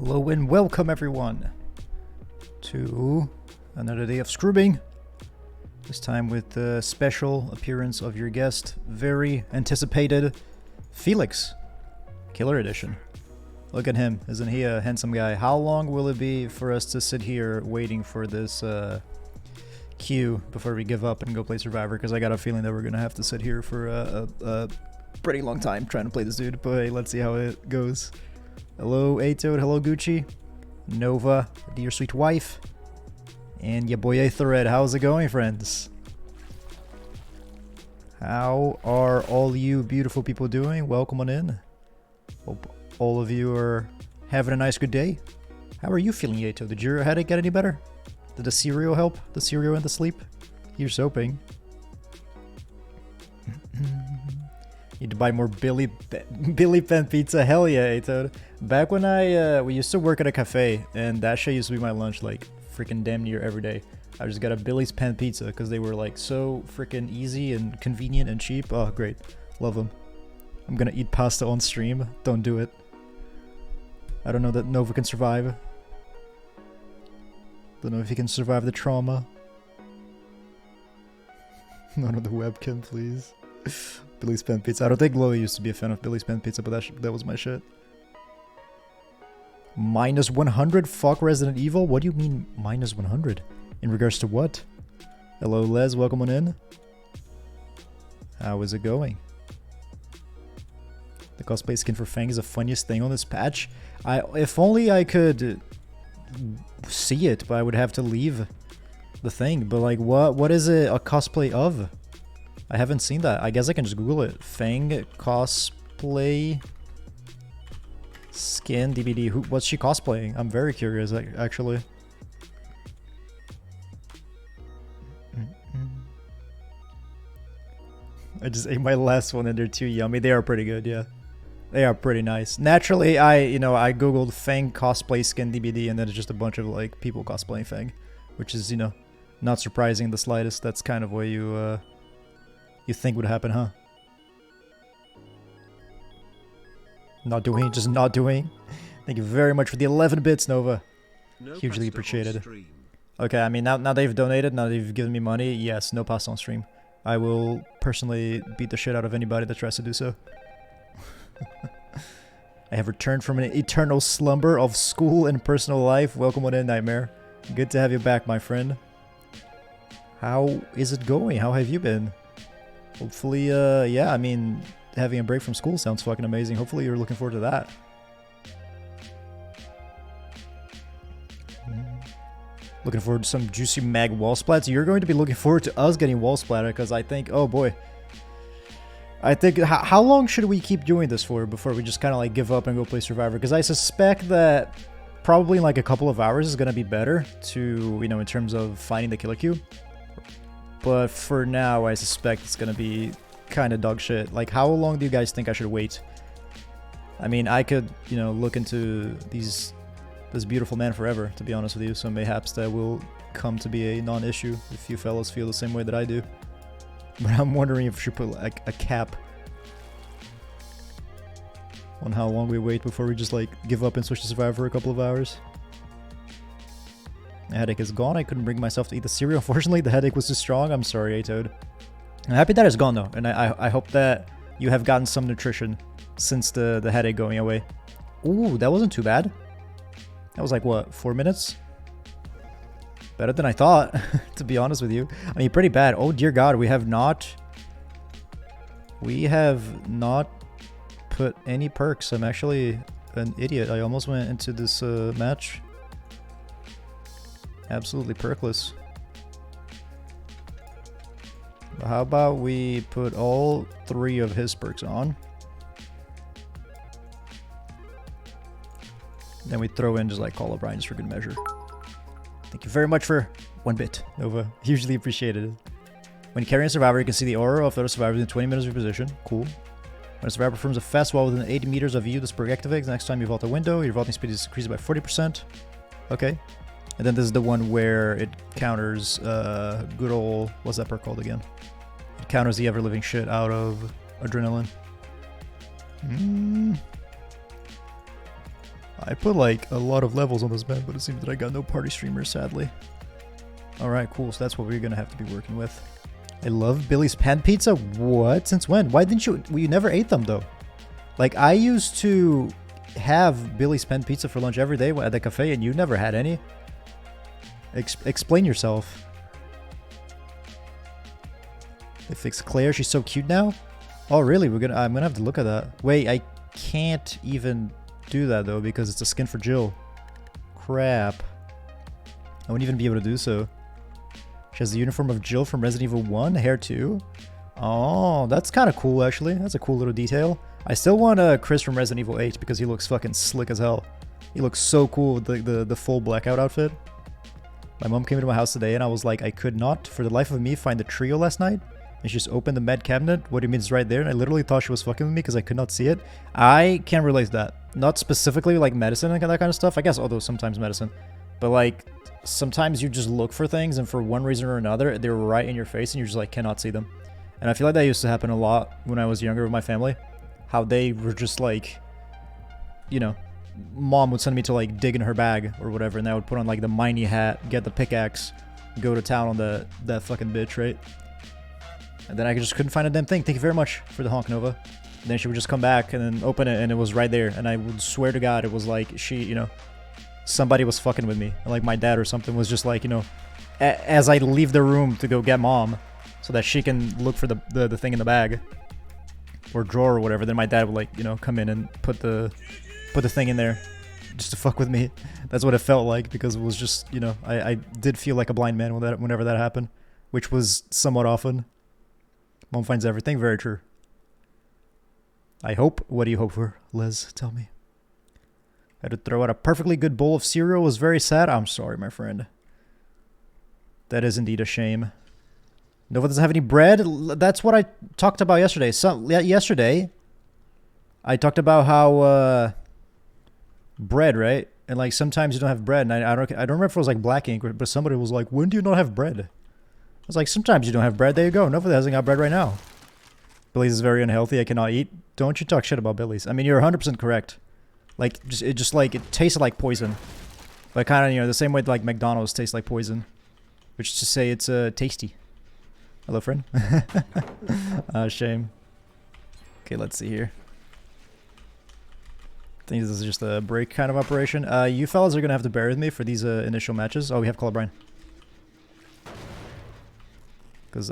Hello and welcome everyone to another day of scrubbing. This time with the special appearance of your guest, very anticipated Felix, Killer Edition. Look at him, isn't he a handsome guy? How long will it be for us to sit here waiting for this queue before we give up and go play Survivor? Because I got a feeling that we're gonna have to sit here for a pretty long time trying to play this dude, but hey, let's see how it goes. Hello, Atoad. Hello, Gucci. Nova, dear sweet wife. And your boy Aetherred. How's it going, friends? How are all you beautiful people doing? Welcome on in. Hope all of you are having a nice good day. How are you feeling, Atoad? Did your headache get any better? Did the cereal help? The cereal and the sleep? Here's hoping. Need to buy more Billy Pen pizza. Hell yeah, Atoad. Back when we used to work at a cafe, and that shit used to be my lunch like freaking damn near every day. I just got a Billy's Pen pizza because they were like so freaking easy and convenient and cheap. Oh, great. Love them. I'm gonna eat pasta on stream. Don't do it. I don't know that Nova can survive. Don't know if he can survive the trauma. None of the webcam, please. Billy's Pen Pizza. I don't think Chloe used to be a fan of Billy's Pen Pizza, but that was my shit. Minus 100? Fuck Resident Evil? What do you mean minus 100? In regards to what? Hello, Les. Welcome on in. How is it going? The cosplay skin for Fang is the funniest thing on this patch. If only I could see it, but I would have to leave the thing. But like, what is it a cosplay of? I haven't seen that. I guess I can just Google it. Fang cosplay skin DVD. What's she cosplaying? I'm very curious, actually. I just ate my last one and they're too yummy. They are pretty good, yeah. They are pretty nice. Naturally, I Googled Fang cosplay skin DVD and then it's just a bunch of like people cosplaying Fang, which is, not surprising in the slightest. That's kind of what you think would happen, huh? Not doing, just not doing. Thank you very much for the 11 bits, Nova. No, hugely appreciated. Okay, I mean, now they've donated, now they've given me money. Yes, no pasta on stream. I will personally beat the shit out of anybody that tries to do so. I have returned from an eternal slumber of school and personal life. Welcome on in, Nightmare. Good to have you back, my friend. How is it going? How have you been? Hopefully, yeah, I mean, having a break from school sounds fucking amazing. Hopefully you're looking forward to that. Looking forward to some juicy mag wall splats. You're going to be looking forward to us getting wall splatter because I think, oh boy. I think, how long should we keep doing this for before we just kind of like give up and go play Survivor? Because I suspect that probably in like a couple of hours is going to be better to, in terms of finding the killer queue. But for now, I suspect it's gonna be kind of dog shit. Like, how long do you guys think I should wait? I mean, I could, look into this beautiful man forever, to be honest with you. So mayhaps that will come to be a non-issue if you fellas feel the same way that I do. But I'm wondering if we should put like a cap on how long we wait before we just like give up and switch to Survivor for a couple of hours. The headache is gone. I couldn't bring myself to eat the cereal. Unfortunately, the headache was too strong. I'm sorry, Atoad. I'm happy that it's gone, though. And I hope that you have gotten some nutrition since the headache going away. Ooh, that wasn't too bad. That was like, what, 4 minutes? Better than I thought, to be honest with you. I mean, pretty bad. Oh, dear God, we have not put any perks. I'm actually an idiot. I almost went into this match absolutely perkless. But how about we put all 3 of his perks on? Then we throw in just like Call O'Brien just for good measure. Thank you very much for 1 bit, Nova. Hugely appreciated. When carrying a survivor, you can see the aura of the other survivor within 20 meters of your position. Cool. When a survivor performs a fast wall within 80 meters of you, this perk activates. Next time you vault a window, your vaulting speed is increased by 40%. Okay. And then this is the one where it counters good old... What's that perk called again? It counters the ever-living shit out of adrenaline. I put like a lot of levels on this map, but it seems that I got no party streamers, sadly. Alright, cool. So that's what we're gonna have to be working with. I love Billy's pan pizza. What? Since when? Why didn't you? Well, you never ate them though. Like I used to have Billy's pan pizza for lunch every day at the cafe, and you never had any. Explain yourself. They fixed Claire. She's so cute now. Oh really? I'm gonna have to look at that. Wait, I can't even do that though because it's a skin for Jill. Crap. I wouldn't even be able to do so. She has the uniform of Jill from Resident Evil 1, hair too. Oh, that's kind of cool actually. That's a cool little detail. I still want Chris from Resident Evil 8 because he looks fucking slick as hell. He looks so cool with the full blackout outfit. My mom came into my house today and I was like, I could not for the life of me find the trio last night. And she just opened the med cabinet. What do you mean it's right there? And I literally thought she was fucking with me because I could not see it. I can't relate to that. Not specifically like medicine and that kind of stuff. I guess although sometimes medicine. But like sometimes you just look for things and for one reason or another they're right in your face and you just like cannot see them. And I feel like that used to happen a lot when I was younger with my family. How they were just like, you know, mom would send me to like dig in her bag or whatever, and I would put on like the miney hat, get the pickaxe, go to town on that fucking bitch, right? And then I just couldn't find a damn thing. Thank you very much for the honk, Nova. And then she would just come back and then open it and it was right there. And I would swear to God it was like she, you know, somebody was fucking with me. Like my dad or something was just like, you know, as I leave the room to go get mom so that she can look for the thing in the bag or drawer or whatever, then my dad would like, you know, come in and put the thing in there just to fuck with me. That's what it felt like because it was just, you know, I did feel like a blind man whenever that happened, which was somewhat often. Mom finds everything. Very true. I hope. What do you hope for, Liz? Tell me. I had to throw out a perfectly good bowl of cereal. It was very sad. I'm sorry, my friend. That is indeed a shame. Nova doesn't have any bread. That's what I talked about yesterday. Yesterday, I talked about how bread, right? And like sometimes you don't have bread. And I don't remember if it was like black ink, but somebody was like, "When do you not have bread?" I was like, "Sometimes you don't have bread. There you go. Nova hasn't got bread right now." Billy's is very unhealthy. I cannot eat. Don't you talk shit about Billy's. I mean, you're 100% correct. Like, it tasted like poison. But kind of, you know, the same way like McDonald's tastes like poison. Which is to say it's tasty. Hello, friend. Shame. Okay, let's see here. I think this is just a break kind of operation. You fellas are going to have to bear with me for these initial matches. Oh, we have Colubrine. Because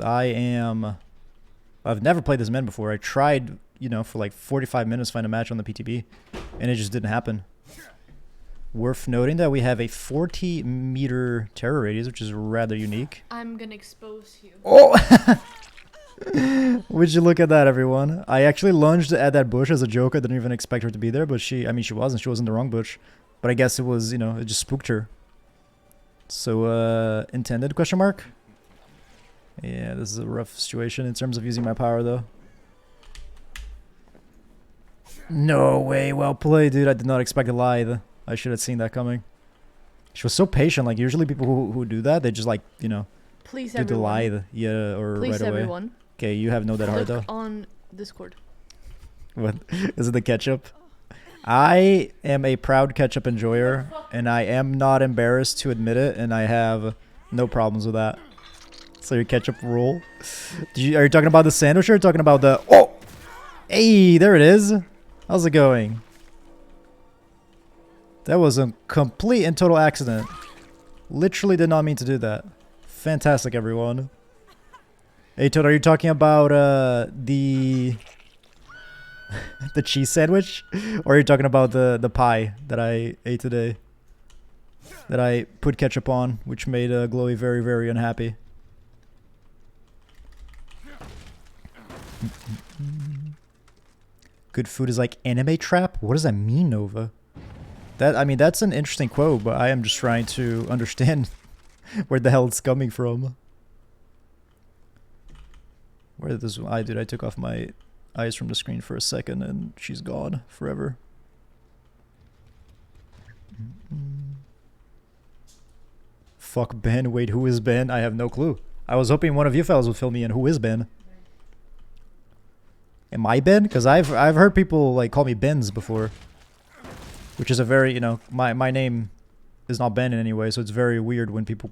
I've never played this men before. I tried, you know, for like 45 minutes to find a match on the PTB. And it just didn't happen. Worth noting that we have a 40-meter terror radius, which is rather unique. I'm gonna expose you. Oh! Would you look at that, everyone? I actually lunged at that bush as a joke. I didn't even expect her to be there, but she wasn't. She was in the wrong bush. But I guess it was, you know, it just spooked her. So, intended, question mark? Yeah, this is a rough situation in terms of using my power, though. No way. Well played, dude. I did not expect a lithe. I should have seen that coming. She was so patient. Like, usually people who do that, they just, like, you know, Please, do everyone. the lithe. Yeah, or Please, right away. everyone. Okay, you have no that hard, though. On Discord. What? Is it the ketchup? I am a proud ketchup enjoyer, and I am not embarrassed to admit it, and I have no problems with that. So your ketchup roll. Are you talking about the sandwich or talking about the... Oh! Hey, there it is. How's it going? That was a complete and total accident. Literally did not mean to do that. Fantastic, everyone. Hey, Toad, are you talking about the the cheese sandwich? Or are you talking about the pie that I ate today? That I put ketchup on, which made Glowy very, very unhappy. Good food is like anime trap? What does that mean, Nova? I mean, that's an interesting quote, but I am just trying to understand where the hell it's coming from. Where did this... Dude, I took off my eyes from the screen for a second and she's gone forever. Fuck Ben. Wait, who is Ben? I have no clue. I was hoping one of you fellas would fill me in. Who is Ben? Am I Ben? Because I've heard people like call me Benz before. Which is a very, you know, my name is not Ben in any way, so it's very weird when people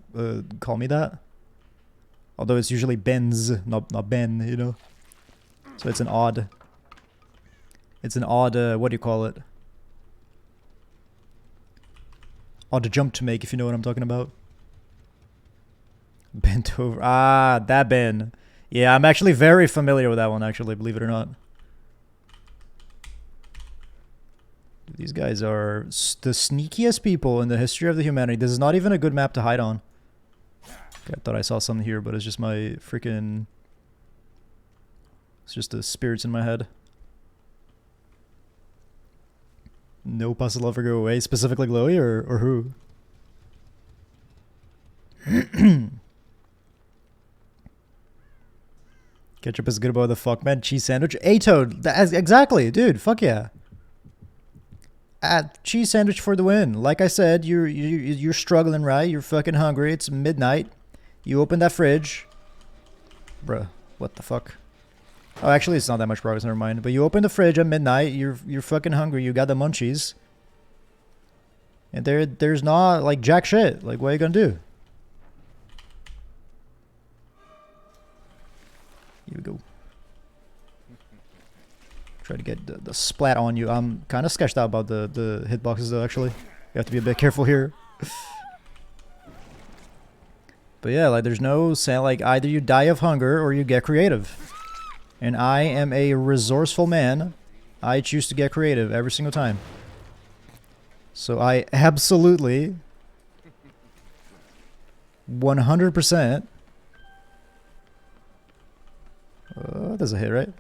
call me that. Although it's usually Benz, not Ben, you know. So it's an odd, what do you call it? Odd jump to make, if you know what I'm talking about. Bent over. Ah, that Ben. Yeah, I'm actually very familiar with that one, actually, believe it or not. These guys are the sneakiest people in the history of the humanity. This is not even a good map to hide on. Okay, I thought I saw something here, but it's just my freaking... It's just the spirits in my head. No pasta lover go away. Specifically Glowy or who? Ketchup is good about the fuck, man. Cheese sandwich. A-Toad. Exactly, dude. Fuck yeah. Cheese sandwich for the win. Like I said, you're struggling, right? You're fucking hungry. It's midnight. You open that fridge. Bruh, what the fuck? Oh, actually, it's not that much progress. Never mind. But you open the fridge at midnight. You're fucking hungry. You got the munchies. And there's not like jack shit. Like, what are you gonna do? Here we go. Try to get the splat on you. I'm kind of sketched out about the hitboxes though, actually. You have to be a bit careful here. But yeah, like there's no saying, like either you die of hunger or you get creative. And I am a resourceful man. I choose to get creative every single time. So I absolutely 100% that's a hit, right?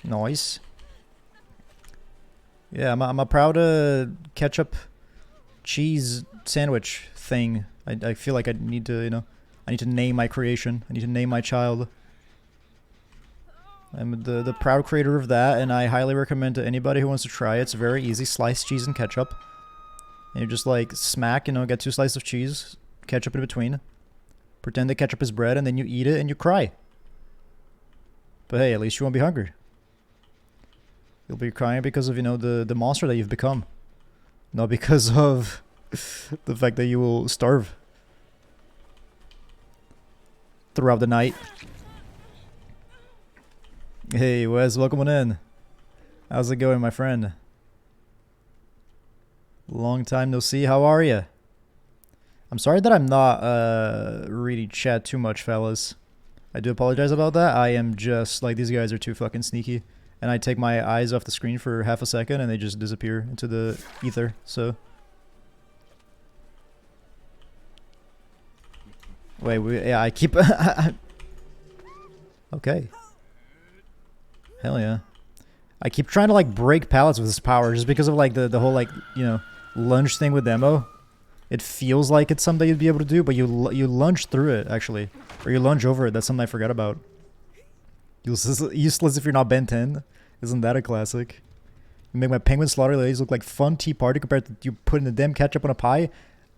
Nice. Yeah, I'm a proud ketchup cheese sandwich thing. I feel like I need to, you know, I need to name my creation. I need to name my child. I'm the proud creator of that, and I highly recommend to anybody who wants to try it. It's very easy. Slice cheese and ketchup. And you just like smack, you know, get 2 slices of cheese, ketchup in between. Pretend the ketchup is bread, and then you eat it and you cry. But hey, at least you won't be hungry. You'll be crying because of, you know, the monster that you've become. Not because of the fact that you will starve throughout the night. Hey, Wes, welcome on in. How's it going, my friend? Long time no see. How are you? I'm sorry that I'm not reading chat too much, fellas. I do apologize about that. I am just, like, these guys are too fucking sneaky. And I take my eyes off the screen for half a second and they just disappear into the ether, so. Wait, yeah, I keep... Okay. Hell yeah. I keep trying to, like, break pallets with this power just because of, like, the whole, like, you know, lunge thing with demo. It feels like it's something you'd be able to do, but you lunge through it, actually. Or you lunge over it. That's something I forgot about. Useless if you're not Ben 10. Isn't that a classic? You make my penguin slaughter ladies look like fun tea party compared to you putting the damn ketchup on a pie?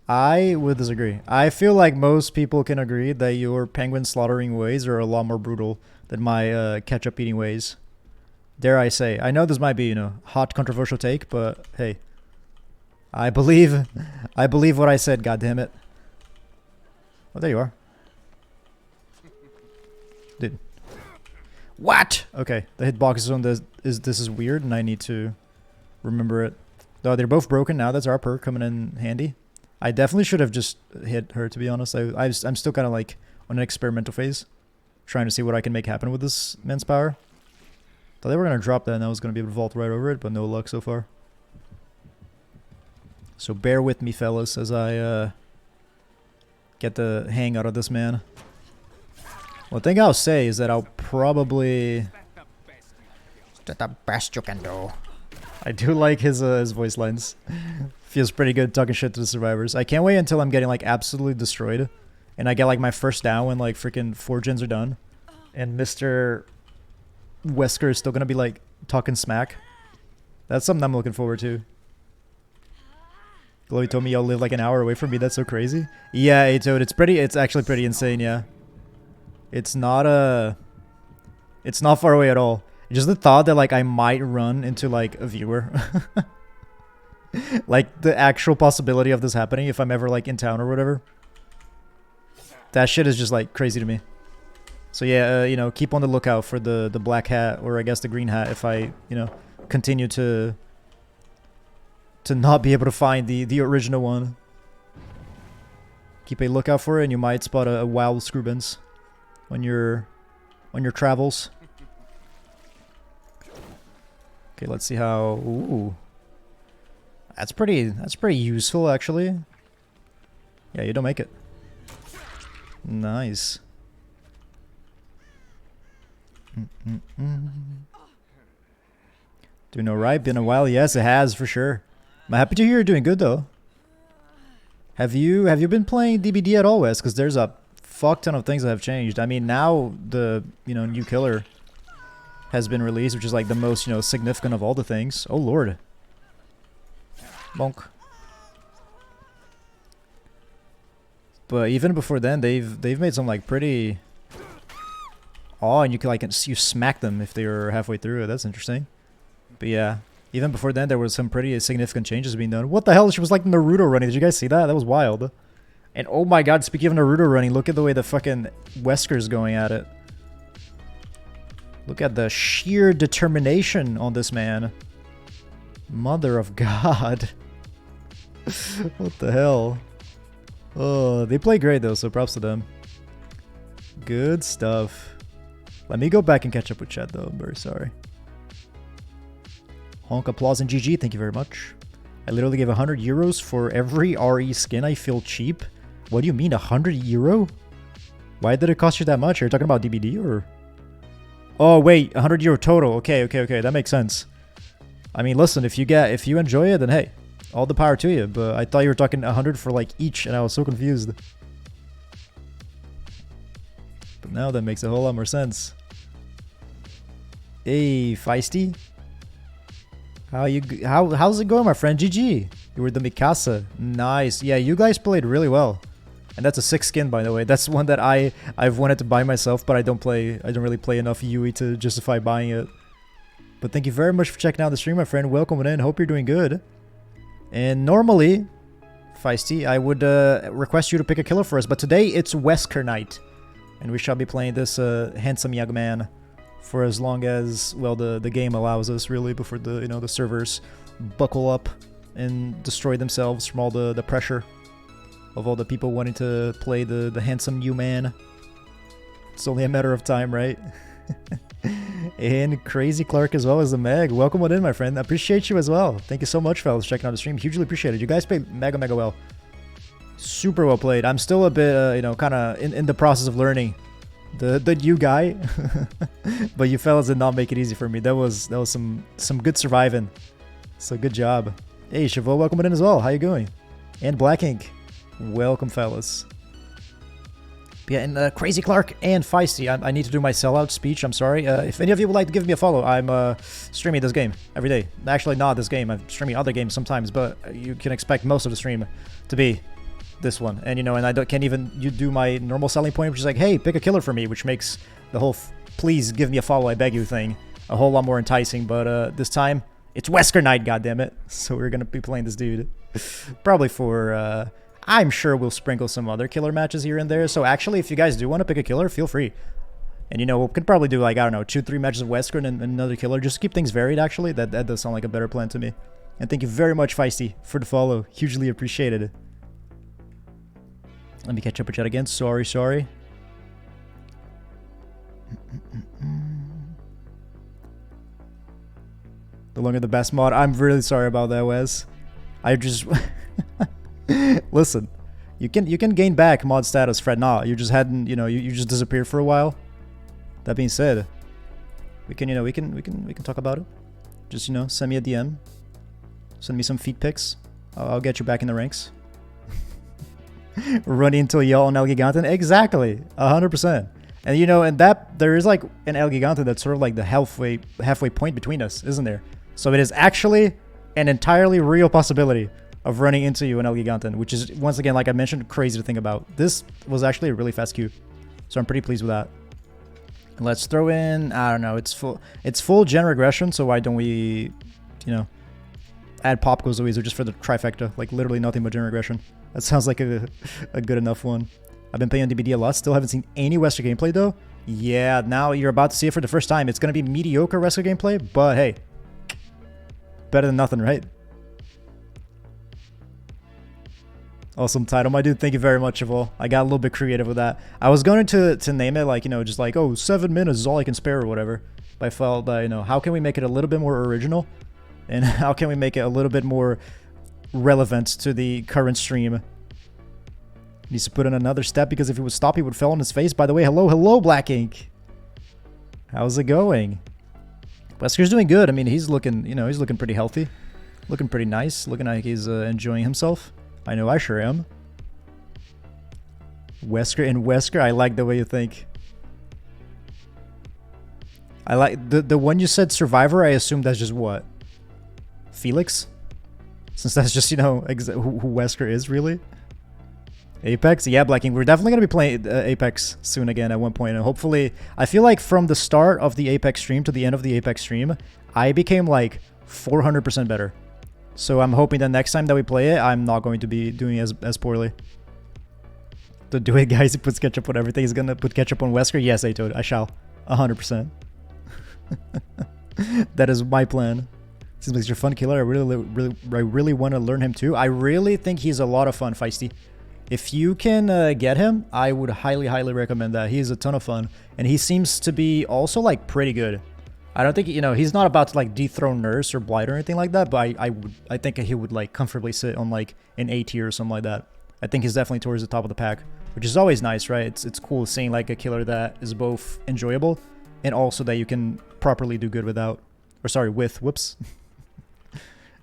I would disagree. I feel like most people can agree that your penguin slaughtering ways are a lot more brutal than my ketchup eating ways. Dare I say. I know this might be, you know, hot controversial take, but hey. I believe what I said, goddammit. Oh, there you are. Dude. What? Okay, the hitbox on this is weird, and I need to remember it. Though they're both broken now. That's our perk coming in handy. I definitely should have just hit her, to be honest. I'm still kind of like on an experimental phase, trying to see what I can make happen with this man's power. Thought they were gonna drop that, and I was gonna be able to vault right over it, but no luck so far. So bear with me, fellas, as I get the hang out of this man. One thing I'll say is that I'll probably... That's the best you can do. I do like his voice lines. Feels pretty good talking shit to the survivors. I can't wait until I'm getting like absolutely destroyed. And I get like my first down when like freaking 4 gens are done. And Mr. Wesker is still gonna be like talking smack. That's something I'm looking forward to. Chloe told me y'all live like an hour away from me. That's so crazy. Yeah, A-Toad, it's actually pretty insane, yeah. It's not far away at all. Just the thought that like I might run into like a viewer. Like, the actual possibility of this happening if I'm ever, like, in town or whatever. That shit is just, like, crazy to me. So yeah, you know, keep on the lookout for the black hat, or I guess the green hat, if I, you know, continue to not be able to find the original one. Keep a lookout for it, and you might spot a wild Scrubins on your travels. Okay, let's see how. Ooh, that's pretty useful actually. Yeah, you don't make it. Nice. Doing alright, been a while. Yes, it has for sure. I'm happy to hear you're doing good though. Have you been playing DBD at all, Wes? Because there's a fuck ton of things that have changed. I mean, now the new killer has been released, which is like the most significant of all the things. Oh lord. Bonk. But even before then, they've made some like pretty. Oh, and you can you smack them if they were halfway through it. That's interesting. But yeah, even before then, there was some pretty significant changes being done. What the hell? She was like Naruto running. Did you guys see that? That was wild. And oh my god, speaking of Naruto running, look at the way the fucking Wesker's going at it. Look at the sheer determination on this man. Mother of God. What the hell? Oh, they play great though, so props to them. Good stuff. Let me go back and catch up with chat though. I'm very sorry. Honk, applause, and GG. Thank you very much. I literally gave 100 euros for every RE skin. I feel cheap. What do you mean, 100 euro? Why did it cost you that much? Are you talking about DBD or? Oh wait, 100 euro total. Okay, that makes sense. I mean, listen, if you enjoy it, then hey, all the power to you. But I thought you were talking 100 for like each, and I was so confused. But now that makes a whole lot more sense. Hey, Feisty. How's it going, my friend? GG. You were the Mikasa. Nice. Yeah, you guys played really well. And that's a 6 skin, by the way. That's one that I've wanted to buy myself, but I don't really play enough Yui to justify buying it. But thank you very much for checking out the stream, my friend. Welcome in. Hope you're doing good. And normally, Feisty, I would request you to pick a killer for us, but today it's Wesker night. And we shall be playing this handsome young man for as long as, well, the game allows us, really, before the servers buckle up and destroy themselves from all the pressure of all the people wanting to play the handsome new man. It's only a matter of time, right? And Crazy Clark as well as the Meg. Welcome on in, my friend. I appreciate you as well. Thank you so much, fellas, checking out the stream. Hugely appreciated. You guys played mega well. Super well played. I'm still a bit, kind of in the process of learning the new guy. But you fellas did not make it easy for me. That was some good surviving. So good job. Hey, Chavo, welcome in as well. How you going? And Black Ink. Welcome, fellas. Yeah, and Crazy Clark and Feisty. I need to do my sellout speech. I'm sorry. If any of you would like to give me a follow, I'm streaming this game every day. Actually, not this game. I'm streaming other games sometimes, but you can expect most of the stream to be this one. And and I can't even do my normal selling point, which is like, hey, pick a killer for me, which makes the whole please give me a follow, I beg you thing a whole lot more enticing. But this time, it's Wesker night, goddammit. So we're gonna be playing this dude. Probably for I'm sure we'll sprinkle some other killer matches here and there. So actually, if you guys do want to pick a killer, feel free. And we could probably do like, I don't know, 2-3 matches of Wesker and another killer. Just to keep things varied, actually. That does sound like a better plan to me. And thank you very much, Feisty, for the follow. Hugely appreciated. Let me catch up with chat again. Sorry. The longer the best mod. I'm really sorry about that, Wes. I just... Listen, you can gain back mod status, fret not. You just hadn't, you just disappeared for a while. That being said, we can we can talk about it. Just send me a DM, send me some feet pics. I'll get you back in the ranks. Running into a yell on El Gigante. Exactly, 100%. And and that there is like an El Gigante that's sort of like the halfway point between us, isn't there? So it is actually an entirely real possibility of running into you in El Gigante, which is, once again, like I mentioned, crazy to think about. This was actually a really fast queue, so I'm pretty pleased with that. And let's throw in, I don't know, it's full gen regression, so why don't we, Add pop goes away just for the trifecta. Like literally nothing but general aggression. That sounds like a good enough one. I've been playing on DBD a lot. Still haven't seen any Wesker gameplay though. Yeah, now you're about to see it for the first time. It's going to be mediocre Wesker gameplay, but hey. Better than nothing, right? Awesome title, my dude. Thank you very much, Eval. I got a little bit creative with that. I was going to name it like, you know, just like, oh, 7 minutes is all I can spare or whatever. But I felt that, you know, how can we make it a little bit more original? And how can we make it a little bit more relevant to the current stream? Needs to put in another step because if he would stop, he would fall on his face. By the way, hello, Black Ink. How's it going? Wesker's doing good. I mean, he's looking, you know, he's looking pretty healthy. Looking pretty nice. Looking like he's enjoying himself. I know I sure am. Wesker, I like the way you think. I like the one you said Survivor, I assume that's just what? Felix? Since that's just, you know, who Wesker is, really? Apex? Yeah, Blacking. We're definitely going to be playing Apex soon again at one point. And hopefully, I feel like from the start of the Apex stream to the end of the Apex stream, I became like 400% better. So I'm hoping that next time that we play it, I'm not going to be doing as poorly. To do it, guys, he puts ketchup on everything. He's going to put ketchup on Wesker? Yes, Atoad, I shall. 100%. That is my plan. Seems like you're a fun killer. I really want to learn him too. I really think he's a lot of fun, Feisty. If you can get him, I would highly recommend that. He's a ton of fun. And he seems to be also like pretty good. I don't think, you know, he's not about to like dethrone Nurse or Blight or anything like that, but I think he would like comfortably sit on like an A tier or something like that. I think he's definitely towards the top of the pack, which is always nice, right? It's cool seeing like a killer that is both enjoyable and also that you can properly do good without, or sorry, with, whoops.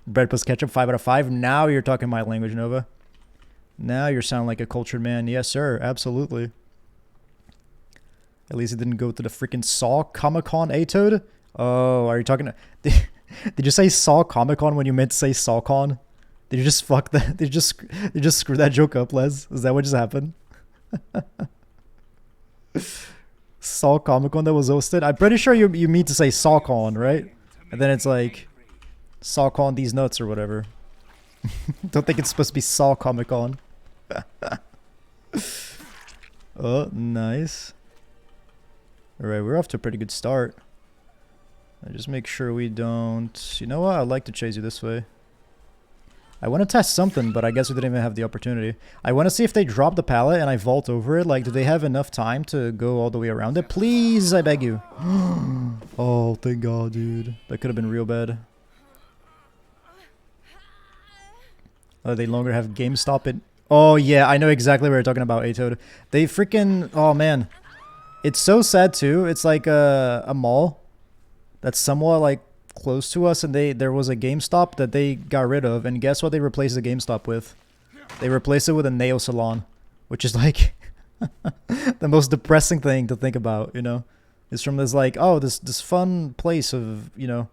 Bread plus ketchup, 5 out of 5. Now you're talking my language, Nova. Now you're sounding like a cultured man. Yes, sir. Absolutely. At least it didn't go to the freaking Saw Comic-Con, Atoad. Oh, are you talking... Did you say Saw Comic-Con when you meant to say Saw-Con? Did you just fuck that? Did you just screw that joke up, Les? Is that what just happened? Saw Comic-Con that was hosted? I'm pretty sure you mean to say Saw-Con, right? And then it's like... Saw-Con these nuts or whatever. Don't think it's supposed to be Saw Comic-Con. Oh, nice. Alright, we're off to a pretty good start. I just make sure we don't... You know what? I'd like to chase you this way. I want to test something, but I guess we didn't even have the opportunity. I want to see if they drop the pallet and I vault over it. Like, do they have enough time to go all the way around it? Please, I beg you. Oh, thank God, dude. That could have been real bad. Oh, they longer have GameStop it. Oh, yeah, I know exactly what you're talking about, Atoad. They freaking... Oh, man. It's so sad, too. It's like a mall that's somewhat, like, close to us, and there was a GameStop that they got rid of, and guess what they replaced the GameStop with? They replaced it with a nail salon, which is, like, the most depressing thing to think about, you know? It's from this, like, oh, this fun place of, you know,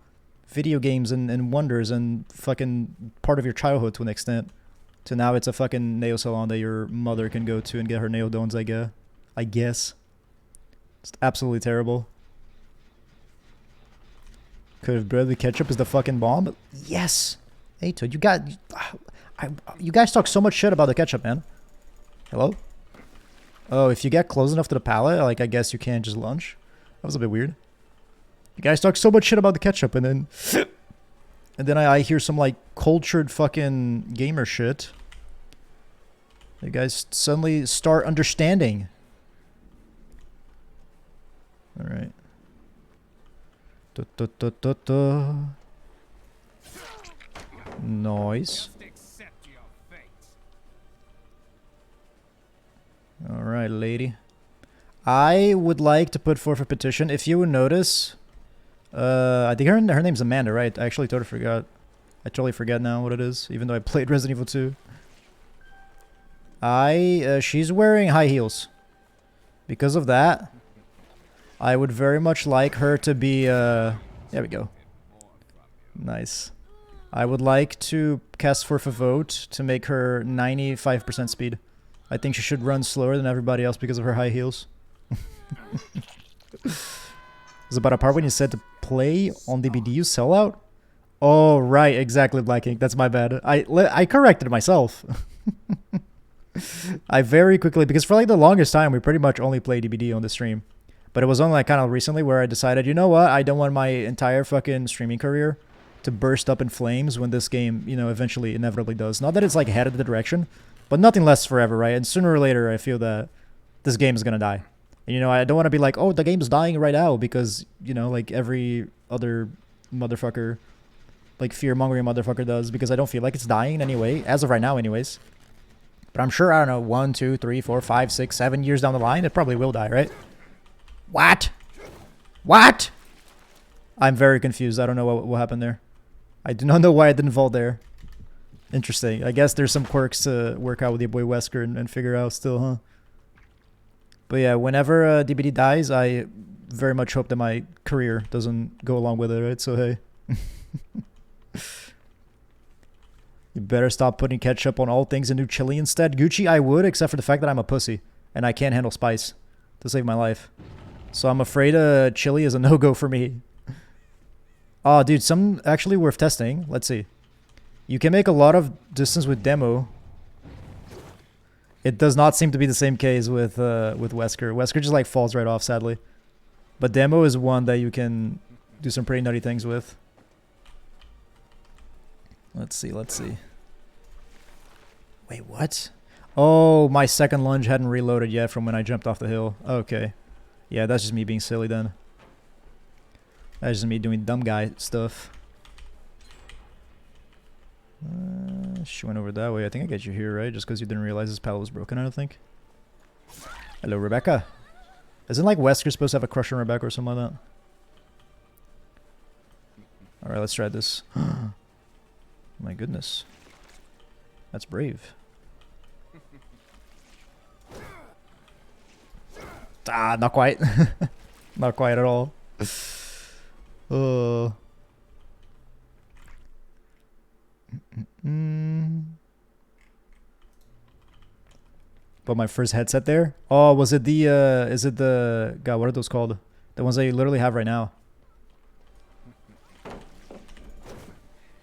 video games and wonders and fucking part of your childhood to an extent, to now it's a fucking nail salon that your mother can go to and get her nail done, I guess. It's absolutely terrible. Could have bread with ketchup is the fucking bomb. Yes! Hey, Toad, you guys talk so much shit about the ketchup, man. Hello? Oh, if you get close enough to the pallet, like, I guess you can't just lunge. That was a bit weird. You guys talk so much shit about the ketchup, and then... and then I hear some, like, cultured fucking gamer shit. You guys suddenly start understanding. Alright. Noise. Alright, lady. I would like to put forth a petition. If you would notice... I think her name's Amanda, right? I actually totally forgot. I totally forget now what it is, even though I played Resident Evil 2. She's wearing high heels. Because of that, I would very much like her to be, there we go. Nice. I would like to cast forth a vote to make her 95% speed. I think she should run slower than everybody else because of her high heels. It was about a part when you said to play on the BDU sellout? Oh, right, exactly, Black Ink. That's my bad. I corrected myself. I very quickly, because for like the longest time, we pretty much only played DBD on the stream. But it was only like kind of recently where I decided, you know what, I don't want my entire fucking streaming career to burst up in flames when this game, you know, eventually inevitably does. Not that it's like headed the direction, but nothing lasts forever, right? And sooner or later, I feel that this game is gonna die. And you know, I don't want to be like, oh, the game's dying right now because, you know, like every other motherfucker, like fear-mongering motherfucker does, because I don't feel like it's dying in any way, as of right now anyways. But I'm sure, I don't know, 1, 2, 3, 4, 5, 6, 7 years down the line, it probably will die, right? What? What? I'm very confused. I don't know what happened there. I do not know why I didn't vault there. Interesting. I guess there's some quirks to work out with your boy Wesker and figure out still, huh? But yeah, whenever DBD dies, I very much hope that my career doesn't go along with it, right? So hey. You better stop putting ketchup on all things and do chili instead. Gucci, I would, except for the fact that I'm a pussy. And I can't handle spice to save my life. So I'm afraid chili is a no-go for me. Oh, dude, some actually worth testing. Let's see. You can make a lot of distance with demo. It does not seem to be the same case with Wesker. Wesker just like falls right off, sadly. But demo is one that you can do some pretty nutty things with. Let's see, let's see. Wait, what? Oh, my second lunge hadn't reloaded yet from when I jumped off the hill. Okay. Yeah, that's just me being silly then. That's just me doing dumb guy stuff. She went over that way. I think I got you here, right? Just because you didn't realize this pallet was broken, I don't think. Hello, Rebecca. Isn't like Wesker supposed to have a crush on Rebecca or something like that? Alright, let's try this. My goodness. That's brave. Ah, not quite. Not quite at all. But my first headset there? Oh, was it the, is it the, God, what are those called? The ones that you literally have right now.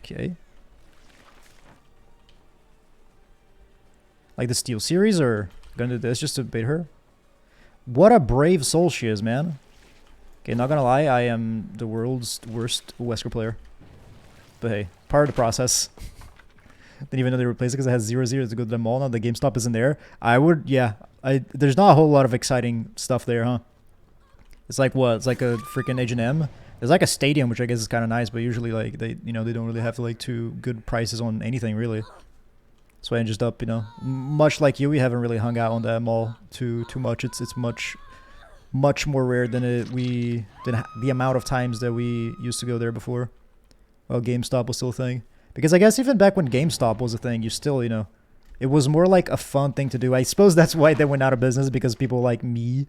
Okay. Like the Steel series, or gonna do this just to bait her? What a brave soul she is, man. Okay, not gonna lie, I am the world's worst Wesker player. But hey, part of the process. Didn't even know they replaced it because it has 0-0 to go to the mall. Now the GameStop isn't there. I would, yeah. There's not a whole lot of exciting stuff there, huh? It's like what? It's like a freaking H&M. There's like a stadium, which I guess is kind of nice, but usually like they, you know, they don't really have like too good prices on anything really. So I ended up, you know, much like you, we haven't really hung out on that mall too much. It's much more rare than the amount of times that we used to go there before. Well, GameStop was still a thing. Because I guess even back when GameStop was a thing, you still, you know, it was more like a fun thing to do. I suppose that's why they went out of business, because people like me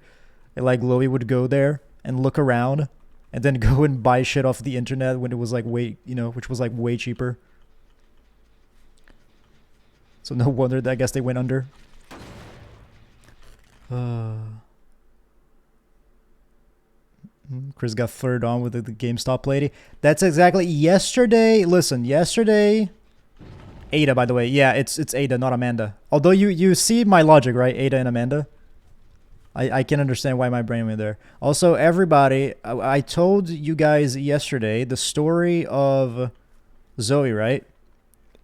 and like Chloe would go there and look around and then go and buy shit off the internet when it was like way, you know, which was like way cheaper. So no wonder that I guess they went under. Chris got flirted on with the GameStop lady. That's exactly yesterday. Listen, yesterday. Ada, by the way. Yeah, it's Ada, not Amanda. Although you see my logic, right? Ada and Amanda. I can understand why my brain went there. Also, everybody, I told you guys yesterday the story of Zoe, right?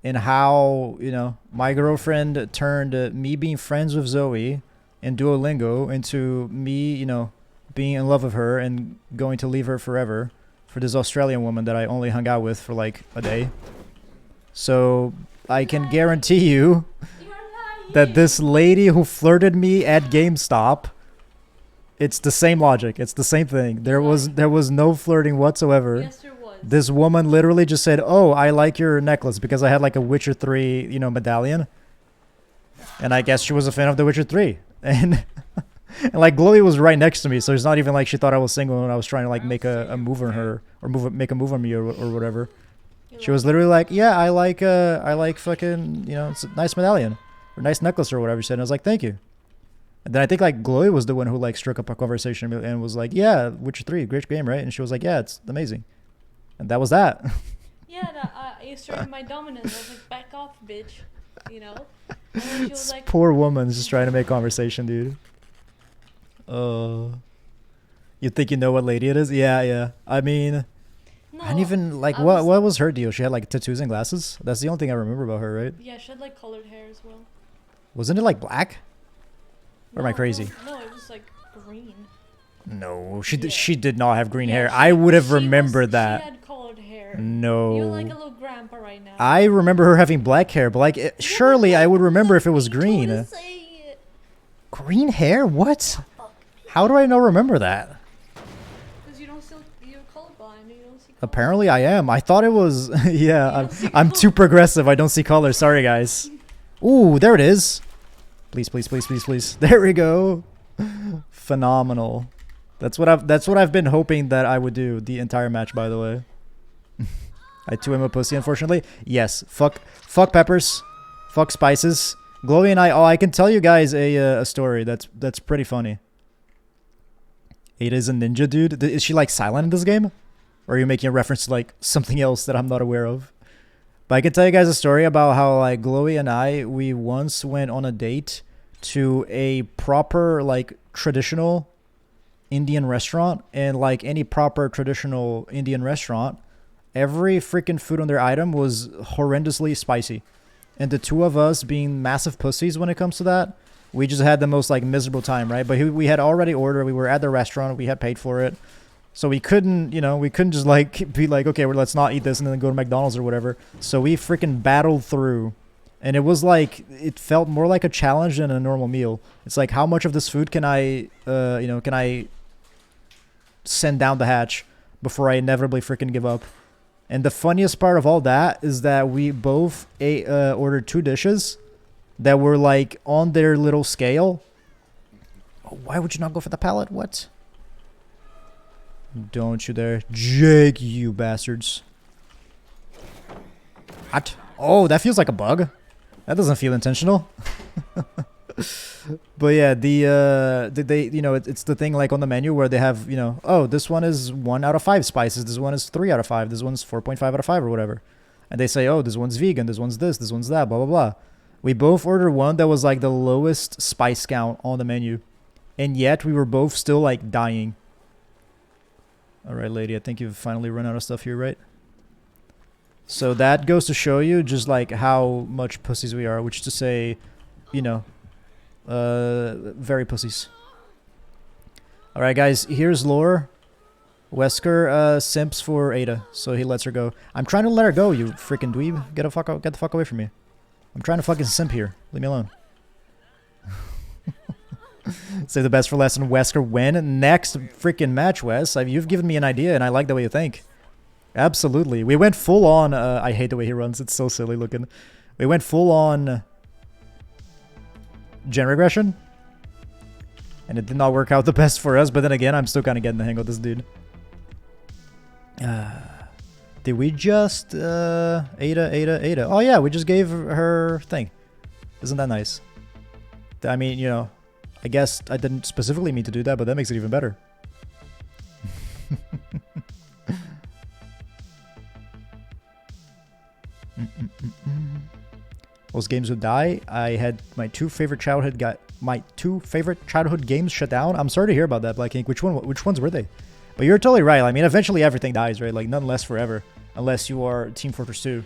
And how, you know, my girlfriend turned me being friends with Zoe in Duolingo into me, you know, being in love with her and going to leave her forever for this Australian woman that I only hung out with for like a day. So I can guarantee you that this lady who flirted me at GameStop, it's the same logic. It's the same thing. There was no flirting whatsoever. Yes, there was. This woman literally just said, "Oh, I like your necklace," because I had like a Witcher 3, you know, medallion. And I guess she was a fan of The Witcher 3. And and like Chloe was right next to me, so it's not even like she thought I was single and I was trying to like make a move on her or make a move on me or whatever. She was literally like, "Yeah, I like fucking, you know, it's a nice medallion or nice necklace or whatever." She said, and I was like, "Thank you." And then I think like Chloe was the one who like struck up a conversation and was like, "Yeah, Witcher 3, great game, right?" And she was like, "Yeah, it's amazing." And that was that. Yeah, I asserted my dominance. I was like, back off, bitch. You know? And then she was This like, poor woman's just trying to make conversation, dude. You think you know what lady it is? Yeah, yeah. I mean, no. I don't even like I what was her deal? She had like tattoos and glasses. That's the only thing I remember about her, right? Yeah, she had like colored hair as well. Wasn't it like black? Or am I crazy? No, it was like green. No, Yeah. she did not have green Yeah, hair. she- I would have she remembered was- that. She had colored hair. No. You're like a little grandpa right now. I remember her having black hair, but like surely I would remember if it was green. Green hair? What? How do I not remember that? Because you're colorblind. You don't see color. Apparently I am. I thought it was yeah, don't see I'm color. too progressive. I don't see color. Sorry guys. Ooh, there it is. Please, please, please, please, please. There we go. Phenomenal. That's what I've been hoping that I would do the entire match, by the way. I too am a pussy, unfortunately. Yes. Fuck peppers. Fuck spices. Glowy and I can tell you guys a story that's pretty funny. Ada's a ninja, dude. Is she like silent in this game? Or are you making a reference to like something else that I'm not aware of? But I can tell you guys a story about how like Glowy and we once went on a date to a proper like traditional Indian restaurant, and like any proper traditional Indian restaurant, every freaking food on their item was horrendously spicy. And the two of us being massive pussies when it comes to that, we just had the most like miserable time, right? But we had already ordered, we were at the restaurant, we had paid for it. So we couldn't, we couldn't just like be like, okay, well, let's not eat this and then go to McDonald's or whatever. So we freaking battled through. And it was like, it felt more like a challenge than a normal meal. It's like, how much of this food can I send down the hatch before I inevitably freaking give up? And the funniest part of all that is that we both ordered 2 dishes that were like on their little scale. Oh, why would you not go for the pallet? What? Don't you dare. Jake, you bastards. What? Oh, that feels like a bug. That doesn't feel intentional. But yeah, it's the thing like on the menu where they have, oh, this one is 1 out of 5 spices. This one is 3 out of 5. This one's 4.5 out of 5 or whatever. And they say, oh, this one's vegan. This one's this one's that, blah, blah, blah. We both ordered one that was like the lowest spice count on the menu. And yet we were both still like dying. All right, lady, I think you've finally run out of stuff here, right? So that goes to show you just like how much pussies we are, which is to say, very pussies. All right, guys, here's lore. Wesker simps for Ada, so he lets her go. I'm trying to let her go, you freaking dweeb. Get the fuck away from me. I'm trying to fucking simp here. Leave me alone. Save the best for last, and Wesker win next freaking match, Wes. You've given me an idea, and I like the way you think. Absolutely. We went full on. I hate the way he runs. It's so silly looking. We went full on gen regression, and it did not work out the best for us. But then again, I'm still kind of getting the hang of this dude. Did we just Ada? Oh yeah, we just gave her thing. Isn't that nice? I mean, I guess I didn't specifically mean to do that, but that makes it even better. Those games would die. I had my two favorite childhood games shut down. I'm sorry to hear about that, Black Ink. Which ones were they? But you're totally right. I mean, eventually everything dies, right? Like, none lasts forever. Unless you are Team Fortress 2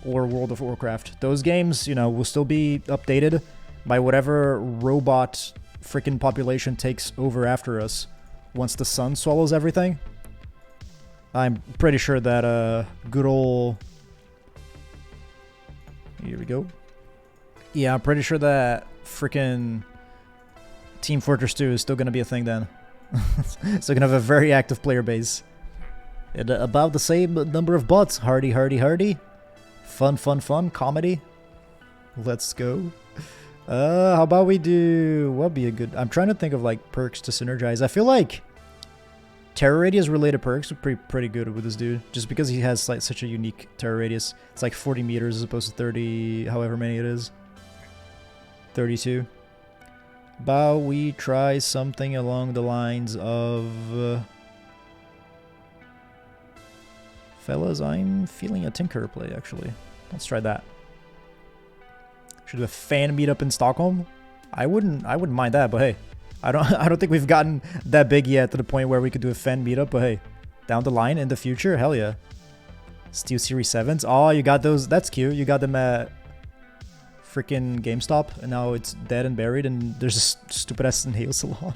or World of Warcraft. Those games, will still be updated by whatever robot freaking population takes over after us once the sun swallows everything. I'm pretty sure that good old... Here we go. Yeah, I'm pretty sure that freaking Team Fortress 2 is still going to be a thing then. So going to have a very active player base. And about the same number of bots. Hardy. Fun. Comedy. Let's go. How about we do... What'd be a good... I'm trying to think of like perks to synergize. I feel like Terror Radius related perks are pretty good with this dude. Just because he has like such a unique Terror Radius. It's like 40 meters as opposed to 30... however many it is. 32. But we try something along the lines of... Fellas, I'm feeling a Tinker play, actually. Let's try that. Should do a fan meetup in Stockholm? I wouldn't mind that, but hey. I don't think we've gotten that big yet to the point where we could do a fan meetup, but hey. Down the line in the future, hell yeah. Steel Series 7s. Oh, you got those. That's cute. You got them at freaking GameStop, and now it's dead and buried, and there's a stupid ass nail salon.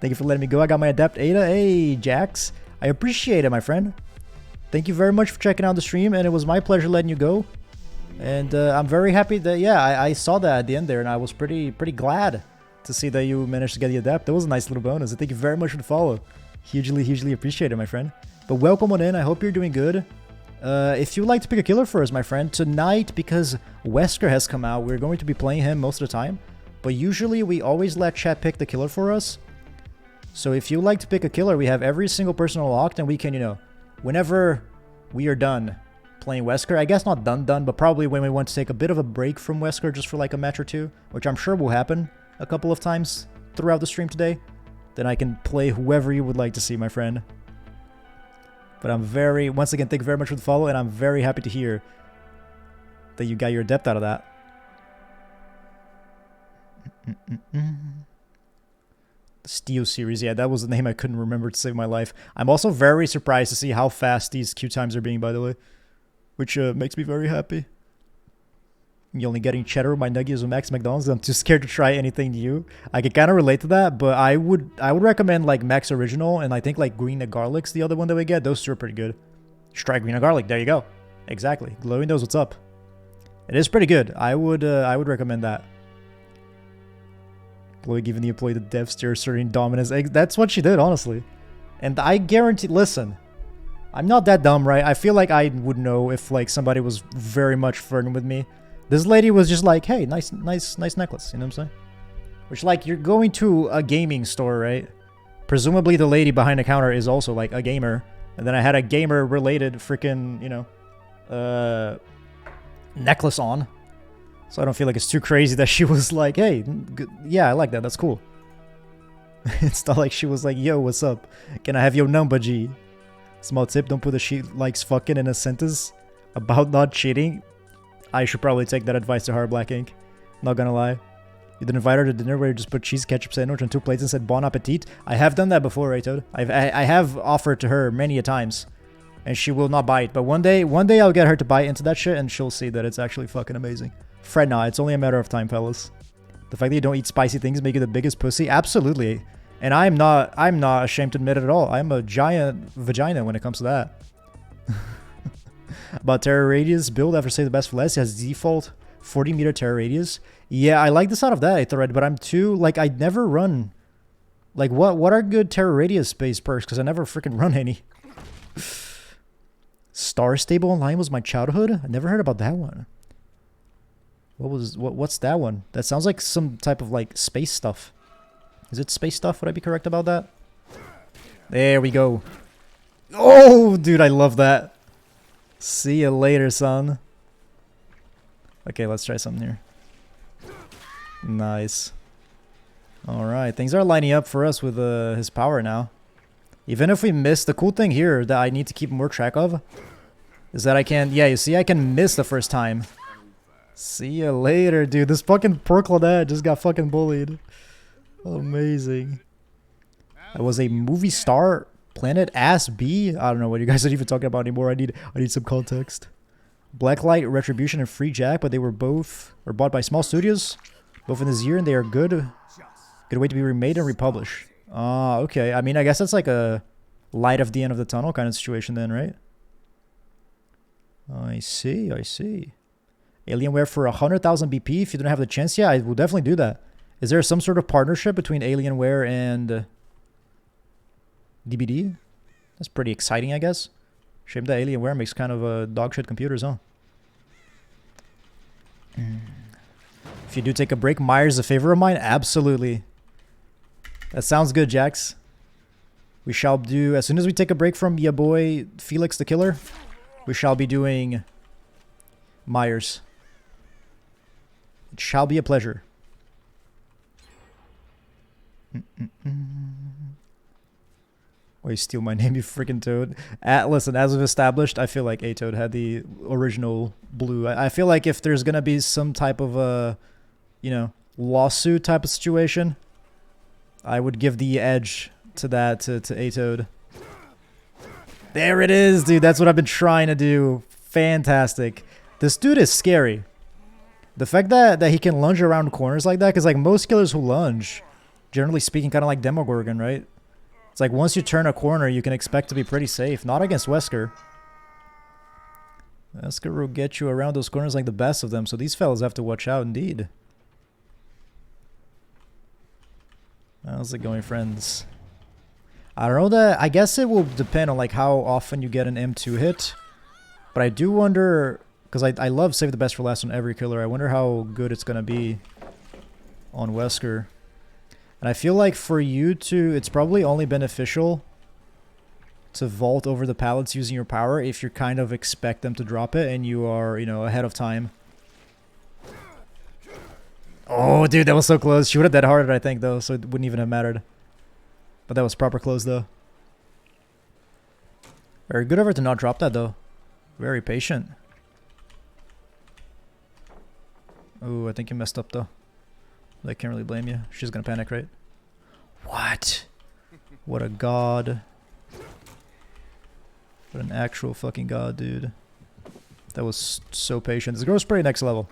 Thank you for letting me go. I got my Adept Ada. Hey, Jax. I appreciate it, my friend. Thank you very much for checking out the stream, and it was my pleasure letting you go. And I'm very happy that, yeah, I saw that at the end there, and I was pretty glad to see that you managed to get the Adept. That was a nice little bonus, and thank you very much for the follow. Hugely appreciate it, my friend. But welcome on in. I hope you're doing good. If you'd like to pick a killer for us, my friend, tonight, because Wesker has come out, we're going to be playing him most of the time. But usually, we always let chat pick the killer for us. So if you'd like to pick a killer, we have every single person unlocked, and we can, you know, whenever we are done playing Wesker, I guess not done, but probably when we want to take a bit of a break from Wesker just for like a match or two, which I'm sure will happen a couple of times throughout the stream today, then I can play whoever you would like to see, my friend. But I'm once again, thank you very much for the follow, and I'm very happy to hear that you got your Adept out of that. The Steel Series, yeah, that was the name I couldn't remember to save my life. I'm also very surprised to see how fast these queue times are being, by the way, which makes me very happy. You're only getting cheddar with my nuggets with Max McDonald's. I'm too scared to try anything new. I can kind of relate to that, but I would recommend like Max Original, and I think like Green and Garlic's the other one that we get. Those two are pretty good. Try Green and Garlic. There you go. Exactly. Glowing knows what's up. It is pretty good. I would recommend that. Chloe giving the employee the dev steer asserting dominance. That's what she did, honestly. And I guarantee, listen, I'm not that dumb, right? I feel like I would know if like somebody was very much flirting with me. This lady was just like, hey, nice necklace, you know what I'm saying? Which, like, you're going to a gaming store, right? Presumably the lady behind the counter is also like a gamer. And then I had a gamer related freaking, you know, necklace on. So I don't feel like it's too crazy that she was like, hey, yeah, I like that. That's cool. It's not like she was like, yo, what's up? Can I have your number, G? Small tip, don't put a she likes fucking in a sentence about not cheating. I should probably take that advice to heart, Black Ink. Not gonna lie. You didn't invite her to dinner where you just put cheese, ketchup, sandwich on 2 plates and said bon appetit? I have done that before, right, Toad? I have offered to her many a times. And she will not bite. But one day I'll get her to bite into that shit and she'll see that it's actually fucking amazing. Fred, nah, it's only a matter of time, fellas. The fact that you don't eat spicy things make you the biggest pussy? Absolutely. And I'm not ashamed to admit it at all. I'm a giant vagina when it comes to that. About terror radius build after save the best for less. It has default 40 meter terror radius. Yeah, I like the sound of that, Aetherite, but I'm too, like, I'd never run. Like, what are good terror radius based perks? Because I never freaking run any. Star Stable Online was my childhood? I never heard about that one. What's that one? That sounds like some type of like space stuff. Is it space stuff? Would I be correct about that? There we go. Oh, dude, I love that. See you later, son. Okay, let's try something here. Nice. Alright, things are lining up for us with his power now. Even if we miss, the cool thing here that I need to keep more track of is that I can, yeah, you see, I can miss the first time. See you later, dude. This fucking poor Claudette just got fucking bullied. Amazing. That was a movie star planet ass B. I don't know what you guys are even talking about anymore. I need some context. Blacklight, Retribution, and Free Jack, but they were both bought by small studios, both in this year, and they are good. Good way to be remade and republished. Ah, okay. I mean, I guess that's like a light of the end of the tunnel kind of situation then, right? I see. Alienware for 100,000 BP. If you don't have the chance yet, I will definitely do that. Is there some sort of partnership between Alienware and DBD? That's pretty exciting, I guess. Shame that Alienware makes kind of dog shit computers, huh? If you do take a break, Myers a favor of mine? Absolutely. That sounds good, Jax. We shall do, as soon as we take a break from your boy Felix the Killer, we shall be doing Myers. It shall be a pleasure. Why you steal my name, you freaking toad? Listen, as we've established, I feel like A-Toad had the original blue. I feel like if there's gonna be some type of you know, lawsuit type of situation, I would give the edge to that to A-Toad. There it is, dude. That's what I've been trying to do. Fantastic. This dude is scary. The fact that he can lunge around corners like that, because like most killers who lunge, generally speaking, kind of like Demogorgon, right? It's like once you turn a corner, you can expect to be pretty safe. Not against Wesker. Wesker will get you around those corners like the best of them, so these fellas have to watch out indeed. How's it going, friends? I don't know that. I guess it will depend on like how often you get an M2 hit. But I do wonder, because I love save the best for last on every killer. I wonder how good it's going to be on Wesker. And I feel like for you to, it's probably only beneficial to vault over the pallets using your power if you kind of expect them to drop it and you are, you know, ahead of time. Oh, dude, that was so close. She would have dead harded, I think, though, so it wouldn't even have mattered. But that was proper close, though. Very good of her to not drop that, though. Very patient. Oh, I think you messed up, though. I can't really blame you. She's gonna panic, right? What? What a god. What an actual fucking god, dude. That was so patient. This girl's pretty next level.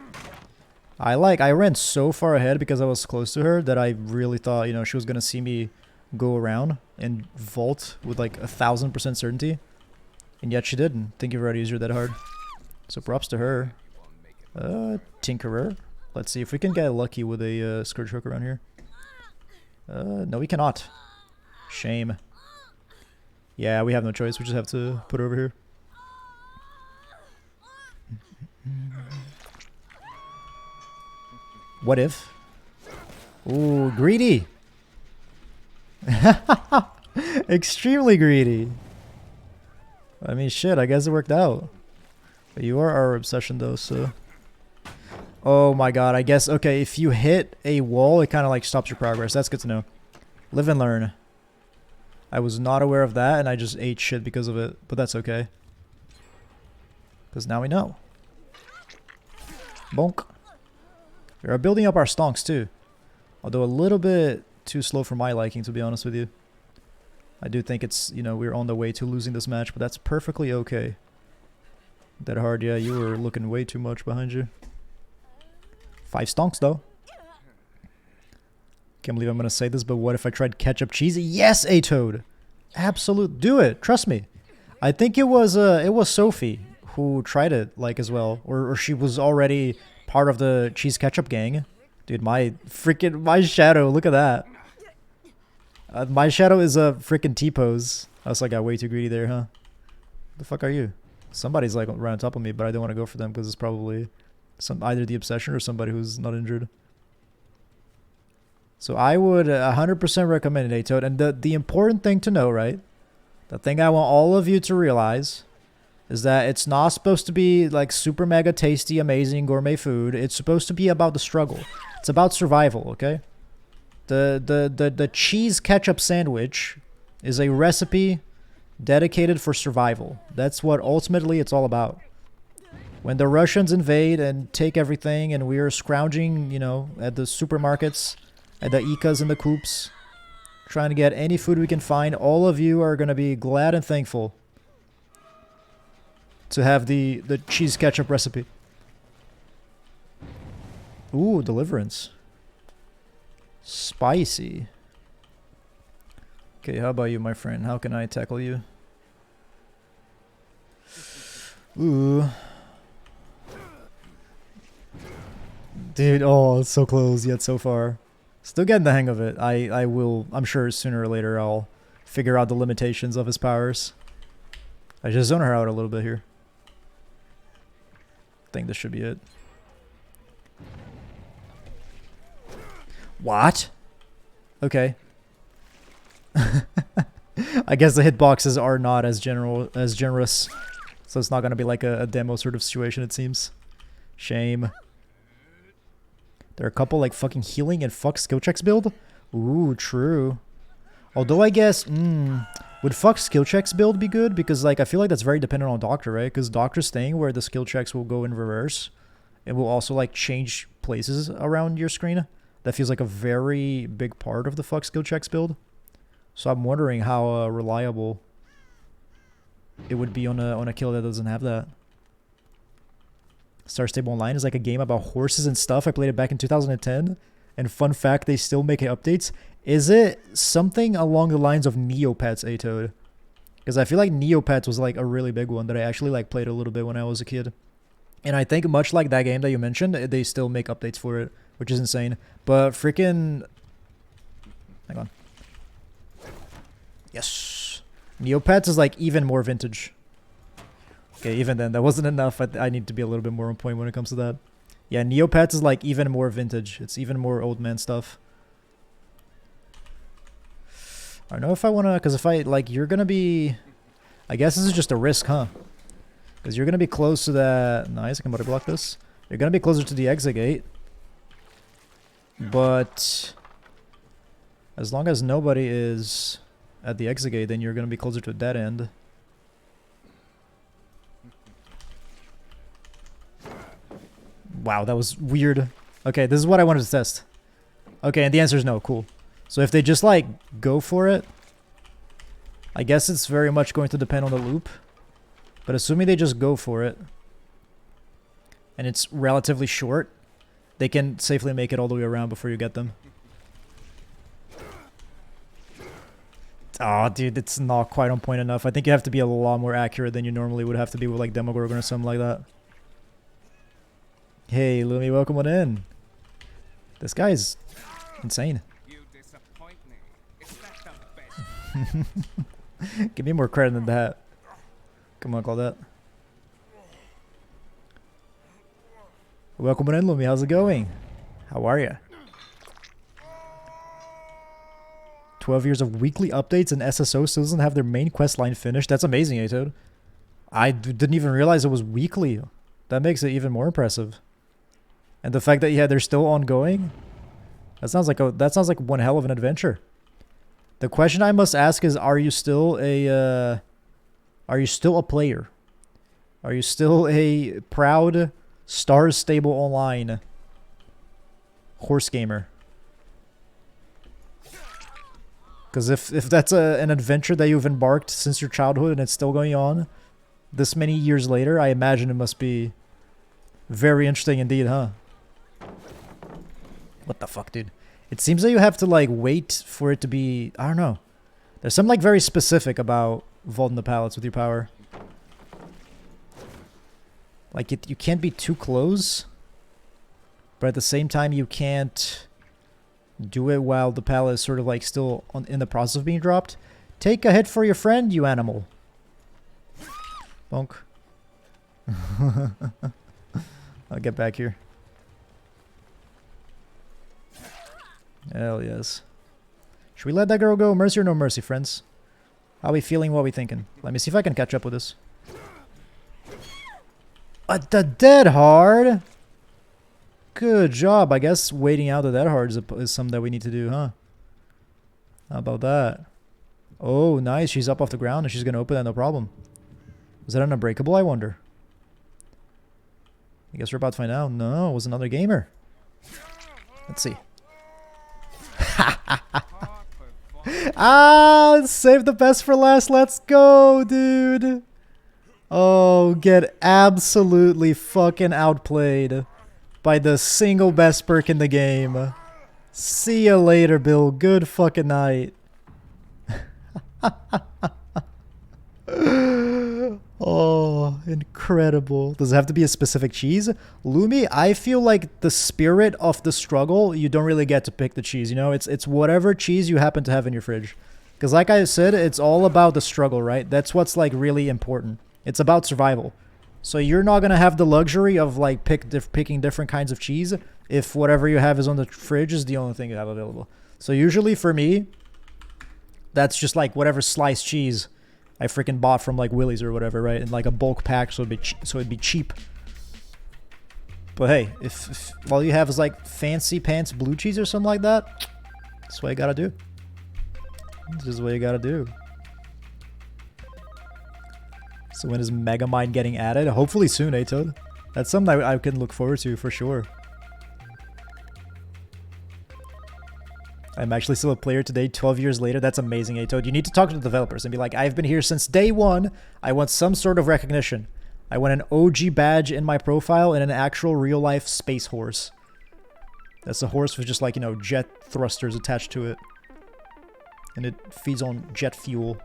I ran so far ahead because I was close to her that I really thought, you know, she was gonna see me go around and vault with like 1000% certainty. And yet she didn't. Think you've already used her that hard. So props to her. Tinkerer. Let's see if we can get lucky with a Scourge Hook around here. No, we cannot. Shame. Yeah, we have no choice. We just have to put her over here. What if? Ooh, greedy. Extremely greedy. I mean, shit, I guess it worked out. But you are our obsession, though, so... Oh my god, I guess, okay, if you hit a wall, it kind of like stops your progress. That's good to know. Live and learn. I was not aware of that, and I just ate shit because of it. But that's okay. Because now we know. Bonk. We are building up our stonks, too. Although a little bit too slow for my liking, to be honest with you. I do think it's, you know, we're on the way to losing this match, but that's perfectly okay. That hard, yeah, you were looking way too much behind you. 5 stonks, though. Can't believe I'm going to say this, but what if I tried ketchup cheesy? Yes, A-Toad! Absolute. Do it. Trust me. I think it was Sophie who tried it, like, as well. Or she was already part of the cheese ketchup gang. Dude, my shadow, look at that. My shadow is a freaking T-pose. I also got way too greedy there, huh? The fuck are you? Somebody's like right on top of me, but I don't want to go for them because it's probably... either the obsession or somebody who's not injured. So I would 100% recommend it, A-Toad. And the important thing to know, right? The thing I want all of you to realize is that it's not supposed to be like super mega tasty, amazing gourmet food. It's supposed to be about the struggle. It's about survival, okay? The cheese ketchup sandwich is a recipe dedicated for survival. That's what ultimately it's all about. When the Russians invade and take everything and we are scrounging, you know, at the supermarkets, at the Ikas and the Coops, trying to get any food we can find, all of you are going to be glad and thankful to have the cheese ketchup recipe. Ooh, deliverance. Spicy. Okay, how about you, my friend? How can I tackle you? Ooh. Dude, oh, it's so close yet so far. Still getting the hang of it. I will, I'm sure sooner or later I'll figure out the limitations of his powers. I just zone her out a little bit here. I think this should be it. What? Okay. I guess the hitboxes are not as generous. So it's not going to be like a demo sort of situation, it seems. Shame. There are a couple like fucking healing and fuck skill checks build. Ooh, true. Although I guess, would fuck skill checks build be good? Because like I feel like that's very dependent on Doctor, right? Because Doctor's thing where the skill checks will go in reverse. It will also like change places around your screen. That feels like a very big part of the fuck skill checks build. So I'm wondering how reliable it would be on a kill that doesn't have that. Star Stable Online is like a game about horses and stuff. I played it back in 2010. And fun fact, they still make updates. Is it something along the lines of Neopets, A-Toad? Because I feel like Neopets was like a really big one that I actually like played a little bit when I was a kid. And I think much like that game that you mentioned, they still make updates for it, which is insane. But freaking... Hang on. Yes. Neopets is like even more vintage. Okay, even then, that wasn't enough. I need to be a little bit more on point when it comes to that. Yeah, Neopets is like even more vintage. It's even more old man stuff. I don't know if I want to... Because if I... Like, you're going to be... I guess this is just a risk, huh? Because you're going to be close to that... Nice, I can body block this. You're going to be closer to the exit gate. But... As long as nobody is at the exit gate, then you're going to be closer to a dead end. Wow, that was weird. Okay, this is what I wanted to test. Okay, and the answer is no. Cool. So if they just, like, go for it, I guess it's very much going to depend on the loop. But assuming they just go for it, and it's relatively short, they can safely make it all the way around before you get them. Oh, dude, it's not quite on point enough. I think you have to be a lot more accurate than you normally would have to be with, like, Demogorgon or something like that. Hey, Lumi, welcome on in. This guy is insane. You disappoint me. Is that the best? Give me more credit than that. Come on, Claudette. Welcome on in, Lumi. How's it going? How are you? 12 years of weekly updates and SSO still doesn't have their main quest line finished. That's amazing, A-Toad. I didn't even realize it was weekly. That makes it even more impressive. And the fact that, yeah, they're still ongoing. That sounds like one hell of an adventure. The question I must ask is, are you still a player? Are you still a proud Star Stable Online horse gamer? Because if that's an adventure that you've embarked since your childhood and it's still going on this many years later, I imagine it must be very interesting indeed, huh? What the fuck, dude? It seems that you have to, like, wait for it to be... I don't know. There's something, like, very specific about vaulting the pallets with your power. Like, you can't be too close, but at the same time, you can't do it while the pallet is sort of, like, still in the process of being dropped. Take a hit for your friend, you animal. Bonk. I'll get back here. Hell yes. Should we let that girl go? Mercy or no mercy, friends? How we feeling? What we thinking? Let me see if I can catch up with this. The dead hard? Good job. I guess waiting out the dead hard is something that we need to do, huh? How about that? Oh, nice. She's up off the ground and she's going to open that, no problem. Was that unbreakable, I wonder? I guess we're about to find out. No, it was another gamer. Let's see. Ah, save the best for last. Let's go, dude. Oh, get absolutely fucking outplayed by the single best perk in the game. See you later, Bill. Good fucking night. Oh, incredible. Does it have to be a specific cheese? Lumi, I feel like the spirit of the struggle, you don't really get to pick the cheese, you know? It's whatever cheese you happen to have in your fridge. Because like I said, it's all about the struggle, right? That's what's, like, really important. It's about survival. So you're not going to have the luxury of, like, picking different kinds of cheese if whatever you have is on the fridge is the only thing you have available. So usually for me, that's just, like, whatever sliced cheese I freaking bought from, like, Willie's or whatever, right? In, like, a bulk pack, so it'd be cheap. But hey, if all you have is, like, fancy pants blue cheese or something like that, that's what you gotta do. It's just what you gotta do. So when is Megamind getting added? Hopefully soon, eh, Toad? That's something I can look forward to for sure. I'm actually still a player today, 12 years later. That's amazing, eh, Toad? You need to talk to the developers and be like, I've been here since day one. I want some sort of recognition. I want an OG badge in my profile and an actual real-life space horse. That's a horse with just like, you know, jet thrusters attached to it. And it feeds on jet fuel.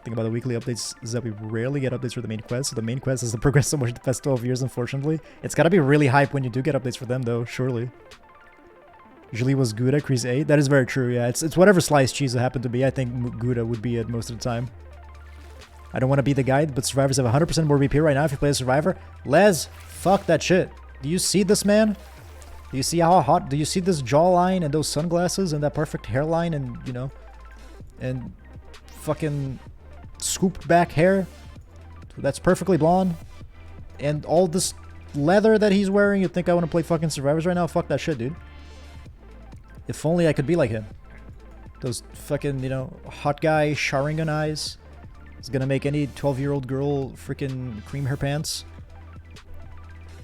Thing about the weekly updates is that we rarely get updates for the main quest, so the main quest has to progress so much the past 12 years, unfortunately. It's gotta be really hype when you do get updates for them, though, surely. Usually was Gouda, Crease 8. That is very true, yeah. It's whatever sliced cheese it happened to be. I think Gouda would be it most of the time. I don't want to be the guide, but survivors have 100% more BP right now if you play a survivor. Les, fuck that shit. Do you see this, man? Do you see how hot? Do you see this jawline and those sunglasses and that perfect hairline and, you know, and fucking scooped back hair that's perfectly blonde, and all this leather that he's wearing? You think I want to play fucking survivors right now? Fuck that shit, dude. If only I could be like him. Those fucking, you know, hot guy Sharingan eyes. It's gonna make any 12-year-old girl freaking cream her pants.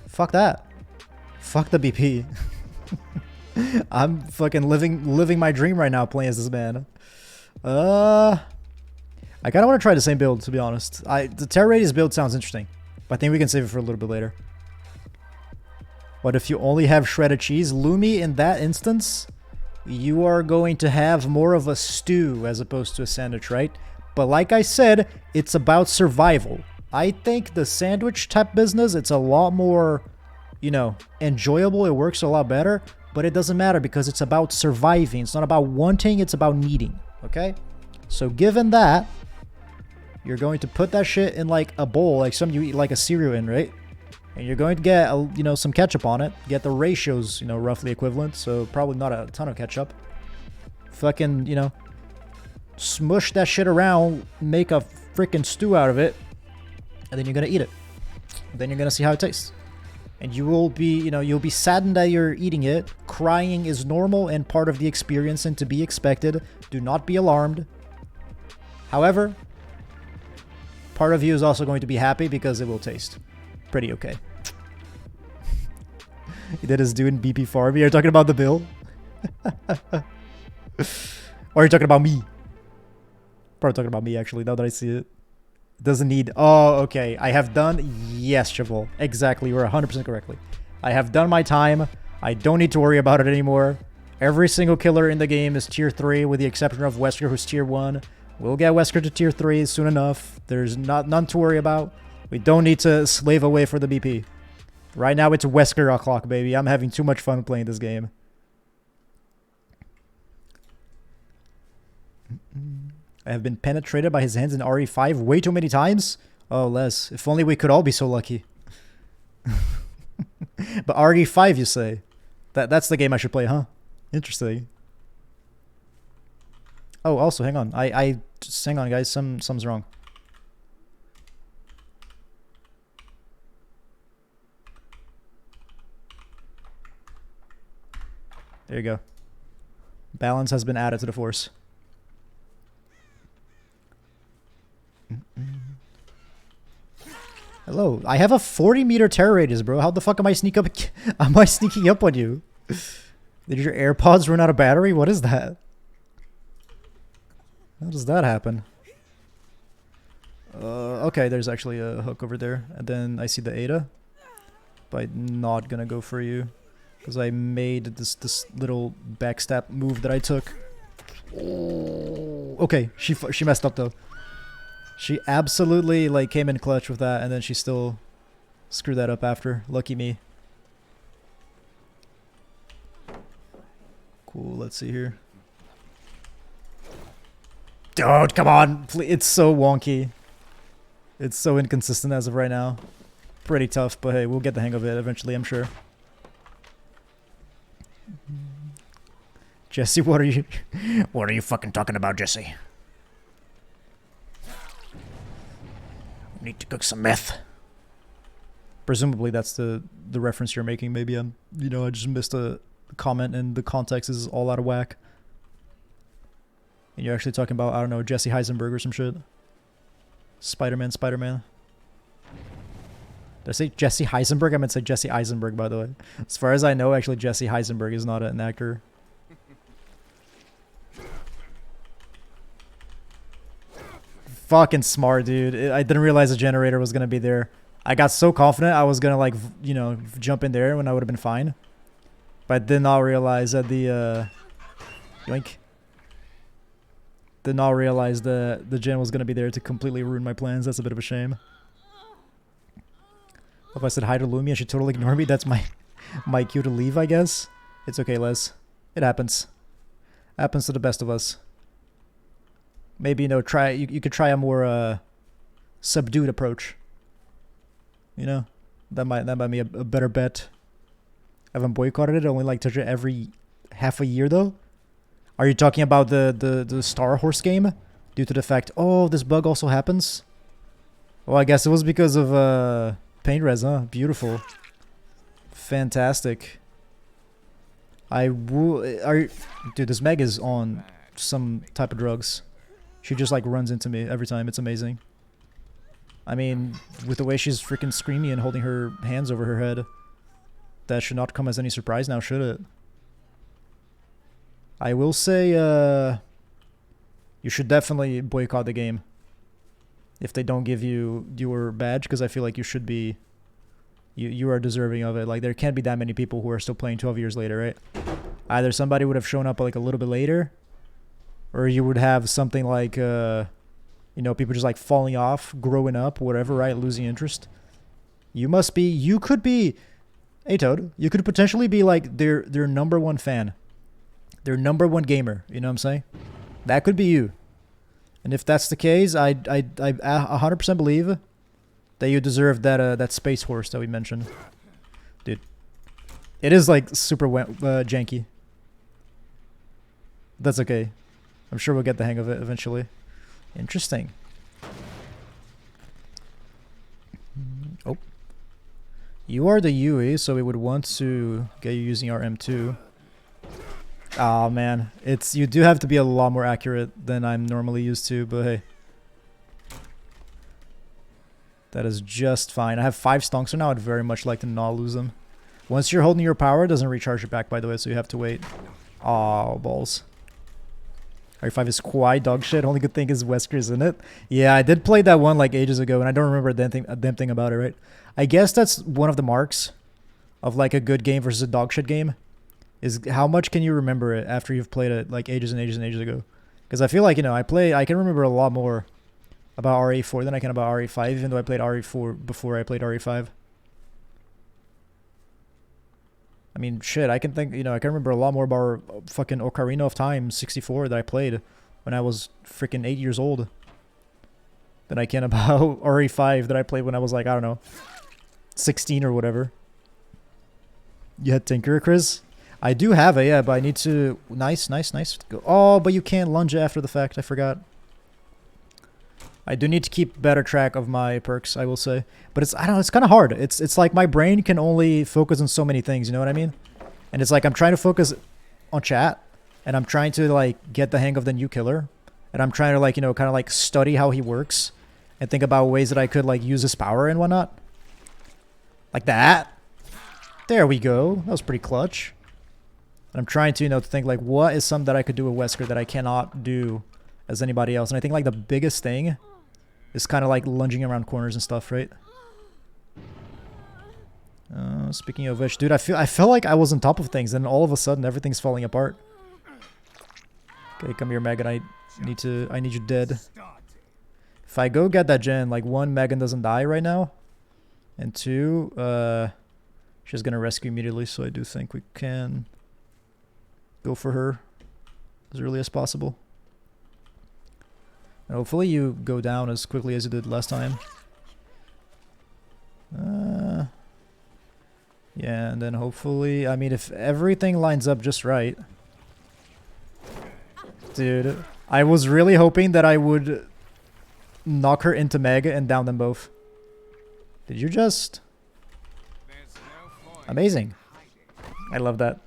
Fuck that. Fuck the BP. I'm fucking living my dream right now playing as this man. I kind of want to try the same build, to be honest. The Terror Radius build sounds interesting, but I think we can save it for a little bit later. What if you only have shredded cheese? Lumi, in that instance, you are going to have more of a stew as opposed to a sandwich, right? But like I said, it's about survival. I think the sandwich type business, it's a lot more, you know, enjoyable. It works a lot better, but it doesn't matter because it's about surviving. It's not about wanting, it's about needing, okay? So given that, you're going to put that shit in like a bowl, like some you eat like a cereal in, right? And you're going to get, you know, some ketchup on it. Get the ratios, you know, roughly equivalent. So probably not a ton of ketchup. Fucking, you know, smush that shit around, make a freaking stew out of it, and then you're going to eat it. Then you're going to see how it tastes. And you will be, you know, you'll be saddened that you're eating it. Crying is normal and part of the experience and to be expected. Do not be alarmed. However, part of you is also going to be happy because it will taste pretty okay. He did his doing BP Farmy. Are you talking about the bill? Or are you talking about me? Probably talking about me, actually, now that I see it. It doesn't need... Oh, okay. I have done... Yes, Chabot. Exactly. You were 100% correctly. I have done my time. I don't need to worry about it anymore. Every single killer in the game is tier 3, with the exception of Wesker, who's tier 1. We'll get Wesker to tier 3 soon enough. There's none to worry about. We don't need to slave away for the BP. Right now, it's Wesker o'clock, baby. I'm having too much fun playing this game. I have been penetrated by his hands in RE5 way too many times. Oh, Les. If only we could all be so lucky. But RE5, you say? That's the game I should play, huh? Interesting. Oh, also, hang on. Just hang on, guys. Something's wrong. There you go. Balance has been added to the force. Hello. I have a 40-meter terror radius, bro. How the fuck am I sneaking up on you? Did your AirPods run out of battery? What is that? How does that happen? Okay, there's actually a hook over there. And then I see the Ada. But I'm not gonna go for you. Because I made this little backstab move that I took. Oh. Okay, she messed up though. She absolutely like came in clutch with that, and then she still screwed that up after. Lucky me. Cool, let's see here. Dude, come on! It's so wonky. It's so inconsistent as of right now. Pretty tough, but hey, we'll get the hang of it eventually, I'm sure. Jesse, what are you fucking talking about, Jesse? Need to cook some meth. Presumably that's the reference you're making. Maybe I just missed a comment and the context is all out of whack. And you're actually talking about, I don't know, Jesse Heisenberg or some shit. Spider-Man. Did I say Jesse Heisenberg? I meant to say Jesse Eisenberg, by the way. As far as I know, actually, Jesse Heisenberg is not an actor. Fucking smart, dude. I didn't realize the generator was gonna be there. I got so confident I was gonna, like, you know, jump in there when I would have been fine. But I did not realize that the, yoink. Did not realize the gen was gonna be there to completely ruin my plans. That's a bit of a shame. If I said hi to Lumi, I should totally ignore me. That's my cue to leave, I guess. It's okay, Les. It happens. Happens to the best of us. Maybe, you know, you could try a more subdued approach. You know, that might be a better bet. I haven't boycotted it. I only like touch it every half a year though. Are you talking about the Star Horse game? Due to the fact, oh, this bug also happens. Well, I guess it was because of paint res, huh? Beautiful, fantastic. Dude, this Meg is on some type of drugs. She just like runs into me every time. It's amazing. I mean, with the way she's freaking screaming and holding her hands over her head, that should not come as any surprise now, should it? I will say, you should definitely boycott the game if they don't give you your badge, because I feel like you should be, you are deserving of it. Like, there can't be that many people who are still playing 12 years later, right? Either somebody would have shown up like a little bit later, or you would have something like, you know, people just like falling off, growing up, whatever, right? Losing interest. You could be, hey Toad, you could potentially be like their #1 fan. Their #1 gamer, you know what I'm saying? That could be you. And if that's the case, I 100% believe that you deserve that space horse that we mentioned. Dude, it is like super janky. That's okay. I'm sure we'll get the hang of it eventually. Interesting. Oh. You are the UE, so we would want to get you using our M2. Oh man, you do have to be a lot more accurate than I'm normally used to, but hey. That is just fine. I have 5 stonks now. I'd very much like to not lose them. Once you're holding your power, it doesn't recharge it back, by the way, so you have to wait. Oh, balls. RE5 is quite dog shit. Only good thing is Wesker's in it. Yeah, I did play that one like ages ago, and I don't remember a damn thing about it, right? I guess that's one of the marks of like a good game versus a dog shit game, is how much can you remember it after you've played it like ages and ages and ages ago. Because I feel like, you know, I can remember a lot more about RE4 than I can about RE5, even though I played RE4 before I played RE5. I mean, shit, I can think, you know, I can remember a lot more about fucking Ocarina of Time 64 that I played when I was freaking 8 years old than I can about RE5 that I played when I was like, I don't know, 16 or whatever. You had Tinker, Chris? I do have it, yeah, but I need to... Nice. Go. Oh, but you can't lunge it after the fact. I forgot. I do need to keep better track of my perks, I will say. But it's, I don't know, it's kind of hard. It's like my brain can only focus on so many things, you know what I mean? And it's like I'm trying to focus on chat, and I'm trying to like get the hang of the new killer, and I'm trying to like, you know, kind of like study how he works and think about ways that I could like use his power and whatnot. Like that. There we go. That was pretty clutch. And I'm trying to, you know, to think like what is something that I could do with Wesker that I cannot do as anybody else. And I think like the biggest thing is kind of like lunging around corners and stuff, right? Speaking of which, dude, I felt like I was on top of things, and all of a sudden everything's falling apart. Okay, come here, Megan. I need you dead. If I go get that gen, like 1, Megan doesn't die right now, and 2, she's gonna rescue immediately. So I do think we can go for her as early as possible. And hopefully you go down as quickly as you did last time. Yeah, and then hopefully, I mean, if everything lines up just right. Dude, I was really hoping that I would knock her into Meg and down them both. Did you just... Amazing. I love that.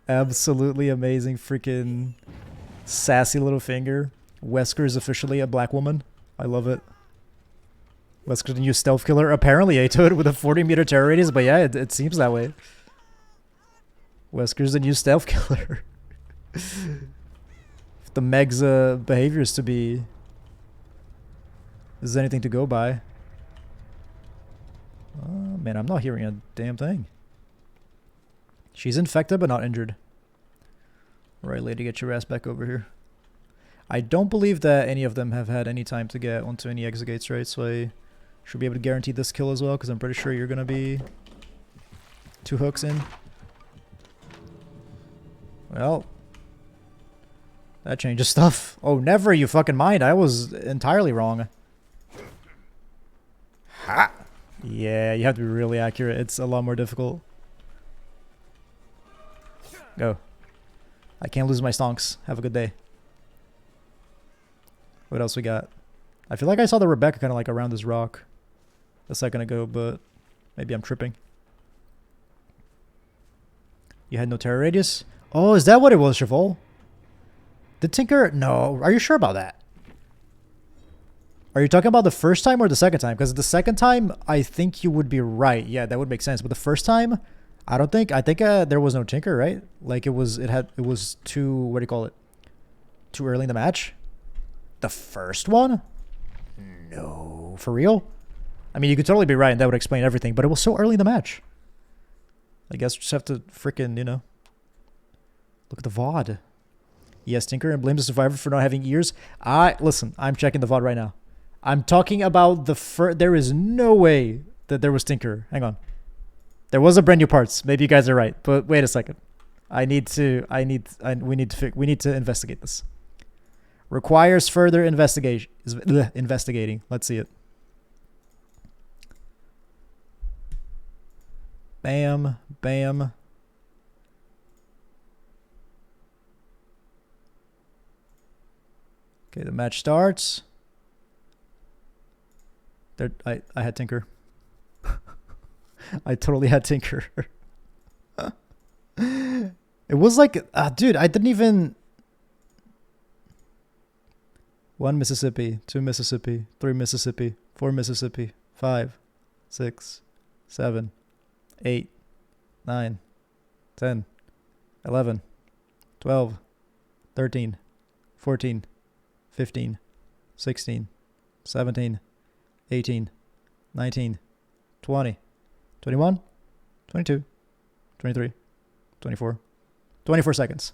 Absolutely amazing freaking sassy little finger. Wesker is officially a black woman. I love it. Wesker's the new stealth killer. Apparently, I told it with a 40-meter terror radius, but yeah, it seems that way. Wesker's the new stealth killer. If the Meg's behavior is to be... Is anything to go by? Oh, man, I'm not hearing a damn thing. She's infected but not injured. Alright, lady, get your ass back over here. I don't believe that any of them have had any time to get onto any exit gates, right? So I should be able to guarantee this kill as well, because I'm pretty sure you're going to be 2 hooks in. Well, that changes stuff. Oh, never you fucking mind. I was entirely wrong. Ha! Yeah, you have to be really accurate. It's a lot more difficult. Go. I can't lose my stonks. Have a good day. What else we got? I feel like I saw the Rebecca kind of like around this rock a second ago, but maybe I'm tripping. You had no terror radius? Oh, is that what it was, Chevol? The Tinker? No. Are you sure about that? Are you talking about the first time or the second time? Because the second time, I think you would be right. Yeah, that would make sense. But the first time, I don't think. I think there was no Tinker, right? Like it was too, what do you call it? Too early in the match? The first one? No. For real? I mean, you could totally be right and that would explain everything, but it was so early in the match. I guess we just have to freaking, you know, look at the VOD. Yes, Tinker and blames the survivor for not having ears. Listen, I'm checking the VOD right now. I'm talking about there is no way that there was Tinker. Hang on. There was a brand new parts. Maybe you guys are right, but wait a second. We need to investigate this. Requires further investigation. Investigating. Let's see it. Bam, bam. Okay, the match starts. There, I had Tinker. I totally had Tinker. It was like, dude, I didn't even... 1 Mississippi, 2 Mississippi, 3 Mississippi, 4 Mississippi, 5, 6, 7, 8, 9, 10, 11, 12, 13, 14, 15, 16, 17, 18, 19, 20, 21, 22, 23, 24, 24 seconds.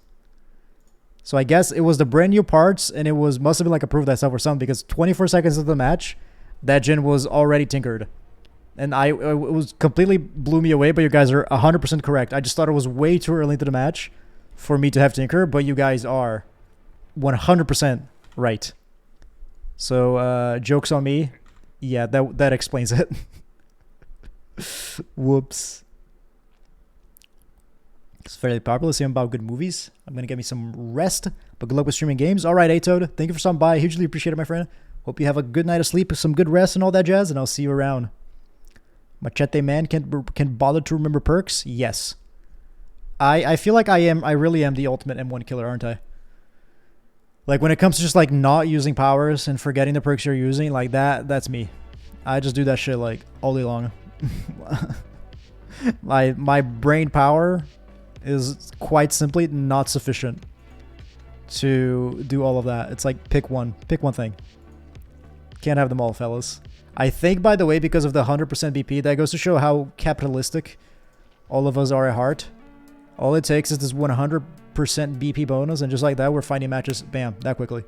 So I guess it was the brand new parts, and it must have been like approved that stuff or something, because 24 seconds of the match, that gen was already tinkered. And it was completely blew me away, but you guys are 100% correct. I just thought it was way too early into the match for me to have tinker, but you guys are 100% right. So joke's on me. Yeah, that explains it. Whoops. It's fairly popular. See about good movies. I'm going to get me some rest, but good luck with streaming games. All right, Atode. Thank you for stopping by. Hugely appreciate it, my friend. Hope you have a good night of sleep, some good rest, and all that jazz, and I'll see you around. Machete man can bother to remember perks? Yes. I feel like I really am the ultimate M1 killer, aren't I? Like, when it comes to just, like, not using powers and forgetting the perks you're using, like, that's me. I just do that shit, like, all day long. My brain power is quite simply not sufficient to do all of that. It's like, pick one thing. Can't have them all, fellas. I think, by the way, because of the 100% BP, that goes to show how capitalistic all of us are at heart. All it takes is this 100% BP bonus, and just like that, we're finding matches, bam, that quickly.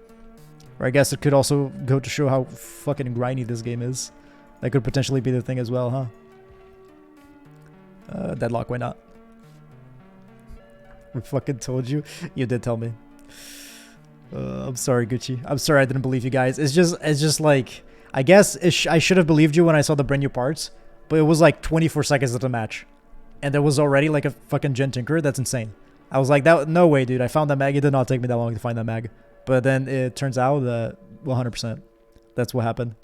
Or I guess it could also go to show how fucking grindy this game is. That could potentially be the thing as well, huh? Deadlock, why not? We fucking told you. You did tell me. I'm sorry, Gucci. I'm sorry I didn't believe you guys. It's just like, I guess I should have believed you when I saw the brand new parts, but it was like 24 seconds of the match. And there was already like a fucking gen tinker. That's insane. I was like, no way, dude. I found that mag. It did not take me that long to find that mag. But then it turns out that 100%. That's what happened.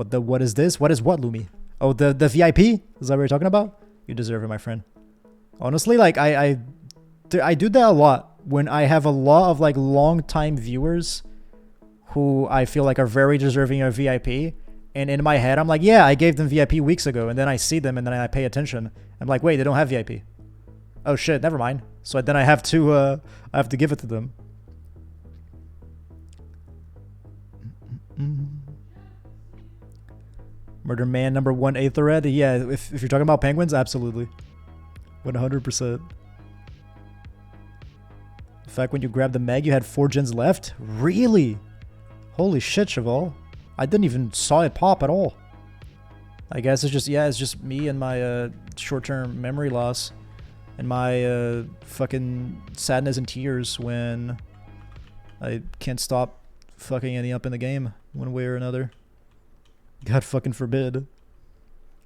What is this? What is what, Lumi? Oh, the VIP? Is that what you're talking about? You deserve it, my friend. Honestly, like I do that a lot when I have a lot of like long time viewers who I feel like are very deserving of VIP. And in my head, I'm like, yeah, I gave them VIP weeks ago. And then I see them and then I pay attention. I'm like, wait, they don't have VIP. Oh shit, never mind. So then I have to give it to them. Murder Man number 1 Aetherred. Yeah, if you're talking about penguins, absolutely. 100%. In fact, when you grabbed the mag, you had 4 gens left? Really? Holy shit, Cheval. I didn't even saw it pop at all. I guess it's just, yeah, it's just me and my short-term memory loss. And my fucking sadness and tears when I can't stop fucking any up in the game one way or another. God fucking forbid.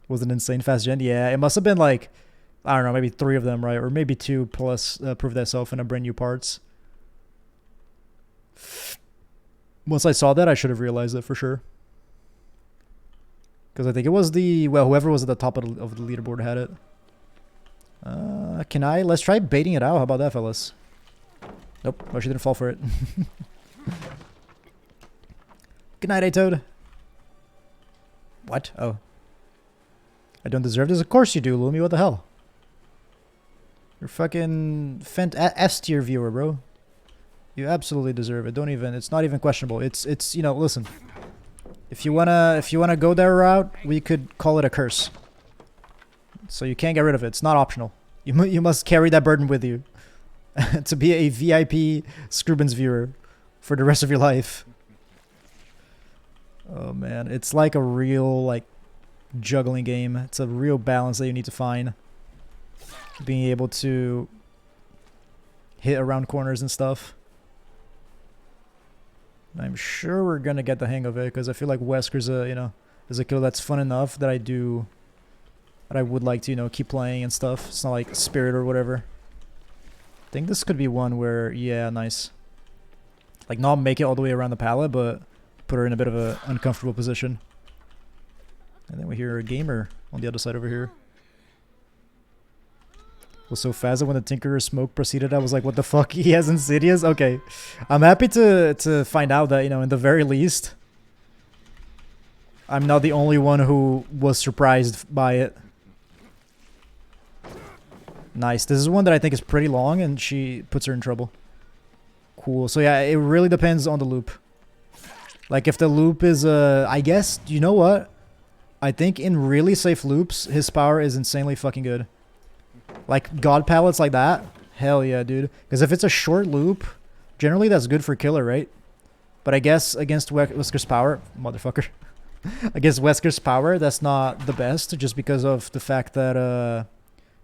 Was an insane fast gen? Yeah, it must have been like, I don't know, maybe 3 of them, right? Or maybe 2 plus Prove Thyself and a brand new parts. Once I saw that, I should have realized it for sure. Because I think it was the, well, whoever was at the top of the leaderboard had it. Let's try baiting it out. How about that, fellas? Nope. Oh, she didn't fall for it. Good night, A-Toad. What? Oh. I don't deserve this? Of course you do, Lumi. What the hell? You're fucking S-tier viewer, bro. You absolutely deserve it. Don't even, it's not even questionable. It's, you know, listen. If you wanna go that route, we could call it a curse. So you can't get rid of it. It's not optional. You must carry that burden with you to be a VIP Scrubens viewer for the rest of your life. Oh man, it's like a real like juggling game. It's a real balance that you need to find. Being able to hit around corners and stuff. I'm sure we're gonna get the hang of it because I feel like Wesker's is a kill that's fun enough that I would like to, you know, keep playing and stuff. It's not like Spirit or whatever. I think this could be one where, yeah, nice. Like not make it all the way around the pallet, but put her in a bit of an uncomfortable position. And then we hear a gamer on the other side over here. Was so fast that when the Tinkerer's smoke proceeded, I was like, what the fuck? He has Insidious? Okay. I'm happy to find out that, you know, in the very least, I'm not the only one who was surprised by it. Nice. This is one that I think is pretty long, and she puts her in trouble. Cool. So yeah, it really depends on the loop. Like if the loop is, I guess, you know what? I think in really safe loops, his power is insanely fucking good. Like god pallets like that, hell yeah, dude. Because if it's a short loop, generally that's good for killer, right? But I guess against Wesker's power, motherfucker. Against Wesker's power, that's not the best, just because of the fact that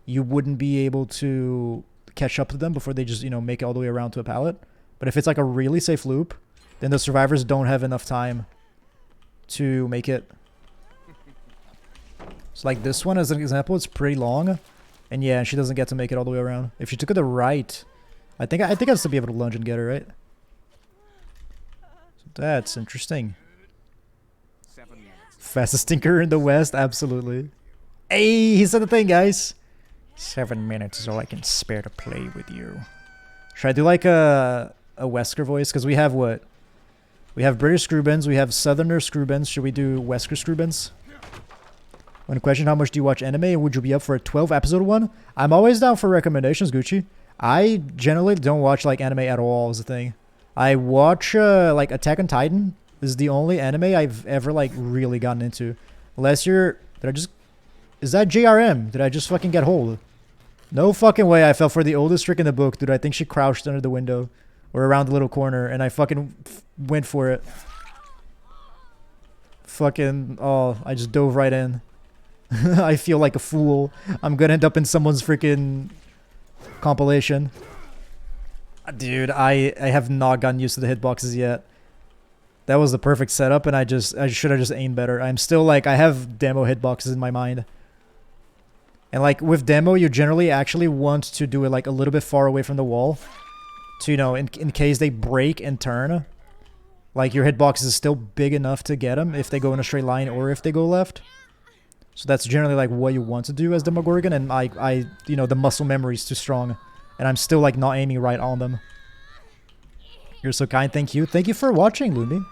you wouldn't be able to catch up to them before they just, you know, make it all the way around to a pallet. But if it's like a really safe loop, then the survivors don't have enough time to make it. So like this one as an example, it's pretty long. And yeah, she doesn't get to make it all the way around. If she took it to the right, I think I'd still be able to lunge and get her, right? So that's interesting. Fastest Tinker in the West, absolutely. Hey, he said the thing, guys. 7 minutes is all I can spare to play with you. Should I do like a Wesker voice? Because we have what? We have British Scrubens, we have Southerner Scrubens. Should we do Wesker Scrubens? One question, how much do you watch anime and would you be up for a 12 episode one? I'm always down for recommendations, Gucci. I generally don't watch like anime at all is the thing. I watch like Attack on Titan is the only anime I've ever like really gotten into. Unless you're, is that JRM? Did I just fucking get hold? No fucking way I fell for the oldest trick in the book, dude. I think she crouched under the window or around the little corner and I fucking went for it. Fucking, oh, I just dove right in. I feel like a fool. I'm gonna end up in someone's freaking compilation. Dude, I have not gotten used to the hitboxes yet. That was the perfect setup and I should have just aimed better. I'm still like, I have demo hitboxes in my mind. And like with demo, you generally actually want to do it like a little bit far away from the wall. To, you know, in case they break and turn. Like, your hitbox is still big enough to get them if they go in a straight line or if they go left. So that's generally, like, what you want to do as Demogorgon. And you know, the muscle memory is too strong. And I'm still, like, not aiming right on them. You're so kind. Thank you. Thank you for watching, Lumi.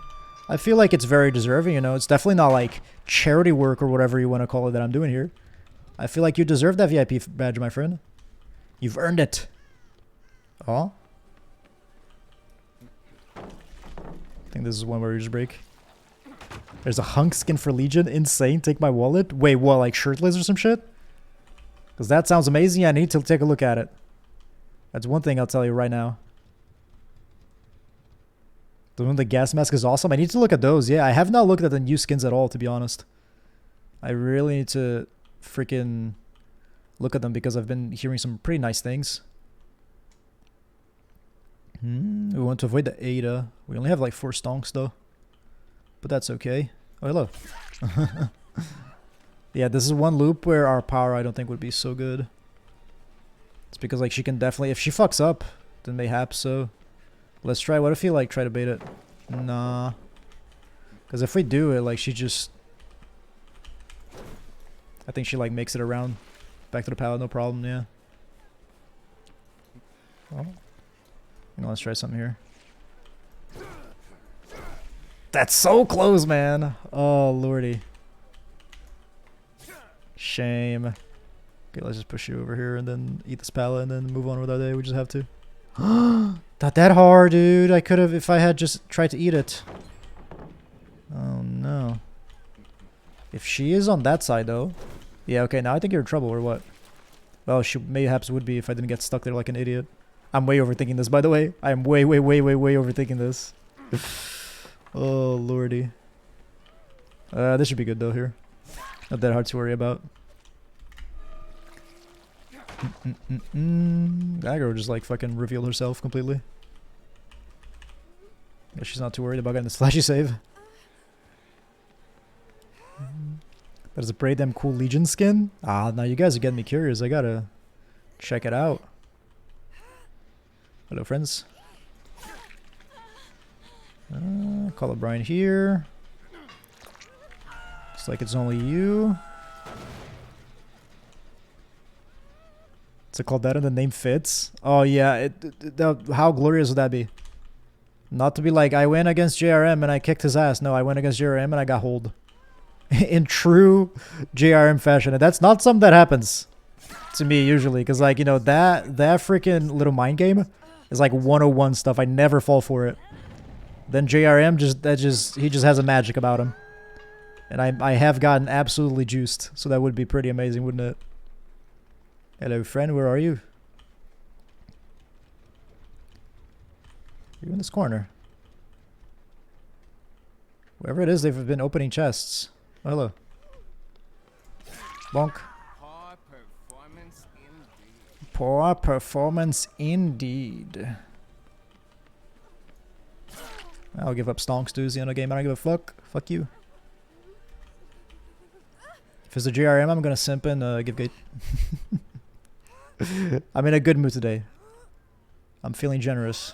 I feel like it's very deserving, you know. It's definitely not, like, charity work or whatever you want to call it that I'm doing here. I feel like you deserve that VIP badge, my friend. You've earned it. Oh. I think this is one where you just break. There's a hunk skin for Legion. Insane. Take my wallet. Wait, what? Like shirtless or some shit? Because that sounds amazing. I need to take a look at it. That's one thing I'll tell you right now. The one with the gas mask is awesome. I need to look at those. Yeah, I have not looked at the new skins at all, to be honest. I really need to freaking look at them because I've been hearing some pretty nice things. We want to avoid the Ada. We only have like 4 stonks though. But that's okay. Oh, hello. Yeah, this is one loop where our power I don't think would be so good. It's because like she can definitely, if she fucks up, then mayhaps so. Let's try. What if you like try to bait it? Nah. Because if we do it, like she just... I think she like makes it around. Back to the pallet, no problem, yeah. Oh. Let's try something here. That's so close, man. Oh, lordy. Shame. Okay, let's just push you over here and then eat this pallet and then move on with our day. We just have to. Not that hard, dude. I could have if I had just tried to eat it. Oh, no. If she is on that side, though. Yeah, okay, now I think you're in trouble, or what? Well, she mayhaps would be if I didn't get stuck there like an idiot. I'm way overthinking this, by the way. I am way overthinking this. Oh, lordy. This should be good, though, here. Not that hard to worry about. That girl just, like, fucking revealed herself completely. Yeah, she's not too worried about getting this flashy save. That is a pretty damn cool Legion skin. Ah, now you guys are getting me curious. I gotta check it out. Hello, friends. Call up Brian here. Looks like it's only you. It's called that and the name fits. Oh yeah, how glorious would that be? Not to be like, I went against JRM and I kicked his ass. No, I went against JRM and I got hold. In true JRM fashion. And that's not something that happens to me usually. Because like, you know, that freaking little mind game is like 101 stuff. I never fall for it. Then JRM he just has a magic about him. And I have gotten absolutely juiced. So that would be pretty amazing, wouldn't it? Hello, friend. Where are you? You're in this corner. Wherever it is, they've been opening chests. Oh, hello. Bonk. Poor performance indeed. Poor performance indeed. I'll give up stonks, dudes. The end of the game. I don't give a fuck. Fuck you. If it's a JRM, I'm gonna simp and give gate. I'm in a good mood today. I'm feeling generous.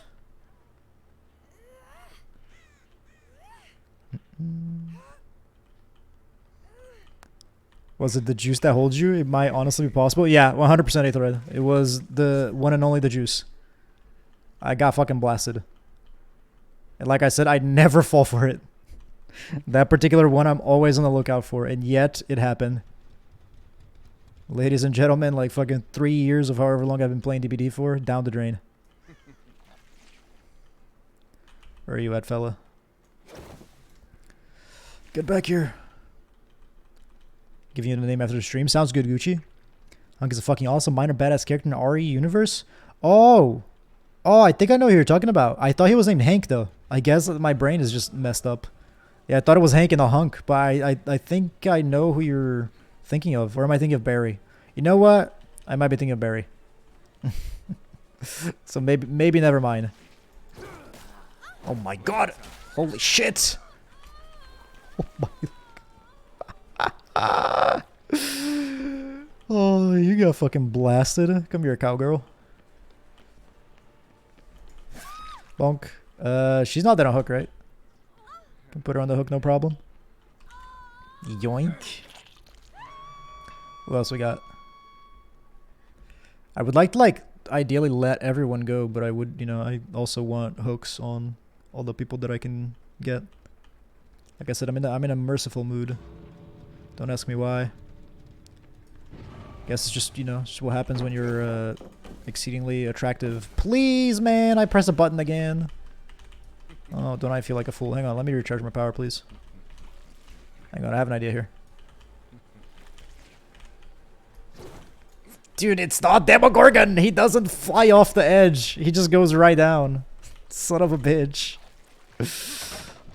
Was it the juice that holds you? It might honestly be possible. Yeah, 100% Aetherred. It was the one and only the juice. I got fucking blasted. And like I said, I never fall for it. That particular one I'm always on the lookout for, and yet it happened. Ladies and gentlemen, like fucking 3 years of however long I've been playing DBD for, down the drain. Where are you at, fella? Get back here. Giving you the name after the stream. Sounds good, Gucci. Hunk is a fucking awesome minor badass character in the RE universe. Oh. Oh, I think I know who you're talking about. I thought he was named Hank, though. I guess my brain is just messed up. Yeah, I thought it was Hank in the Hunk, but I think I know who you're thinking of. Or am I thinking of Barry? You know what? I might be thinking of Barry. So maybe never mind. Oh my god. Holy shit. Oh my. Oh, you got fucking blasted. Come here, cowgirl. Bonk. She's not that on hook, right? Can put her on the hook, no problem. Yoink. What else we got? I would like to, ideally let everyone go, but I would, I also want hooks on all the people that I can get. Like I said, I'm in a merciful mood. Don't ask me why. Guess it's just, just what happens when you're exceedingly attractive. Please, man, I press a button again. Oh, don't I feel like a fool? Hang on, let me recharge my power, please. Hang on, I have an idea here. Dude, it's not Demogorgon! He doesn't fly off the edge. He just goes right down. Son of a bitch.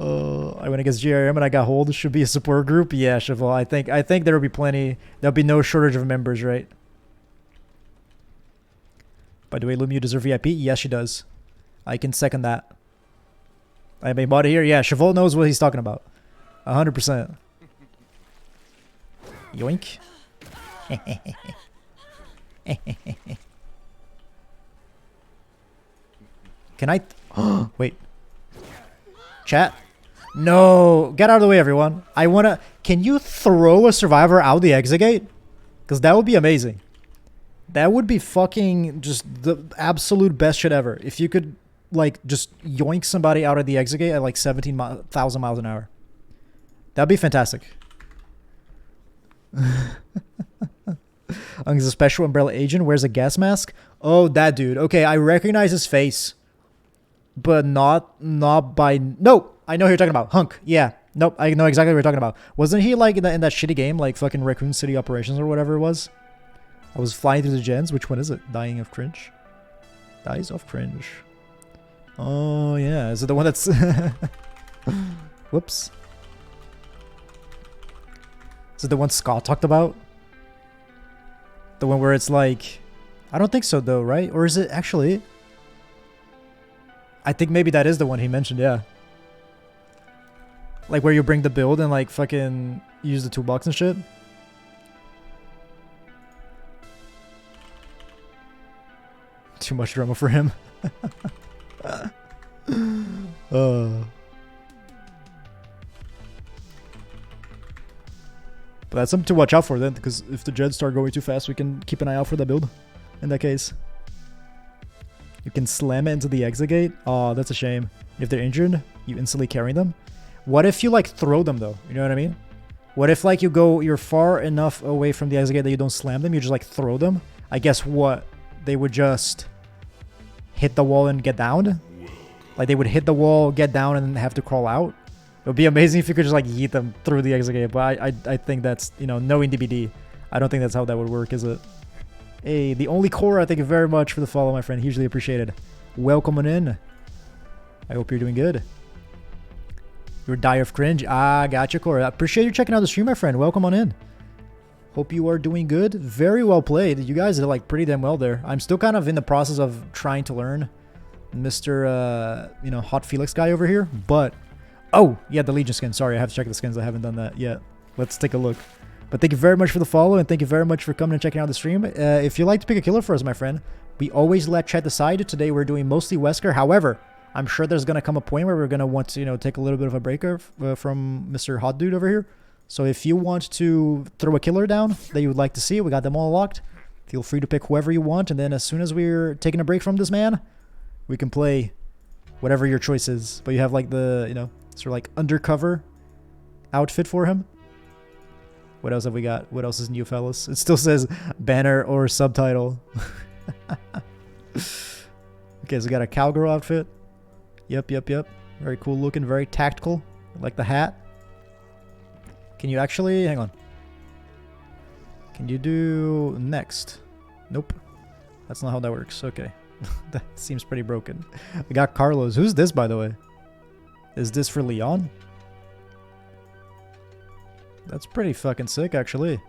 I went against GRM and I got hold. Should be a support group. Yeah, Cheval. I think there will be plenty. There'll be no shortage of members, right? By the way, Lumiu deserves VIP. Yes, she does. I can second that. I have a body here. Yeah, Cheval knows what he's talking about. 100%. Yoink. Can I? Wait. Chat. No, get out of the way, everyone. I wanna. Can you throw a survivor out the exit gate? Because that would be amazing. That would be fucking just the absolute best shit ever. If you could, just yoink somebody out of the exit gate at 17,000 miles an hour. That'd be fantastic. He's a special umbrella agent. Wears a gas mask. Oh, that dude. Okay, I recognize his face, but not by. No, I know who you're talking about. Hunk. Yeah. Nope. I know exactly what you're talking about. Wasn't he in that shitty game, fucking Raccoon City Operations or whatever it was? I was flying through the gens. Which one is it? Dying of cringe. Dies of cringe. Oh yeah. Is it the one that's? Whoops. Is it the one Scott talked about? The one where it's I don't think so though, right? Or is it actually? I think maybe that is the one he mentioned, yeah. Where you bring the build and fucking use the toolbox and shit. Too much drama for him. But that's something to watch out for then, because if the Jeds start going too fast, we can keep an eye out for that build. In that case. You can slam it into the exit gate. Oh, that's a shame. If they're injured, you instantly carry them. What if you throw them though? You know what I mean? What if you're far enough away from the exit gate that you don't slam them, you just throw them? I guess what? They would just hit the wall and get down? They would hit the wall, get down, and then have to crawl out? It would be amazing if you could just yeet them through the exit gate, but I think that's, knowing DBD, I don't think that's how that would work, is it? Hey, the only core, thank you very much for the follow, my friend. Hugely appreciated. Welcome on in. I hope you're doing good. You're die of cringe. Ah, gotcha, core. I appreciate you checking out the stream, my friend. Welcome on in. Hope you are doing good. Very well played. You guys are pretty damn well there. I'm still kind of in the process of trying to learn Mr. Hot Felix guy over here, but oh, yeah, the Legion skin. Sorry, I have to check the skins. I haven't done that yet. Let's take a look. But thank you very much for the follow, and thank you very much for coming and checking out the stream. If you'd like to pick a killer for us, my friend, we always let chat decide. Today we're doing mostly Wesker. However, I'm sure there's going to come a point where we're going to want to, take a little bit of a breaker from Mr. Hot Dude over here. So if you want to throw a killer down that you would like to see, we got them all locked. Feel free to pick whoever you want, and then as soon as we're taking a break from this man, we can play whatever your choice is. But you have the, sort of undercover outfit for him. What else have we got? What else is new, fellas? It still says banner or subtitle. Okay, so we got a cowgirl outfit. Yep. Very cool looking, very tactical. I like the hat. Can you actually... Hang on. Can you do next? Nope. That's not how that works. Okay. That seems pretty broken. We got Carlos. Who's this, by the way? Is this for Leon? That's pretty fucking sick, actually.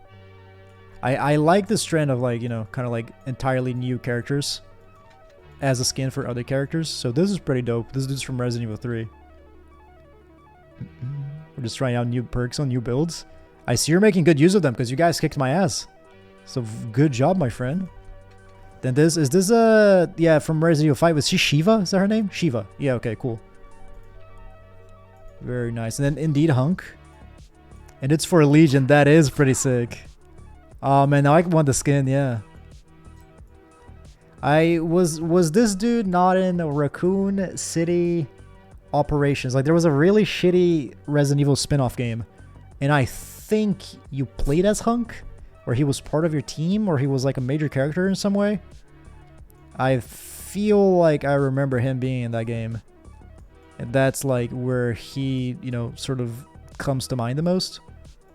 I like this trend of kind of entirely new characters as a skin for other characters. So this is pretty dope. This dude's from Resident Evil 3. We're just trying out new perks on new builds. I see you're making good use of them because you guys kicked my ass. So good job, my friend. Then is this yeah, from Resident Evil 5. Was she Shiva? Is that her name? Shiva. Yeah, okay, cool. Very nice. And then indeed Hunk. And it's for Legion. That is pretty sick. Oh man, now I want the skin, yeah. Was this dude not in Raccoon City Operations? Like there was a really shitty Resident Evil spin-off game. And I think you played as Hunk? Or he was part of your team? Or he was like a major character in some way? I feel like I remember him being in that game. And that's like where he, you know, sort of comes to mind the most.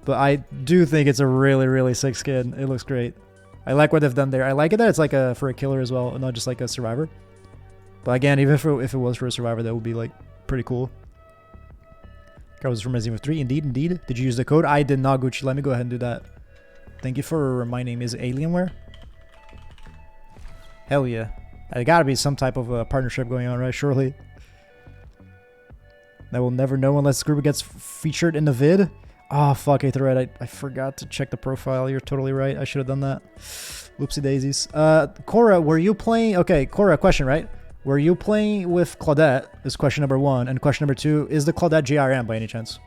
But I do think it's a really, really sick skin. It looks great. I like what they've done there. I like it that it's like for a killer as well, not just like a survivor. But again, even if it was for a survivor, that would be like pretty cool. That was from Resident Evil 3. Indeed. Did you use the code? I did not, Gucci. Let me go ahead and do that. Thank you for reminding me. Is it Alienware? Hell yeah. There gotta be some type of partnership going on, right? Surely. That we'll never know unless Gruber gets featured in the vid. Oh, fuck, Aether, right. I forgot to check the profile. You're totally right. I should have done that. Whoopsie daisies. Cora, were you playing... Okay, Cora, question, right? Were you playing with Claudette? Is question number 1. And question number 2, is the Claudette JRM by any chance?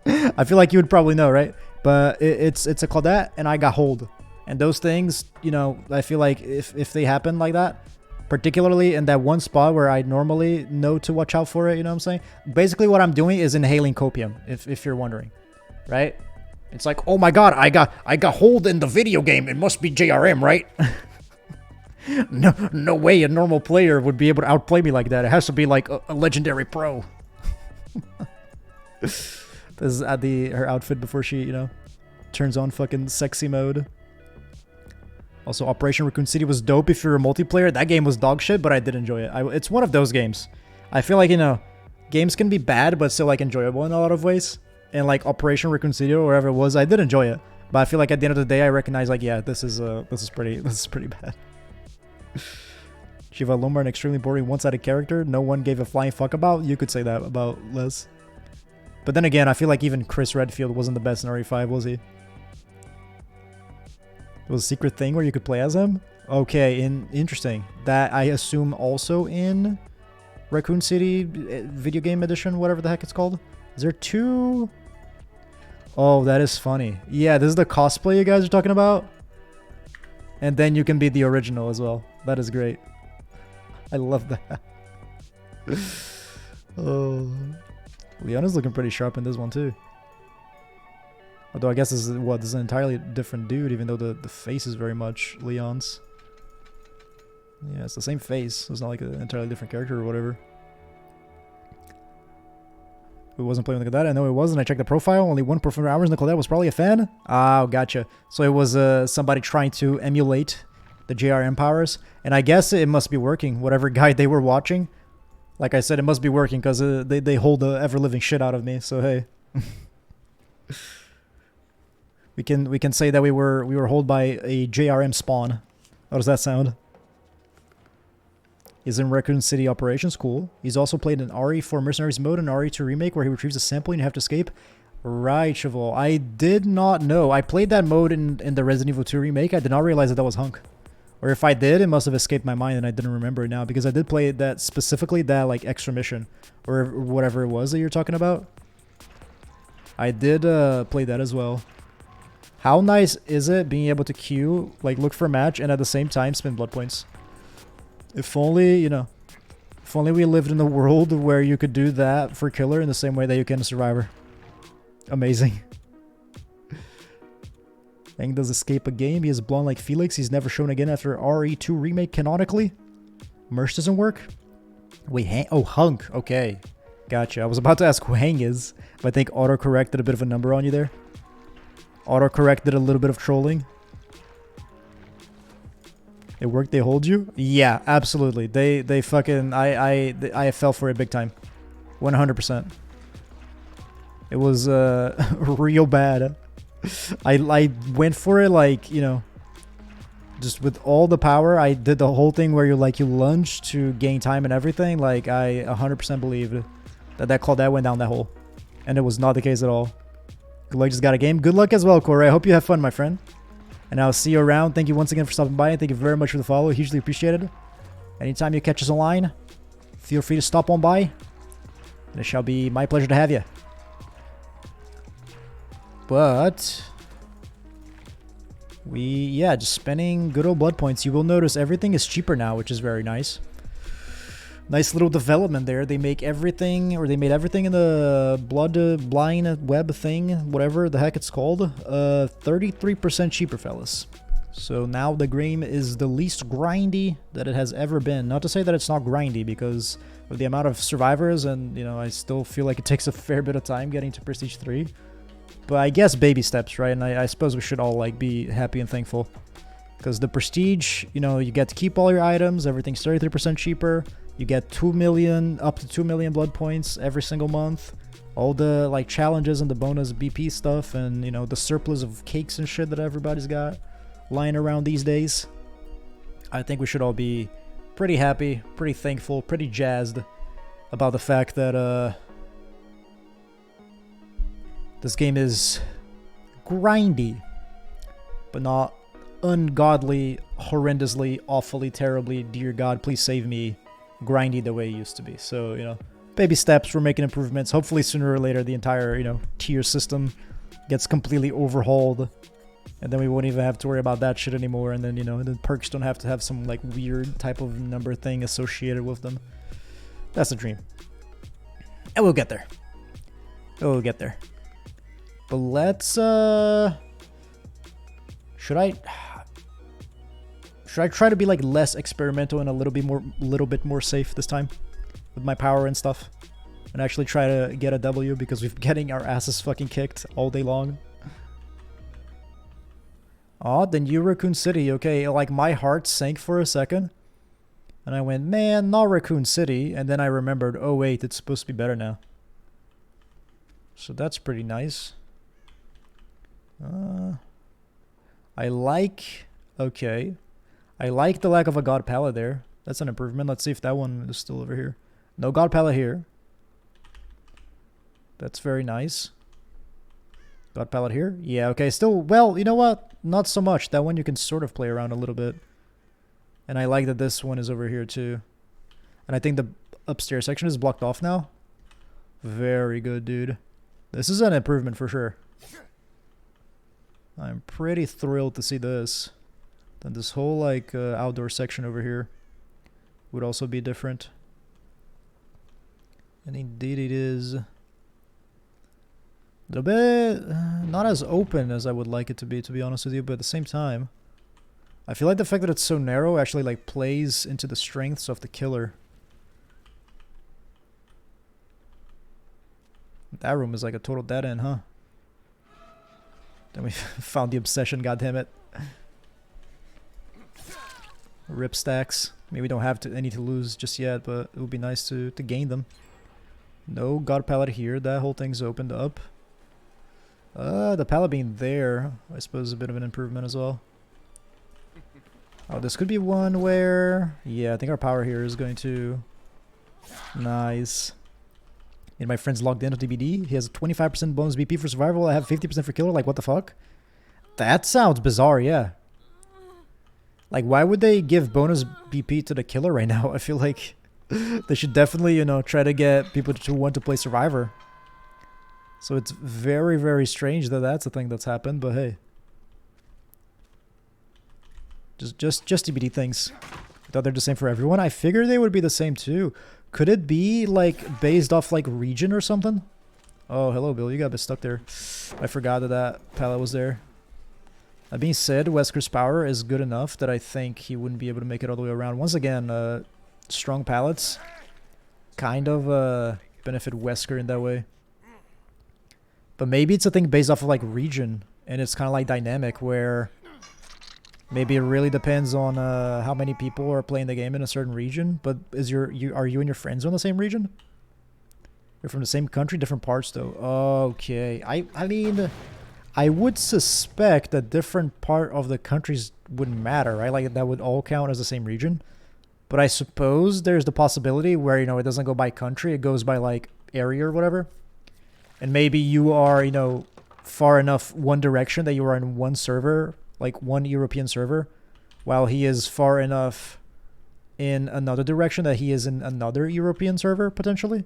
I feel like you would probably know, right? But it's a Claudette and I got hold. And those things, you know, I feel like if they happen like that, particularly in that one spot where I normally know to watch out for it, you know what I'm saying? Basically what I'm doing is inhaling copium, if you're wondering, right? It's like, oh my god, I got hold in the video game. It must be JRM, right? No way a normal player would be able to outplay me like that. It has to be like a legendary pro. This is at her outfit before she, you know, turns on fucking sexy mode. Also, Operation Raccoon City was dope if you're a multiplayer. That game was dog shit, but I did enjoy it. It's one of those games. I feel like, you know, games can be bad, but still, like, enjoyable in a lot of ways. And, like, Operation Raccoon City or wherever it was, I did enjoy it. But I feel like at the end of the day, I recognize, like, yeah, this is pretty bad. Shiva Lomar, an extremely boring one-sided character no one gave a flying fuck about. You could say that about Les. But then again, I feel like even Chris Redfield wasn't the best in RE5, was he? It was a secret thing where you could play as him? Okay, interesting. That, I assume, also in Raccoon City video game edition, whatever the heck it's called. Is there 2? Oh, that is funny. Yeah, this is the cosplay you guys are talking about? And then you can be the original as well. That is great. I love that. Oh, Leon is looking pretty sharp in this one too. Although I guess this is an entirely different dude, even though the face is very much Leon's. Yeah, it's the same face. It's not like an entirely different character or whatever. Who wasn't playing like that? I know it wasn't. I checked the profile. Only 1.4 hours. Nicolette was probably a fan. Oh, gotcha. So it was somebody trying to emulate the JRM powers. And I guess it must be working. Whatever guide they were watching. Like I said, it must be working because they hold the ever-living shit out of me. So hey. We can say that we were held by a JRM spawn. How does that sound? He's in Raccoon City Operations, cool. He's also played in RE4 Mercenaries mode and RE2 Remake where he retrieves a sample and you have to escape. Right, Cheval. I did not know. I played that mode in the Resident Evil 2 Remake. I did not realize that was Hunk. Or if I did, it must have escaped my mind and I didn't remember it now because I did play that specifically, that like extra mission or whatever it was that you're talking about. I did play that as well. How nice is it being able to queue, like look for a match and at the same time spend blood points? If only, you know, if only we lived in a world where you could do that for Killer in the same way that you can in Survivor. Amazing. Aang does escape a game. He is blonde like Felix. He's never shown again after RE2 Remake canonically. Merch doesn't work. Wait, oh, Hunk. Okay. Gotcha. I was about to ask who Hang is, but I think autocorrect did a bit of a number on you there. Autocorrect did a little bit of trolling. It worked, they hold you? Yeah, absolutely. They fucking... I fell for it big time. 100%. It was real bad. I went for it like, you know, just with all the power. I did the whole thing where you lunge to gain time and everything. Like, I 100% believed that Claudette went down that hole. And it was not the case at all. Good luck, just got a game. Good luck as well, Corey. I hope you have fun, my friend. And I'll see you around. Thank you once again for stopping by. And thank you very much for the follow. Hugely appreciated. Anytime you catch us online, feel free to stop on by. And it shall be my pleasure to have you. But yeah, just spending good old blood points. You will notice everything is cheaper now, which is very nice. Nice little development there. They make everything, or they made everything in the blind web thing, whatever the heck it's called, 33% cheaper, fellas. So now the game is the least grindy that it has ever been. Not to say that it's not grindy, because with the amount of survivors, and you know, I still feel like it takes a fair bit of time getting to Prestige 3. But I guess baby steps, right? And I suppose we should all like be happy and thankful. Because the Prestige, you know, you get to keep all your items, everything's 33% cheaper. You get 2 million, up to 2 million blood points every single month. All the like challenges and the bonus BP stuff, and you know, the surplus of cakes and shit that everybody's got lying around these days. I think we should all be pretty happy, pretty thankful, pretty jazzed about the fact that this game is grindy, but not ungodly, horrendously, awfully, terribly, dear God, please save me, grindy the way it used to be. So, you know, baby steps, we're making improvements. Hopefully sooner or later the entire, you know, tier system gets completely overhauled, and then we won't even have to worry about that shit anymore. And then, you know, the perks don't have to have some like weird type of number thing associated with them. That's the dream. And we'll get there. We'll get there. But let's should I try to be like less experimental and a little bit more safe this time with my power and stuff, and actually try to get a W, because we've been getting our asses fucking kicked all day long. Oh, the new Raccoon City. Okay, like my heart sank for a second, and I went, man, not Raccoon City, and then I remembered, oh wait, it's supposed to be better now. So that's pretty nice. I like the lack of a God Palette there. That's an improvement. Let's see if that one is still over here. No God Palette here. That's very nice. God Palette here? Yeah, okay, still, well, you know what? Not so much. That one you can sort of play around a little bit. And I like that this one is over here too. And I think the upstairs section is blocked off now. Very good, dude. This is an improvement for sure. I'm pretty thrilled to see this. Then this whole like outdoor section over here would also be different. And indeed it is a little bit not as open as I would like it to be honest with you, but at the same time, I feel like the fact that it's so narrow actually like plays into the strengths of the killer. That room is like a total dead end, huh? Then we found the obsession, goddammit. Rip stacks. Maybe we don't have any to lose just yet, but it would be nice to gain them. No God Palette here. That whole thing's opened up. The palette being there, I suppose, is a bit of an improvement as well. Oh, this could be one where... Yeah, I think our power here is going to... Nice. And my friend's logged in to DBD. He has a 25% bonus BP for survival. I have 50% for killer. Like, what the fuck? That sounds bizarre, yeah. Like, why would they give bonus BP to the killer right now? I feel like they should definitely, you know, try to get people to want to play Survivor. So it's very, very strange that that's a thing that's happened, but hey. Just DBD things. I thought they're the same for everyone. I figured they would be the same too. Could it be like based off like region or something? Oh, hello, Bill. You got a bit stuck there. I forgot that that palette was there. That being said, Wesker's power is good enough that I think he wouldn't be able to make it all the way around. Once again, strong palettes kind of benefit Wesker in that way. But maybe it's a thing based off of like region, and it's kind of like dynamic where maybe it really depends on how many people are playing the game in a certain region. But are you and your friends on the same region? You're from the same country, different parts though. Okay, I mean, I would suspect that different part of the countries wouldn't matter, right? Like that would all count as the same region. But I suppose there's the possibility where, you know, it doesn't go by country, it goes by like area or whatever. And maybe you are, you know, far enough one direction that you are in one server, like one European server, while he is far enough in another direction that he is in another European server, potentially.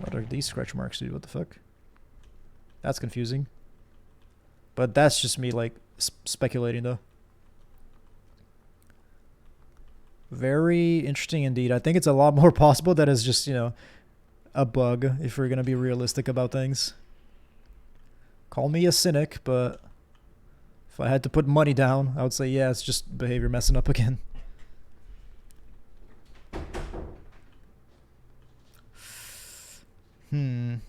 What are these scratch marks, dude? What the fuck? That's confusing. But that's just me, like, speculating, though. Very interesting indeed. I think it's a lot more possible that it's just, you know, a bug, if we're gonna be realistic about things. Call me a cynic, but if I had to put money down, I would say, yeah, it's just behavior messing up again. I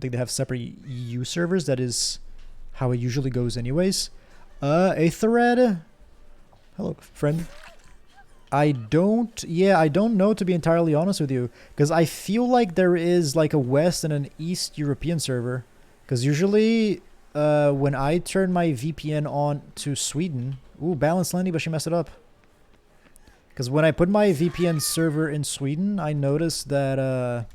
think they have separate EU servers. That is how it usually goes anyways. A thread. Hello, friend. I don't know, to be entirely honest with you, because I feel like there is like a West and an East European server, because usually when I turn my VPN on to Sweden, ooh, balanced landing, but she messed it up. Because when I put my VPN server in Sweden, I noticed that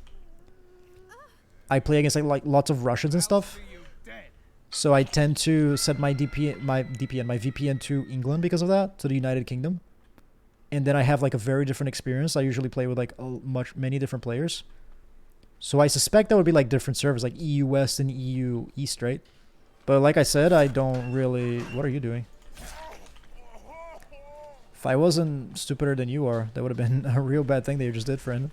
I play against like lots of Russians and stuff. So I tend to set my VPN to England because of that, to the United Kingdom. And then I have like a very different experience. I usually play with like many different players. So I suspect that would be like different servers, like EU West and EU East, right? But like I said, I don't really... What are you doing? If I wasn't stupider than you are, that would have been a real bad thing that you just did, friend.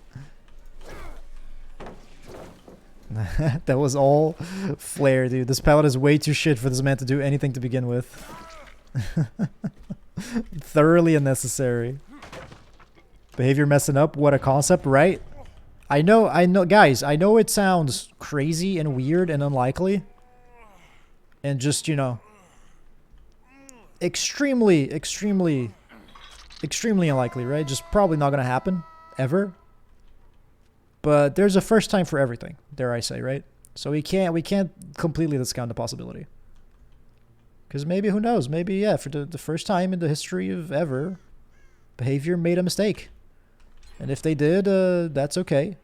That was all flare, dude. This pallet is way too shit for this man to do anything to begin with. Thoroughly unnecessary. Behavior messing up, what a concept, right? I know, guys, I know it sounds crazy and weird and unlikely. And just, you know, extremely unlikely, right? Just probably not gonna happen, ever. But there's a first time for everything, dare I say, right? So we can't completely discount the possibility. Because maybe, who knows, maybe, yeah, for the first time in the history of ever, behavior made a mistake. And if they did, that's okay.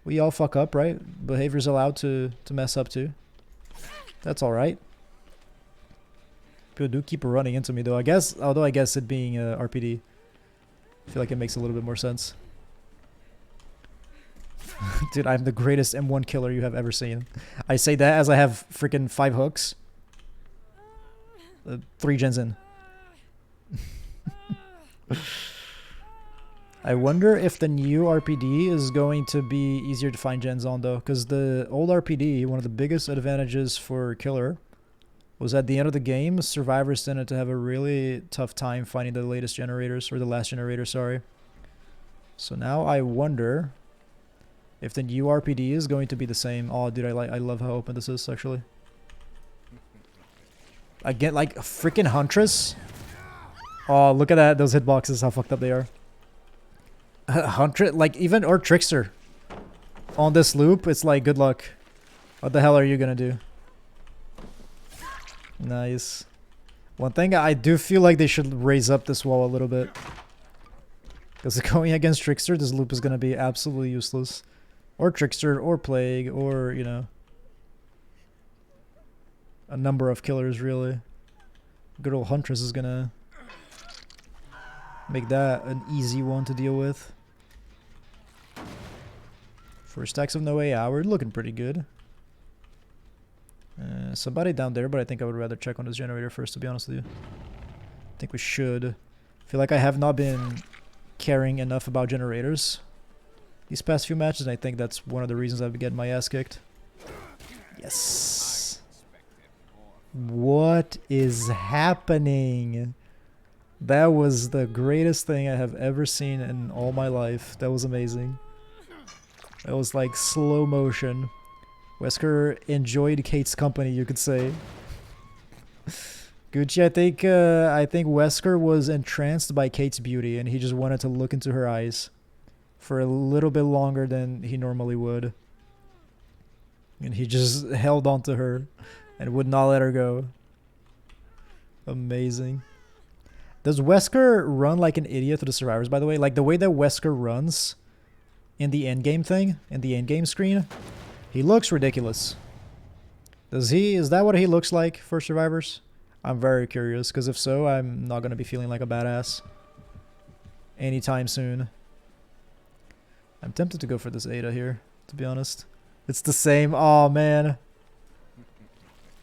We all fuck up, right? Behavior's allowed to mess up too. That's alright. People do keep running into me though, I guess, although I guess it being RPD, I feel like it makes a little bit more sense. Dude, I'm the greatest M1 killer you have ever seen. I say that as I have freaking 5 hooks. 3 gens in. I wonder if the new RPD is going to be easier to find gens on though, because the old RPD, one of the biggest advantages for killer, was at the end of the game, survivors tended to have a really tough time finding the latest generators, or the last generator, sorry. So now I wonder if the new RPD is going to be the same. Oh, dude, I love how open this is, actually. I get like a freaking Huntress. Oh, look at that. Those hitboxes, how fucked up they are. Huntress, like even, or Trickster. On this loop, it's like, good luck. What the hell are you gonna do? Nice. One thing, I do feel like they should raise up this wall a little bit. Because going against Trickster, this loop is gonna be absolutely useless. Or Trickster, or Plague, or, you know, a number of killers, really. Good old Huntress is gonna make that an easy one to deal with. 4 stacks of No Way Out, we're looking pretty good. Somebody down there, but I think I would rather check on this generator first, to be honest with you. I think we should. I feel like I have not been caring enough about generators these past few matches, and I think that's one of the reasons I've been getting my ass kicked. Yes. What is happening? That was the greatest thing I have ever seen in all my life. That was amazing. That was like slow motion. Wesker enjoyed Kate's company, you could say. Gucci, I think Wesker was entranced by Kate's beauty, and he just wanted to look into her eyes for a little bit longer than he normally would. And he just held on to her and would not let her go. Amazing. Does Wesker run like an idiot to the survivors, by the way? Like the way that Wesker runs in the endgame thing, in the endgame screen, he looks ridiculous. Does he? Is that what he looks like for survivors? I'm very curious, because if so, I'm not going to be feeling like a badass anytime soon. I'm tempted to go for this Ada here, to be honest. It's the same. Oh man.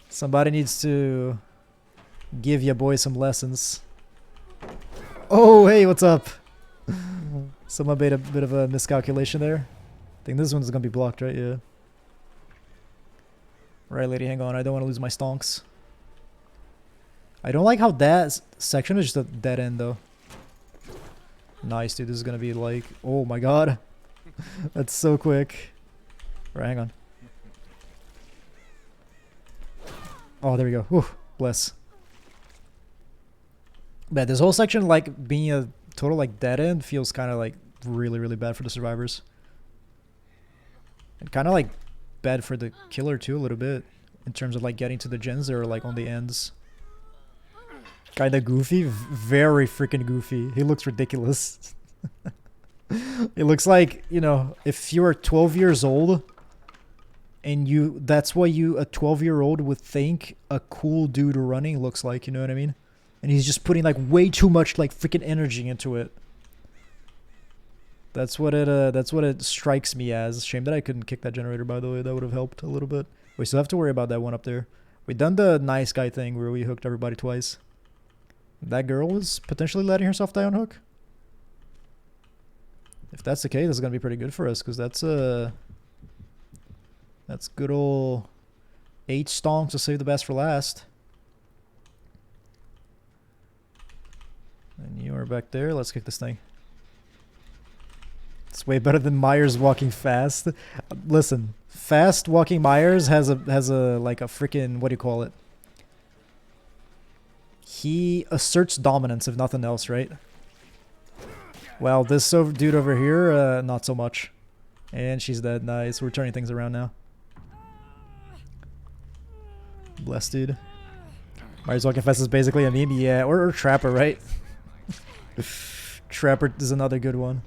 Somebody needs to give ya boy some lessons. Oh, hey, what's up? Someone made a bit of a miscalculation there. I think this one's gonna be blocked, right? Yeah. Right, lady, hang on. I don't want to lose my stonks. I don't like how that section is just a dead end, though. Nice, dude. This is gonna be like... Oh my god. That's so quick. Right, hang on. Oh, there we go. Whew, bless. Man, this whole section, like, being a total, like, dead end feels kind of, like, really, really bad for the survivors. And kind of, like, bad for the killer, too, a little bit. In terms of, like, getting to the gens that are, like, on the ends. Kinda goofy. Very freaking goofy. He looks ridiculous. It looks like, you know, if you are 12 years old... And that's what a 12-year-old would think a cool dude running looks like, you know what I mean? And he's just putting like way too much like freaking energy into it. That's what it strikes me as. Shame that I couldn't kick that generator, by the way. That would have helped a little bit. We still have to worry about that one up there. We done the nice guy thing where we hooked everybody twice. That girl is potentially letting herself die on hook. If that's the case, that's gonna be pretty good for us, because that's good old 8 stonks to save the best for last. And you are back there. Let's kick this thing. It's way better than Myers walking fast. Listen, fast walking Myers has a like a freaking, what do you call it? He asserts dominance if nothing else, right? Well, this dude over here, not so much. And she's dead. Nice. We're turning things around now. Bless, dude. Myers walking fast is basically a meme. Yeah, or Trapper, right? Trapper is another good one.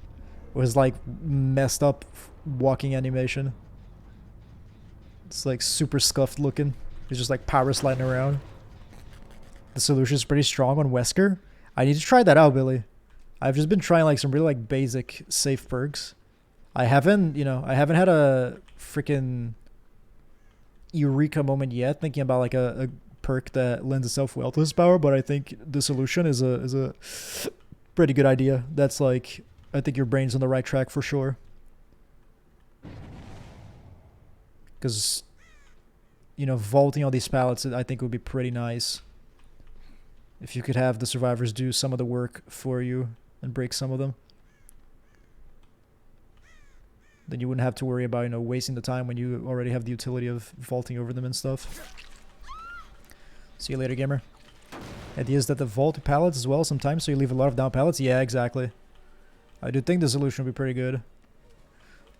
It was like messed up walking animation. It's like super scuffed looking. He's just like power sliding around. The solution is pretty strong on Wesker. I need to try that out, Billy. I've just been trying like some really like basic safe perks. I haven't had a freaking eureka moment yet thinking about like a perk that lends itself well to his power, but I think the solution is a pretty good idea. That's like, I think your brain's on the right track for sure. Because, you know, vaulting all these pallets, I think would be pretty nice. If you could have the survivors do some of the work for you and break some of them. Then you wouldn't have to worry about, you know, wasting the time when you already have the utility of vaulting over them and stuff. See you later, gamer. Idea is that the vault pallets as well sometimes, so you leave a lot of down pallets. Yeah, exactly. I do think the solution would be pretty good.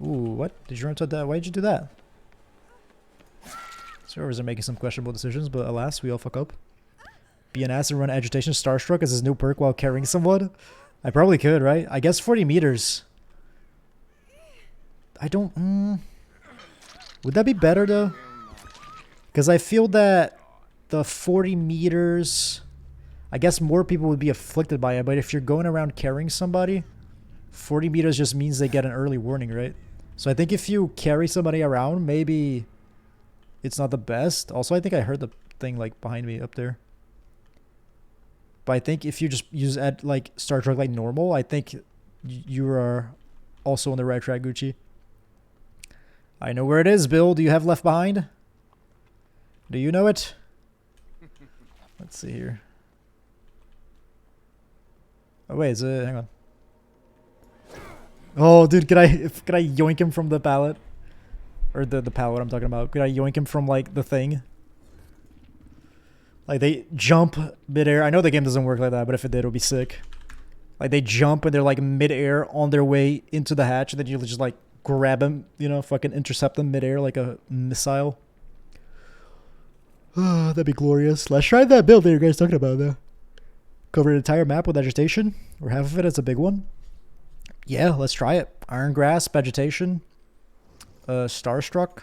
Ooh, what? Did you run to that? Why did you do that? Servers are making some questionable decisions, but alas, we all fuck up. Be an ass and run agitation starstruck as his new perk while carrying someone? I probably could, right? I guess 40 meters. I don't... Would that be better, though? Because I feel that the 40 meters... I guess more people would be afflicted by it, but if you're going around carrying somebody, 40 meters just means they get an early warning, right? So I think if you carry somebody around, maybe it's not the best. Also, I think I heard the thing like behind me up there. But I think if you just use like Star Trek like normal, I think you are also on the right track, Gucci. I know where it is, Bill. Do you have Left Behind? Do you know it? Let's see here. Oh wait, is it? Hang on. Oh, dude, could I yoink him from the pallet? Or the pallet I'm talking about. Could I yoink him from like the thing? Like they jump midair. I know the game doesn't work like that, but if it did, it would be sick. Like they jump and they're like midair on their way into the hatch, and then you just like grab him, you know, fucking intercept them midair like a missile. Oh, that'd be glorious. Let's try that build that you guys talking about though. Cover an entire map with agitation, or half of it. It's a big one. Yeah, let's try it. Iron Grasp, Agitation, Starstruck.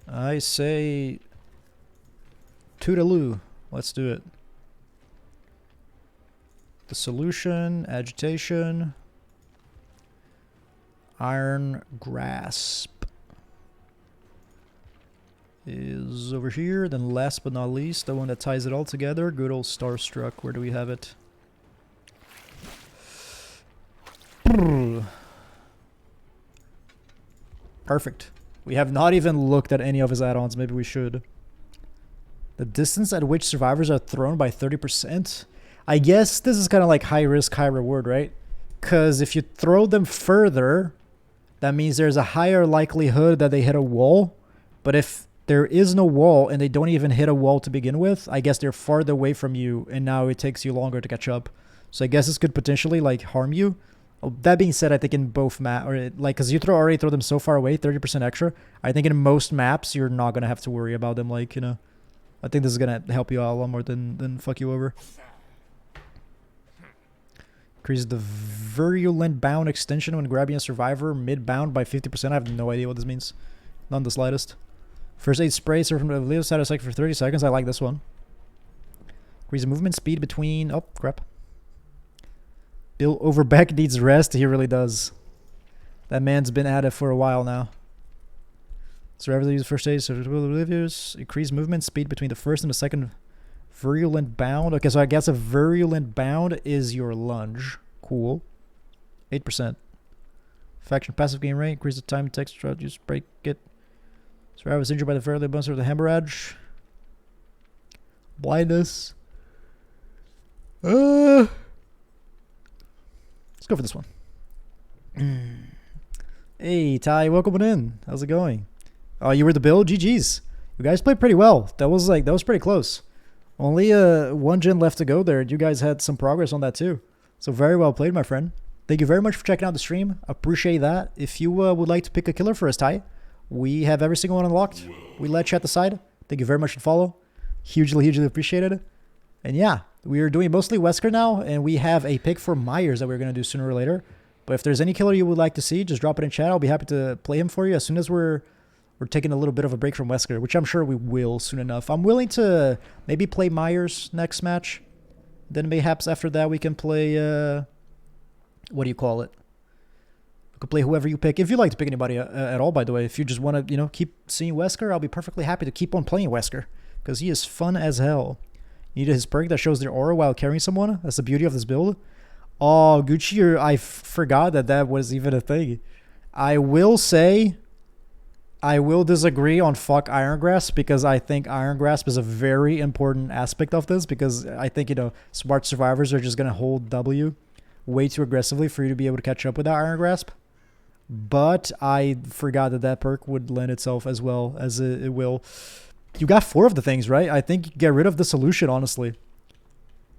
I say Toodaloo. Let's do it. The solution, Agitation. Iron Grasp is over here. Then last but not least, the one that ties it all together, good old Starstruck. Where do we have it? Perfect. We have not even looked at any of his add-ons. Maybe we should. The distance at which survivors are thrown by 30%. I guess this is kind of like high risk, high reward, right? Because if you throw them further, that means there's a higher likelihood that they hit a wall. But if there is no wall and they don't even hit a wall to begin with, I guess they're farther away from you and now it takes you longer to catch up. So I guess this could potentially like harm you. That being said, I think in both maps, or like, because you already throw them so far away, 30% extra. I think in most maps, you're not going to have to worry about them. Like, you know, I think this is going to help you out a lot more than fuck you over. Increases the virulent bound extension when grabbing a survivor mid-bound by 50%. I have no idea what this means. None the slightest. First aid spray, serve from the Leo status like for 30 seconds. I like this one. Increases movement speed between... Oh, crap. Bill Overbeck needs rest. He really does. That man's been at it for a while now. Survivors that use first aid, so increase movement speed between the first and the second virulent bound. Okay, so I guess a virulent bound is your lunge. Cool. 8%. Faction passive game rate. Increase the time it takes to use break it. Survivor was injured by the virulent bounce of the hemorrhage. Blindness. Let's go for this one. Hey, Ty, welcome in. How's it going? Oh, you were the build? GG's. You guys played pretty well. That was pretty close. Only one gen left to go there. You guys had some progress on that too. So very well played, my friend. Thank you very much for checking out the stream. Appreciate that. If you would like to pick a killer for us, Ty, we have every single one unlocked. We let you at the side. Thank you very much for the follow. Hugely, hugely appreciated. And yeah, we are doing mostly Wesker now, and we have a pick for Myers that we're going to do sooner or later. But if there's any killer you would like to see, just drop it in chat. I'll be happy to play him for you as soon as we're taking a little bit of a break from Wesker, which I'm sure we will soon enough. I'm willing to maybe play Myers next match. Then perhaps after that we can play, what do you call it? We can play whoever you pick. If you like to pick anybody at all, by the way. If you just want to, keep seeing Wesker, I'll be perfectly happy to keep on playing Wesker. Because he is fun as hell. You need his perk that shows their aura while carrying someone. That's the beauty of this build. Oh, Gucci, I forgot that was even a thing. I will say... I will disagree on fuck Iron Grasp because I think Iron Grasp is a very important aspect of this because I think, smart survivors are just going to hold W way too aggressively for you to be able to catch up with that Iron Grasp. But I forgot that perk would lend itself as well as it will. You got 4 of the things, right? I think get rid of the solution, honestly.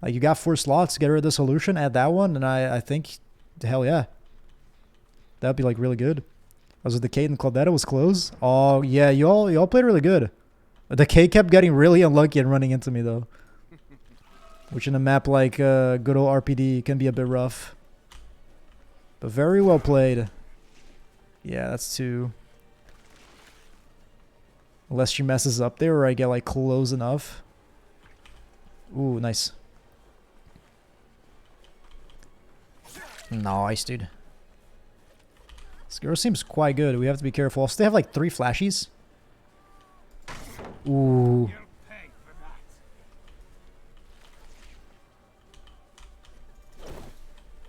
Like, you got 4 slots, get rid of the solution, add that one, and I think, hell yeah. That would be, like, really good. Was it the Kate and Claudetta was close? Oh, yeah, y'all played really good. The Kate kept getting really unlucky and running into me, though. Which in a map like good old RPD can be a bit rough. But very well played. Yeah, that's 2. Unless she messes up there or I get, like, close enough. Ooh, nice. Nice, dude. This girl seems quite good. We have to be careful. Also, they have like 3 flashies. Ooh.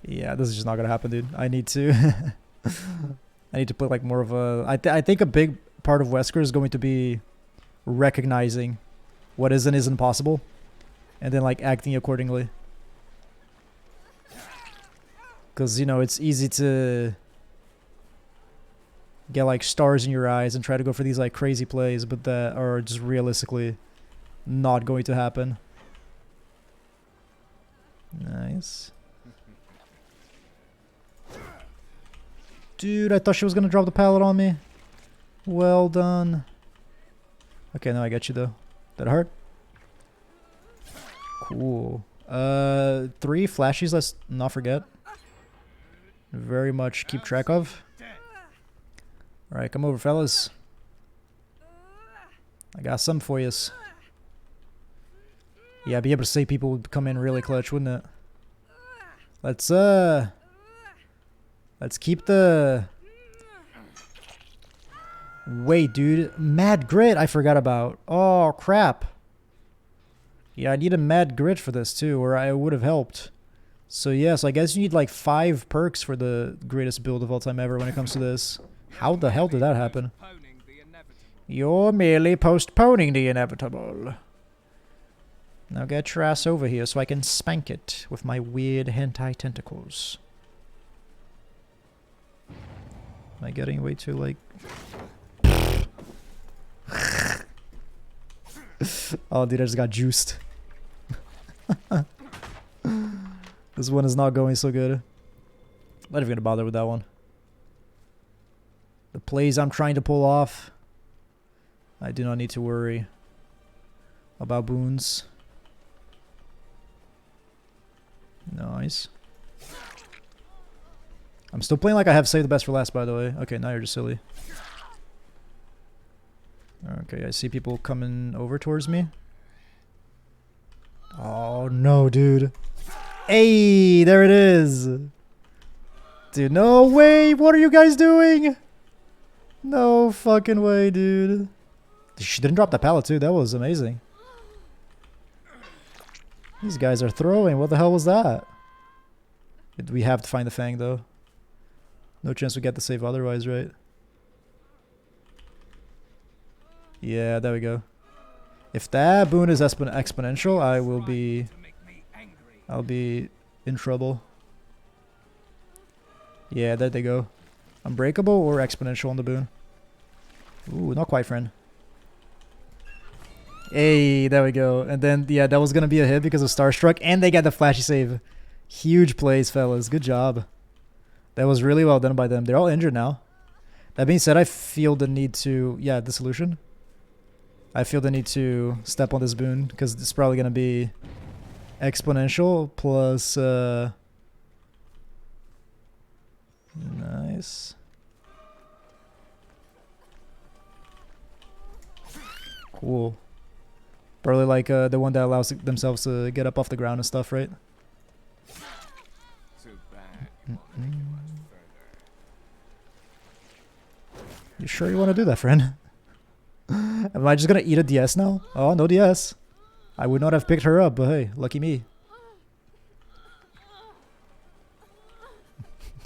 Yeah, this is just not gonna happen, dude. I need to... I need to put like more of a... I think a big part of Wesker is going to be recognizing what is and isn't possible. And then like acting accordingly. Because, it's easy to... get like stars in your eyes and try to go for these like crazy plays, but that are just realistically not going to happen. Nice. Dude, I thought she was gonna drop the pallet on me. Well done. Okay, now I get you though. That hurt? Cool. 3 flashies, let's not forget. Very much keep track of. Alright, come over, fellas. I got some for yous. Yeah, I'd be able to say people would come in really clutch, wouldn't it? Let's keep the Wait, dude. Mad grit I forgot about. Oh, crap. Yeah, I need a mad grit for this too, or I would have helped. So yes, I guess you need like 5 perks for the greatest build of all time ever when it comes to this. How the hell did that happen? Postponing the inevitable. You're merely postponing the inevitable. Now get your ass over here so I can spank it with my weird hentai tentacles. Am I getting way too like... Oh dude, I just got juiced. This one is not going so good. Not even gonna bother with that one. The plays I'm trying to pull off, I do not need to worry about boons. Nice. I'm still playing like I have saved the best for last, by the way. Okay, now you're just silly. Okay, I see people coming over towards me. Oh no, dude. Hey, there it is. Dude, no way. What are you guys doing? No fucking way, dude. She didn't drop the pallet too. That was amazing. These guys are throwing. What the hell was that? We have to find the Fang though. No chance we get the save otherwise, right? Yeah, there we go. If that boon is exponential, I'll be in trouble. Yeah, there they go. Unbreakable or exponential on the boon. Ooh, not quite, friend. Hey, there we go. And then, yeah, that was going to be a hit because of Starstruck. And they got the flashy save. Huge plays, fellas. Good job. That was really well done by them. They're all injured now. That being said, I feel the need to... Yeah, Dissolution. I feel the need to step on this boon because it's probably going to be exponential plus... Nice. Cool. Probably like the one that allows themselves to get up off the ground and stuff, right? Too bad. Won't make it much further. You sure you want to do that, friend? Am I just gonna eat a DS now? Oh, no DS. I would not have picked her up, but hey, lucky me.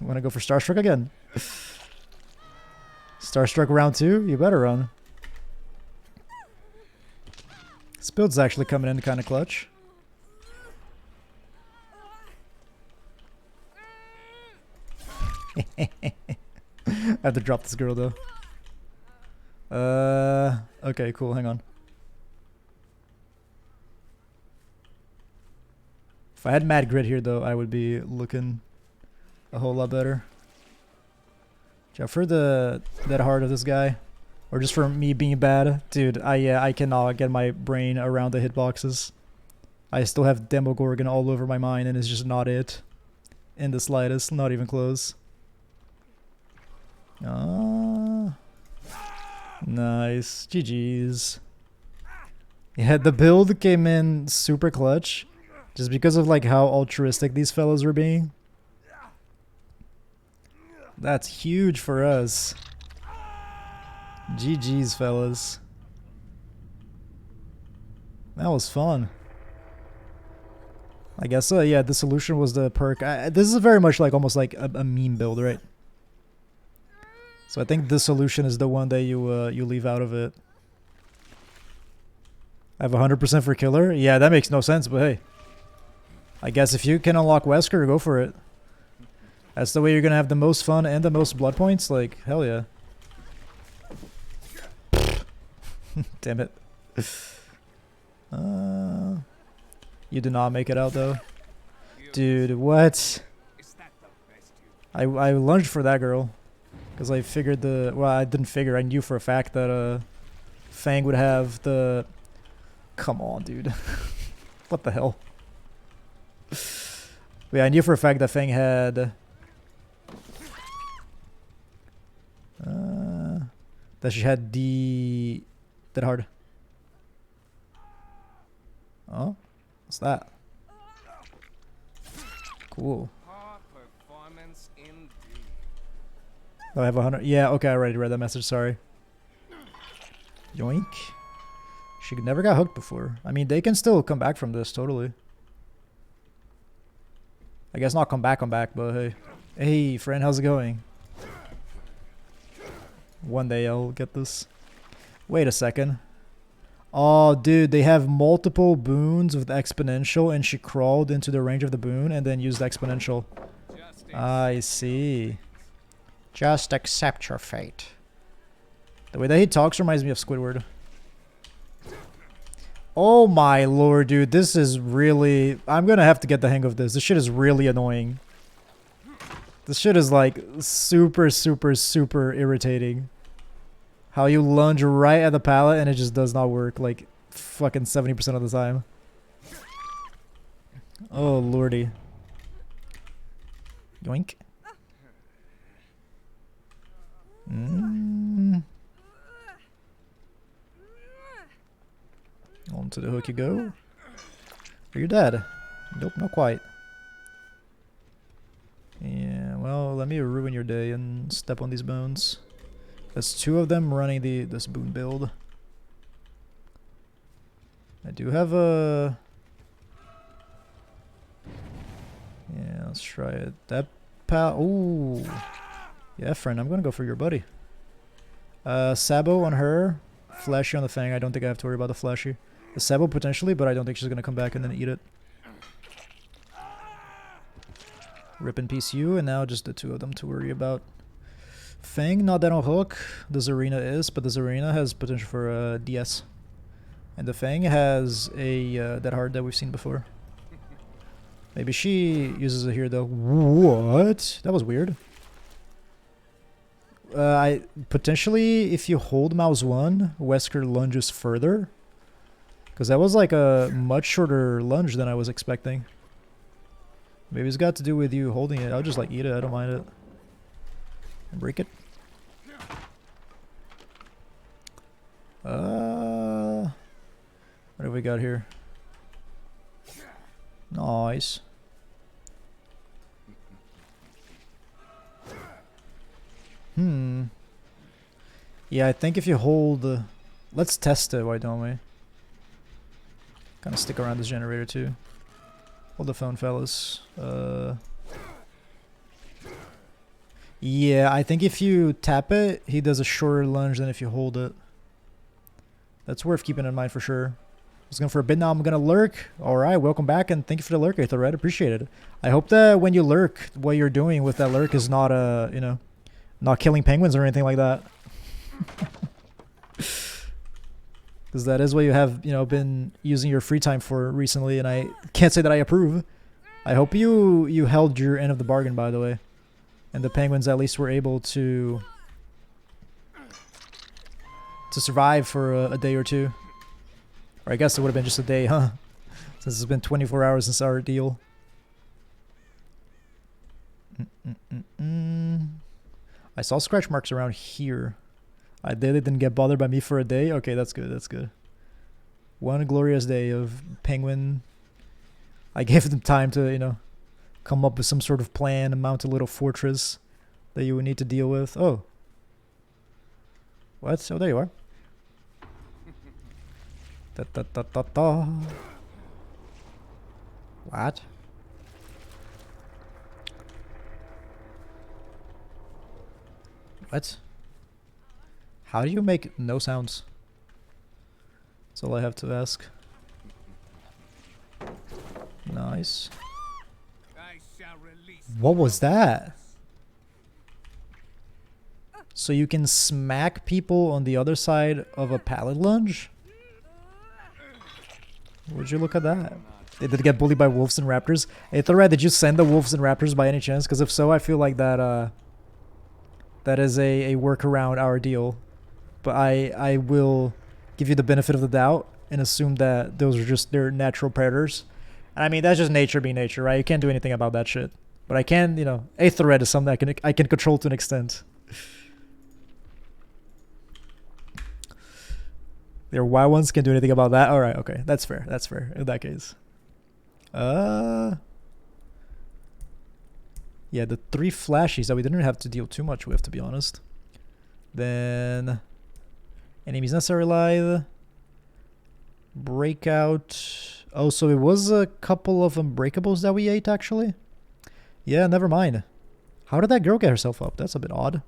Wanna go for Starstruck again? Starstruck round 2? You better run. This build's actually coming in kind of clutch. I have to drop this girl though. Okay, cool, hang on. If I had Mad Grit here though, I would be looking a whole lot better. Jeff, for that heart of this guy, or just for me being bad, dude, I cannot get my brain around the hitboxes. I still have Demogorgon all over my mind, and it's just not it, in the slightest, not even close. Ah, nice, GG's. Yeah, the build came in super clutch, just because of like how altruistic these fellows were being. That's huge for us. GG's, fellas. That was fun. I guess, yeah, Dissolution was the perk. This is very much like almost like a meme build, right? So I think Dissolution is the one that you leave out of it. I have 100% for killer? Yeah, that makes no sense, but hey. I guess if you can unlock Wesker, go for it. That's the way you're gonna have the most fun and the most blood points? Like, hell yeah. Damn it. You did not make it out though. Dude, what? I lunged for that girl. Because I figured well, I didn't figure, I knew for a fact that Fang would have the... Come on, dude. What the hell? Yeah, I knew for a fact that Fang had... that she had that hard. Oh, what's that? Cool. Oh, I have 100. Yeah, okay, I already read that message. Sorry. Yoink. She never got hooked before. I mean, they can still come back from this, totally. I guess not come back, but hey. Hey, friend, how's it going? One day I'll get this. Wait a second. Oh, dude, they have multiple boons with exponential, and she crawled into the range of the boon and then used exponential. I see. Just accept your fate. The way that he talks reminds me of Squidward. Oh my lord, dude, this is really... I'm gonna have to get the hang of this. This shit is really annoying. This shit is like super, super, super irritating. How you lunge right at the pallet and it just does not work like fucking 70% of the time. Oh lordy. Yoink. On to the hook you go. Are you dead? Nope, not quite. Yeah, well, let me ruin your day and step on these bones. There's two of them running this boon build. I do have a... Yeah, let's try it. That pal... Ooh. Yeah, friend, I'm gonna go for your buddy. Sabo on her. Flashy on the Fang. I don't think I have to worry about the Flashy. The Sabo potentially, but I don't think she's gonna come back and then eat it. Rip in peace you, and now just the two of them to worry about. Fang, not that on hook. The Zarina is, but the Zarina has potential for DS. And the Fang has a that hard that we've seen before. Maybe she uses it here though. What? That was weird. I potentially, if you hold mouse 1, Wesker lunges further. Because that was like a much shorter lunge than I was expecting. Maybe it's got to do with you holding it. I'll just like eat it. I don't mind it. And break it. What have we got here? Nice. Yeah, I think if you hold... let's test it, why don't we? Kind of stick around this generator too. Hold the phone, fellas. Yeah, I think if you tap it, he does a shorter lunge than if you hold it. That's worth keeping in mind for sure. I was going for a bit, now I'm going to lurk. Alright, welcome back and thank you for the lurk, Aetherred. Appreciate it. I hope that when you lurk, what you're doing with that lurk is not, you know, not killing penguins or anything like that. Because that is what you have, you know, been using your free time for recently, and I can't say that I approve. I hope you held your end of the bargain, by the way. And the penguins at least were able to survive for a day or two. Or I guess it would have been just a day, huh? Since it's been 24 hours since our deal. I saw scratch marks around here. They didn't get bothered by me for a day. Okay, that's good. That's good. One glorious day of penguin. I gave them time to, you know, come up with some sort of plan and mount a little fortress that you would need to deal with. Oh. What? Oh, there you are. Da, da, da, da, da. What? What? How do you make no sounds? That's all I have to ask. Nice. What was that? So you can smack people on the other side of a pallet lunge? Would you look at that? They did get bullied by wolves and raptors. Aetherred, did you send the wolves and raptors by any chance? Because if so, I feel like that that is a workaround our deal. But I will give you the benefit of the doubt and assume that those are just their natural predators. And I mean, that's just nature being nature, right? You can't do anything about that shit. But I can, you know, Aetherred is something I can control to an extent. Their wild ones can't do anything about that. All right, okay, that's fair. That's fair in that case. Yeah, the 3 flashies that we didn't have to deal too much with, to be honest. Then, Enemies necessary live. Breakout. Oh, so it was a couple of unbreakables that we ate, actually? Yeah, never mind. How did that girl get herself up? That's a bit odd.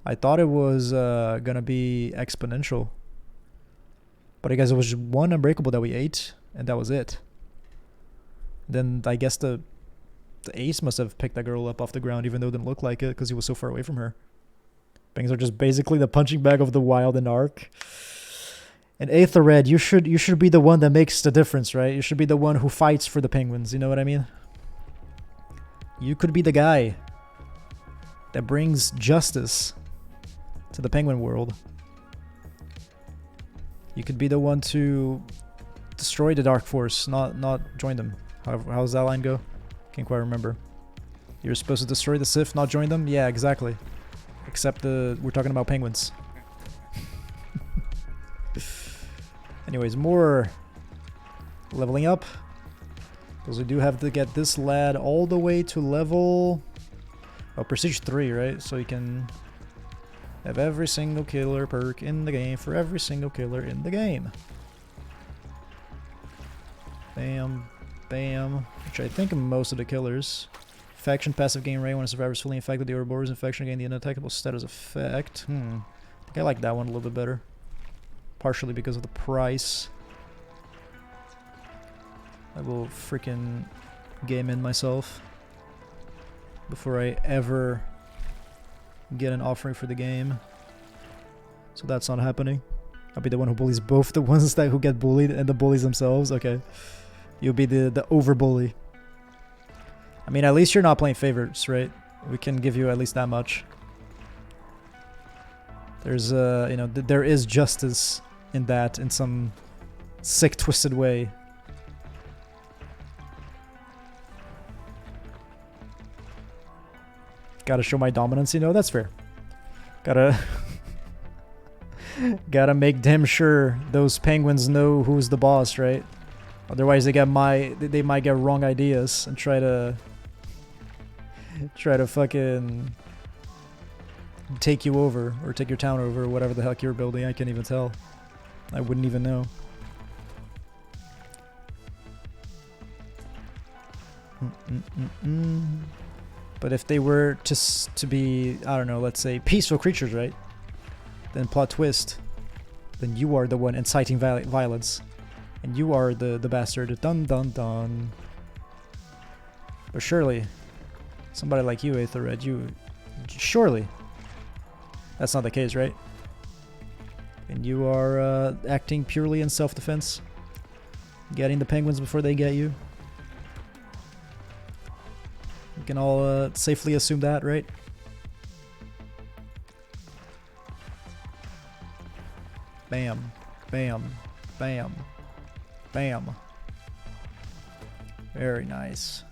I thought it was gonna be exponential. But I guess it was just one unbreakable that we ate, and that was it. Then I guess the ace must have picked that girl up off the ground, even though it didn't look like it, because he was so far away from her. Things are just basically the punching bag of the wild and arc. And Aether Red, you should be the one that makes the difference, right? You should be the one who fights for the penguins, you know what I mean? You could be the guy that brings justice to the penguin world. You could be the one to destroy the Dark Force, not join them. How's that line go? Can't quite remember. You're supposed to destroy the Sith, not join them? Yeah, exactly. Except we're talking about penguins. Anyways, more leveling up. Because we do have to get this lad all the way to level... Oh, Prestige 3, right? So you can have every single killer perk in the game for every single killer in the game. Bam, bam. Which I think most of the killers. Infection, passive gain rate when a survivor is fully infected. The Ouroboros infection gain the undetectable status effect. I think I like that one a little bit better. Partially because of the price. I will freaking game in myself before I ever get an offering for the game. So that's not happening. I'll be the one who bullies both the ones who get bullied and the bullies themselves. Okay. You'll be the over bully. I mean, at least you're not playing favorites, right? We can give you at least that much. There's there is justice in that in some sick, twisted way. Gotta show my dominance, that's fair. Gotta make damn sure those penguins know who's the boss, right? Otherwise they might get wrong ideas and try to fucking take you over or take your town over or whatever the heck you're building. I can't even tell. I wouldn't even know. But if they were to be, I don't know, let's say peaceful creatures, right? Then plot twist. Then you are the one inciting violence. And you are the bastard. Dun dun dun. But surely, somebody like you, Aether Red, surely, that's not the case, right? And you are acting purely in self-defense. Getting the penguins before they get you. We can all safely assume that, right? Bam. Bam. Bam. Bam. Very nice.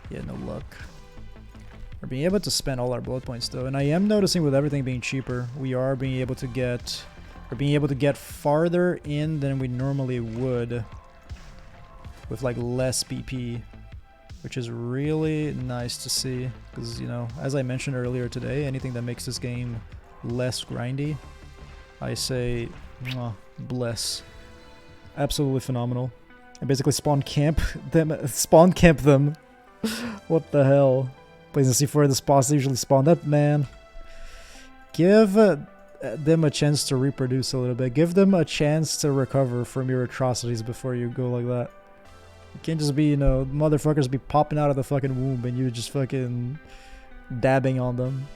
Yeah, no luck. We're being able to spend all our bullet points though, and I am noticing with everything being cheaper, we're being able to get farther in than we normally would with like less BP, which is really nice to see. Because as I mentioned earlier today, anything that makes this game less grindy, I say, bless. Absolutely phenomenal. I basically spawn camp them. What the hell? Plays in C4, the spots usually spawn that, man. Give them a chance to reproduce a little bit. Give them a chance to recover from your atrocities before you go like that. You can't just be, motherfuckers be popping out of the fucking womb and you just fucking dabbing on them.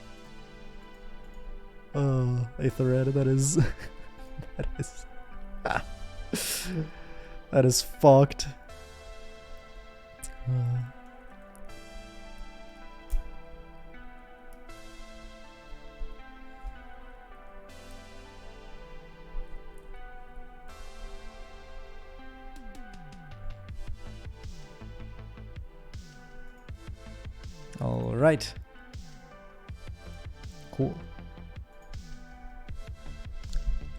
Oh, Aether Red, that is... that is fucked. All right. Cool.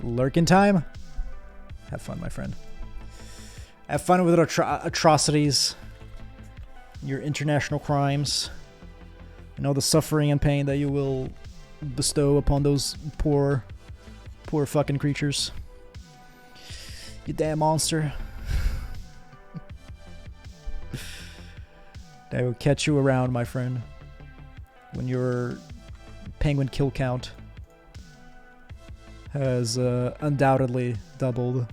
Lurking time. Have fun, my friend. Have fun with atrocities. your international crimes, and all the suffering and pain that you will bestow upon those poor fucking creatures. You damn monster. They will catch you around, my friend, when your penguin kill count has undoubtedly doubled.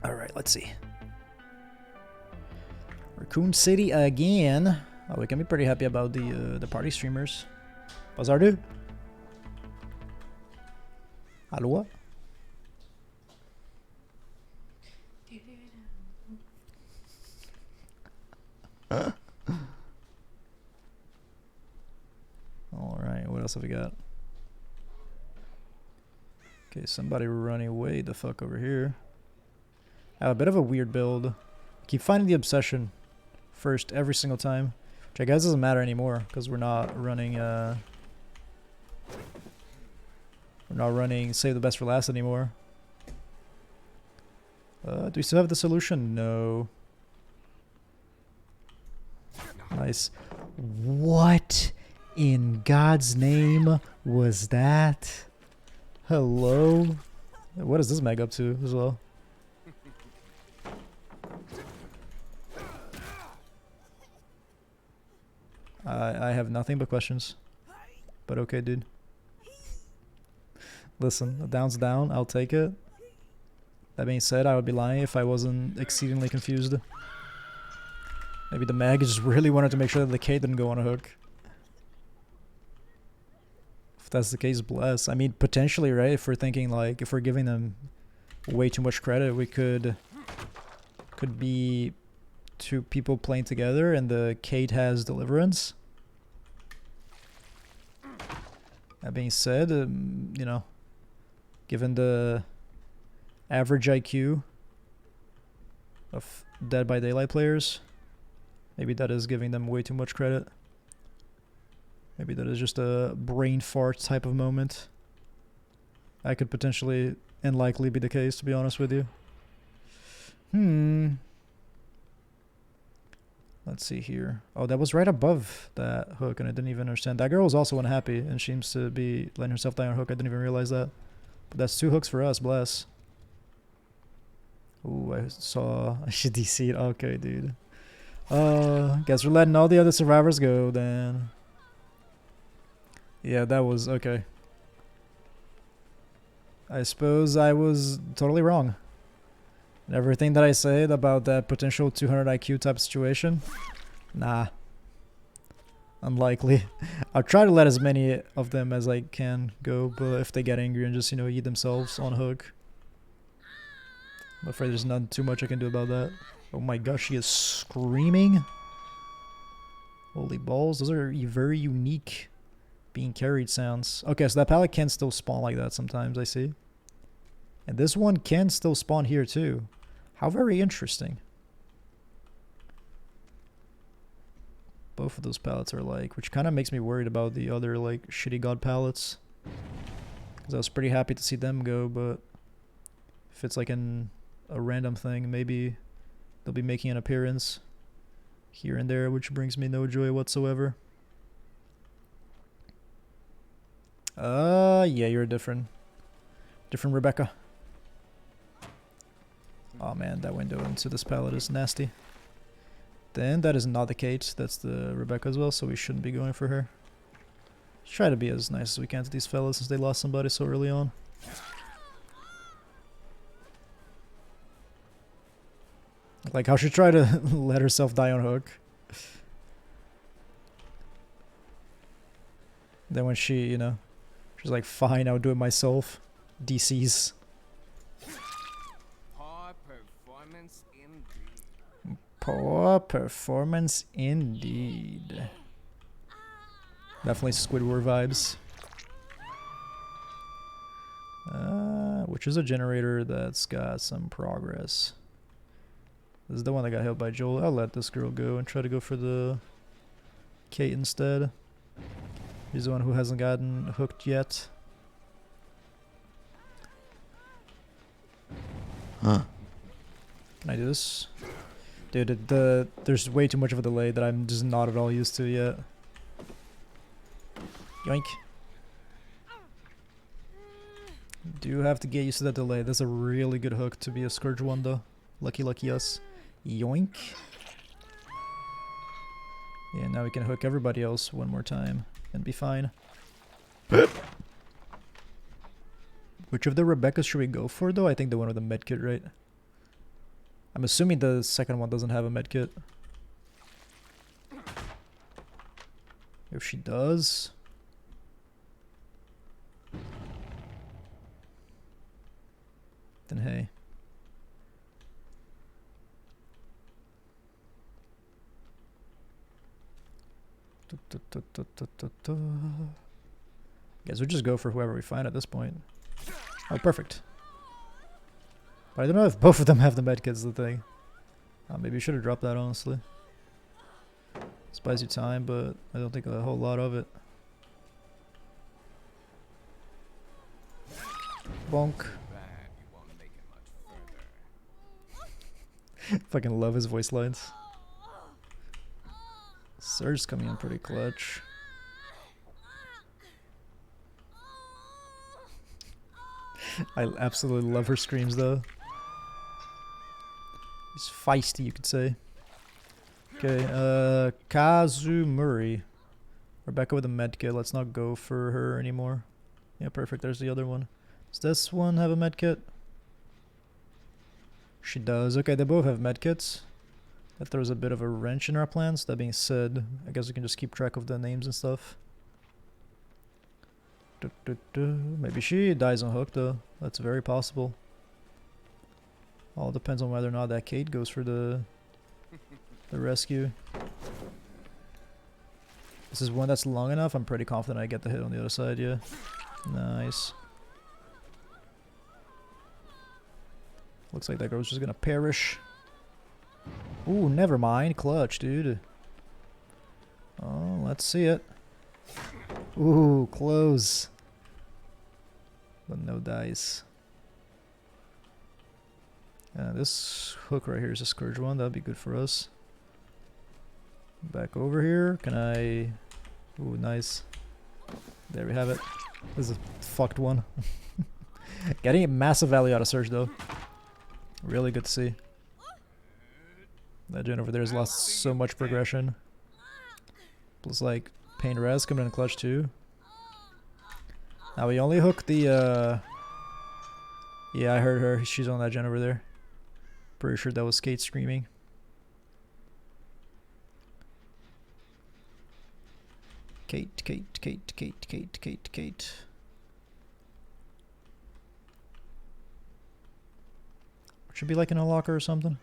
Alright, let's see. Raccoon City again. Oh, we can be pretty happy about the party streamers. Bazardu? Hallå? Alright, what else have we got? Okay, somebody running way the fuck over here. I have a bit of a weird build. I keep finding the obsession first every single time, which I guess doesn't matter anymore because we're not running save the best for last anymore. Do we still have the solution? No. Nice. What in God's name was that? Hello? What is this mag up to as well? I have nothing but questions. But okay, dude. Listen, a down's down, I'll take it. That being said, I would be lying if I wasn't exceedingly confused. Maybe the mag just really wanted to make sure that the K didn't go on a hook. If that's the case, bless. I mean, potentially, right? If we're thinking like, if we're giving them way too much credit, we could be two people playing together and the Kate has Deliverance. That being said, you know, given the average IQ of Dead by Daylight players, maybe that is giving them way too much credit. Maybe that is just a brain fart type of moment. That could potentially and likely be the case, to be honest with you. Let's see here. Oh, that was right above that hook, and I didn't even understand. That girl was also unhappy, and she seems to be letting herself die on a hook. I didn't even realize that. But that's 2 hooks for us, bless. Ooh, I saw... I should DC it. Okay, dude. Guess we're letting all the other survivors go, then. Yeah, that was... okay. I suppose I was totally wrong. And everything that I said about that potential 200 IQ type of situation, nah. Unlikely. I'll try to let as many of them as I can go, but if they get angry and just, you know, eat themselves on hook. I'm afraid there's not too much I can do about that. Oh my gosh, she is screaming. Holy balls, those are very unique being carried sounds. Okay, so that pallet can still spawn like that sometimes, I see. And this one can still spawn here too. How very interesting. Both of those pallets are like, which kind of makes me worried about the other like shitty god pallets. Because I was pretty happy to see them go, but if it's like a random thing, maybe they'll be making an appearance here and there, which brings me no joy whatsoever. Yeah, you're a different Rebecca. Oh man, that window into this pallet is nasty. Then that is not the Kate, that's the Rebecca as well, so we shouldn't be going for her. Let's try to be as nice as we can to these fellas since they lost somebody so early on. Like how she tried to let herself die on hook. Then when she, you know, she's like, fine, I'll do it myself. DC's. Poor performance indeed. Poor performance indeed. Definitely Squidward vibes. Which is a generator that's got some progress. This is the one that got hit by Joel. I'll let this girl go and try to go for the Kate instead. He's the one who hasn't gotten hooked yet. Can I do this? Dude, there's way too much of a delay that I'm just not at all used to yet. Yoink. Do have to get used to that delay. That's a really good hook to be a Scourge one though. Lucky, lucky us. Yoink. Yeah, now we can hook everybody else one more time and be fine. Which of the Rebeccas should we go for though? I think the one with the medkit, right? I'm assuming the second one doesn't have a medkit. If she does... then hey. Guess we'll just go for whoever we find at this point. Oh, perfect. But I don't know if both of them have the medkits, the thing. Maybe you should have dropped that, honestly. Buys you time, but I don't think a whole lot of it. Bonk. Fucking love his voice lines. Surge's coming in pretty clutch. I absolutely love her screams though. He's feisty, you could say. Okay, Kazumuri. Rebecca with a medkit. Let's not go for her anymore. Yeah, perfect. There's the other one. Does this one have a medkit? She does. Okay, they both have medkits. That throws a bit of a wrench in our plans. That being said, I guess we can just keep track of the names and stuff. Maybe she dies on hook though. That's very possible. All depends on whether or not that Kate goes for the rescue. This is one that's long enough. I'm pretty confident I get the hit on the other side, yeah. Nice. Looks like that girl's just gonna perish. Ooh, never mind. Clutch, dude. Oh, let's see it. Ooh, close. But no dice. This hook right here is a Scourge one. That'd be good for us. Back over here. Can I... Ooh, nice. There we have it. This is a fucked one. Getting a massive value out of Surge though. Really good to see. That gen over there has lost so much progression. Plus like Pain Res coming in clutch too. Now we only hook the yeah, I heard her. She's on that gen over there. Pretty sure that was Kate screaming. Kate, Kate, Kate, Kate, Kate, Kate, Kate. Should be like in a locker or something.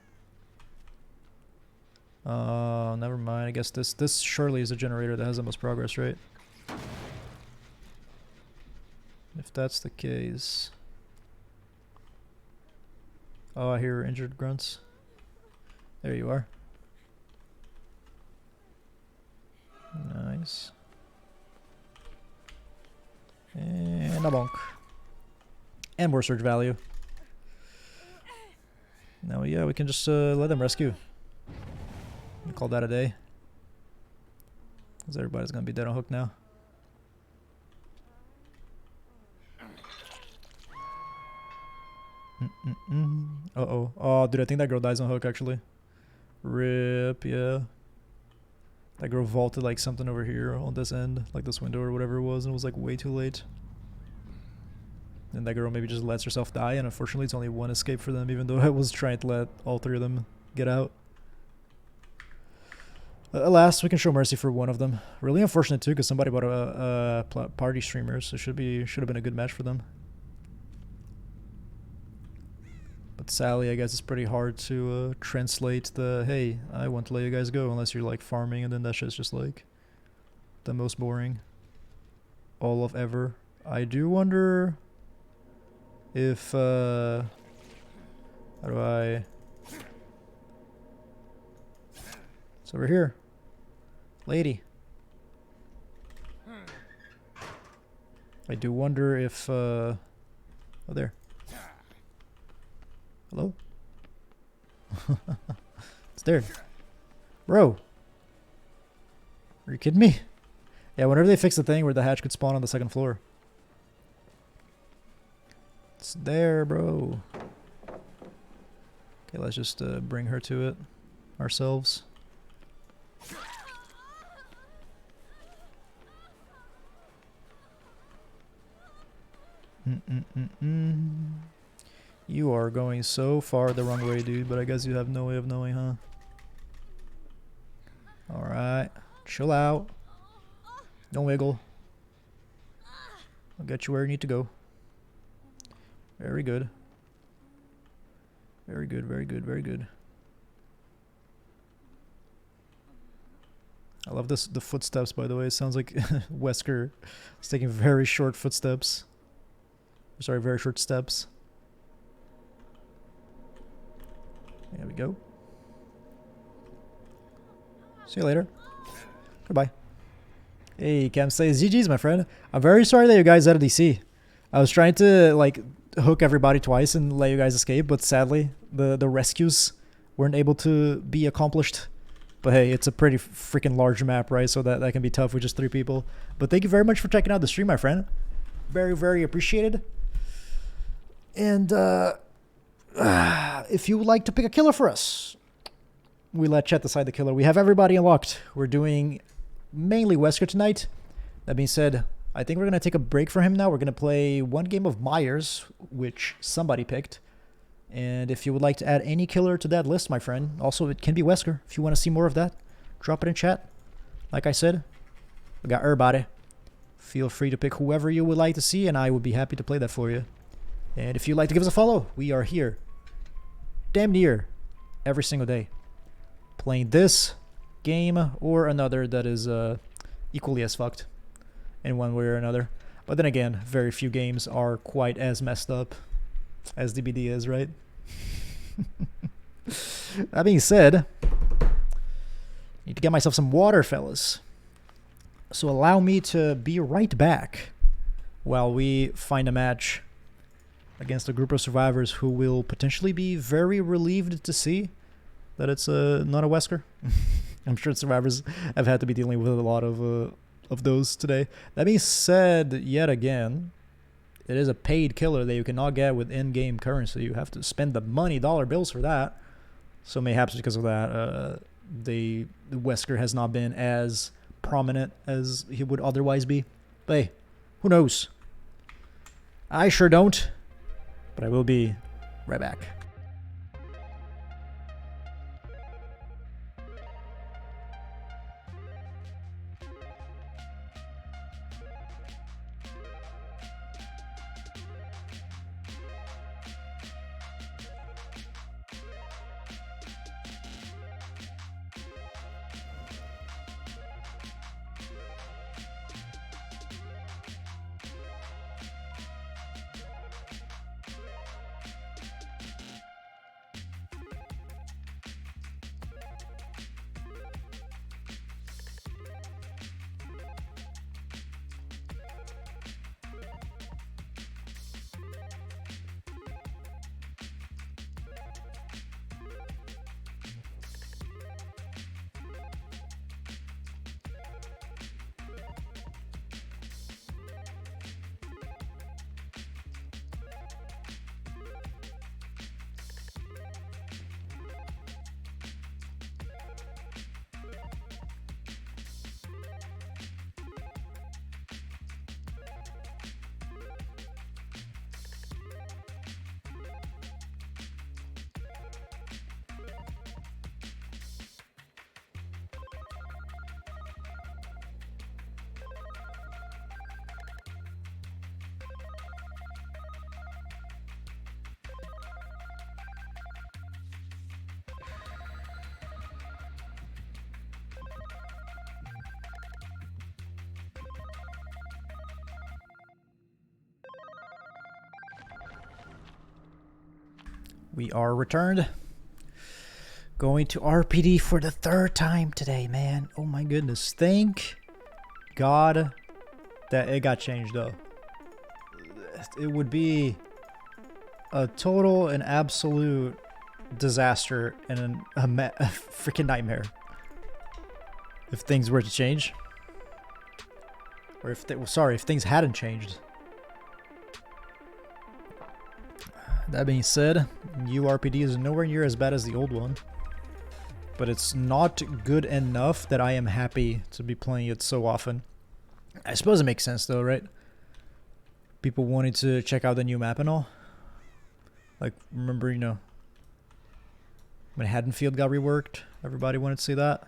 Never mind. I guess this surely is a generator that has the most progress, right? If that's the case. Oh, I hear injured grunts. There you are. Nice. And a bonk. And more surge value. Now, yeah, we can just let them rescue. We'll call that a day. Because everybody's going to be dead on hook now. Uh-oh. Oh, dude, I think that girl dies on hook, actually. Rip, yeah. That girl vaulted like something over here on this end, like this window or whatever it was, and it was like way too late. And that girl maybe just lets herself die, and unfortunately it's only one escape for them, even though I was trying to let all three of them get out. Alas, we can show mercy for one of them. Really unfortunate too, because somebody bought a party streamer, so should have been a good match for them. But Sally, I guess it's pretty hard to translate the, hey, I want to let you guys go, unless you're like farming, and then that shit's just like the most boring all of ever. I do wonder if, how do I, it's over here. Lady. I do wonder if, oh there. Hello? It's there. Bro. Are you kidding me? Yeah, whenever they fix the thing where the hatch could spawn on the second floor. It's there, bro. Okay, let's just bring her to it ourselves. You are going so far the wrong way, dude, but I guess you have no way of knowing, huh? Alright. Chill out. Don't wiggle. I'll get you where you need to go. Very good. Very good, very good, very good. I love this, the footsteps, by the way. It sounds like Wesker is taking very short footsteps. Sorry, very short steps. There we go. See you later. Goodbye. Hey, Cam says, GG's, my friend. I'm very sorry that you guys out of DC. I was trying to, like, hook everybody twice and let you guys escape, but sadly, the rescues weren't able to be accomplished. But hey, it's a pretty freaking large map, right? So that can be tough with just 3 people. But thank you very much for checking out the stream, my friend. Very, very appreciated. And if you would like to pick a killer for us, we let Chet decide the killer. We have everybody unlocked. We're doing mainly Wesker tonight. That being said, I think we're going to take a break from him now. We're going to play 1 game of Myers, which somebody picked. And if you would like to add any killer to that list, my friend, also it can be Wesker. If you want to see more of that, drop it in chat. Like I said, we got everybody. Feel free to pick whoever you would like to see, and I would be happy to play that for you. And if you'd like to give us a follow, we are here damn near every single day, playing this game or another that is equally as fucked in one way or another. But then again, very few games are quite as messed up as DBD is, right? That being said, need to get myself some water, fellas. So allow me to be right back while we find a match against a group of survivors who will potentially be very relieved to see that it's not a Wesker. I'm sure survivors have had to be dealing with a lot of those today. That being said, yet again, it is a paid killer that you cannot get with in-game currency. You have to spend the money, dollar bills for that. So mayhaps because of that, the Wesker has not been as prominent as he would otherwise be. But hey, who knows? I sure don't. But I will be right back. We are returned. Going to RPD for the 3rd time today, man. Oh my goodness. Thank God that it got changed, though. It would be a total and absolute disaster and a freaking nightmare if things were to change. Or if if things hadn't changed. That being said, new RPD is nowhere near as bad as the old one. But it's not good enough that I am happy to be playing it so often. I suppose it makes sense though, right? People wanted to check out the new map and all. Like, remember, you know, when Haddonfield got reworked, everybody wanted to see that.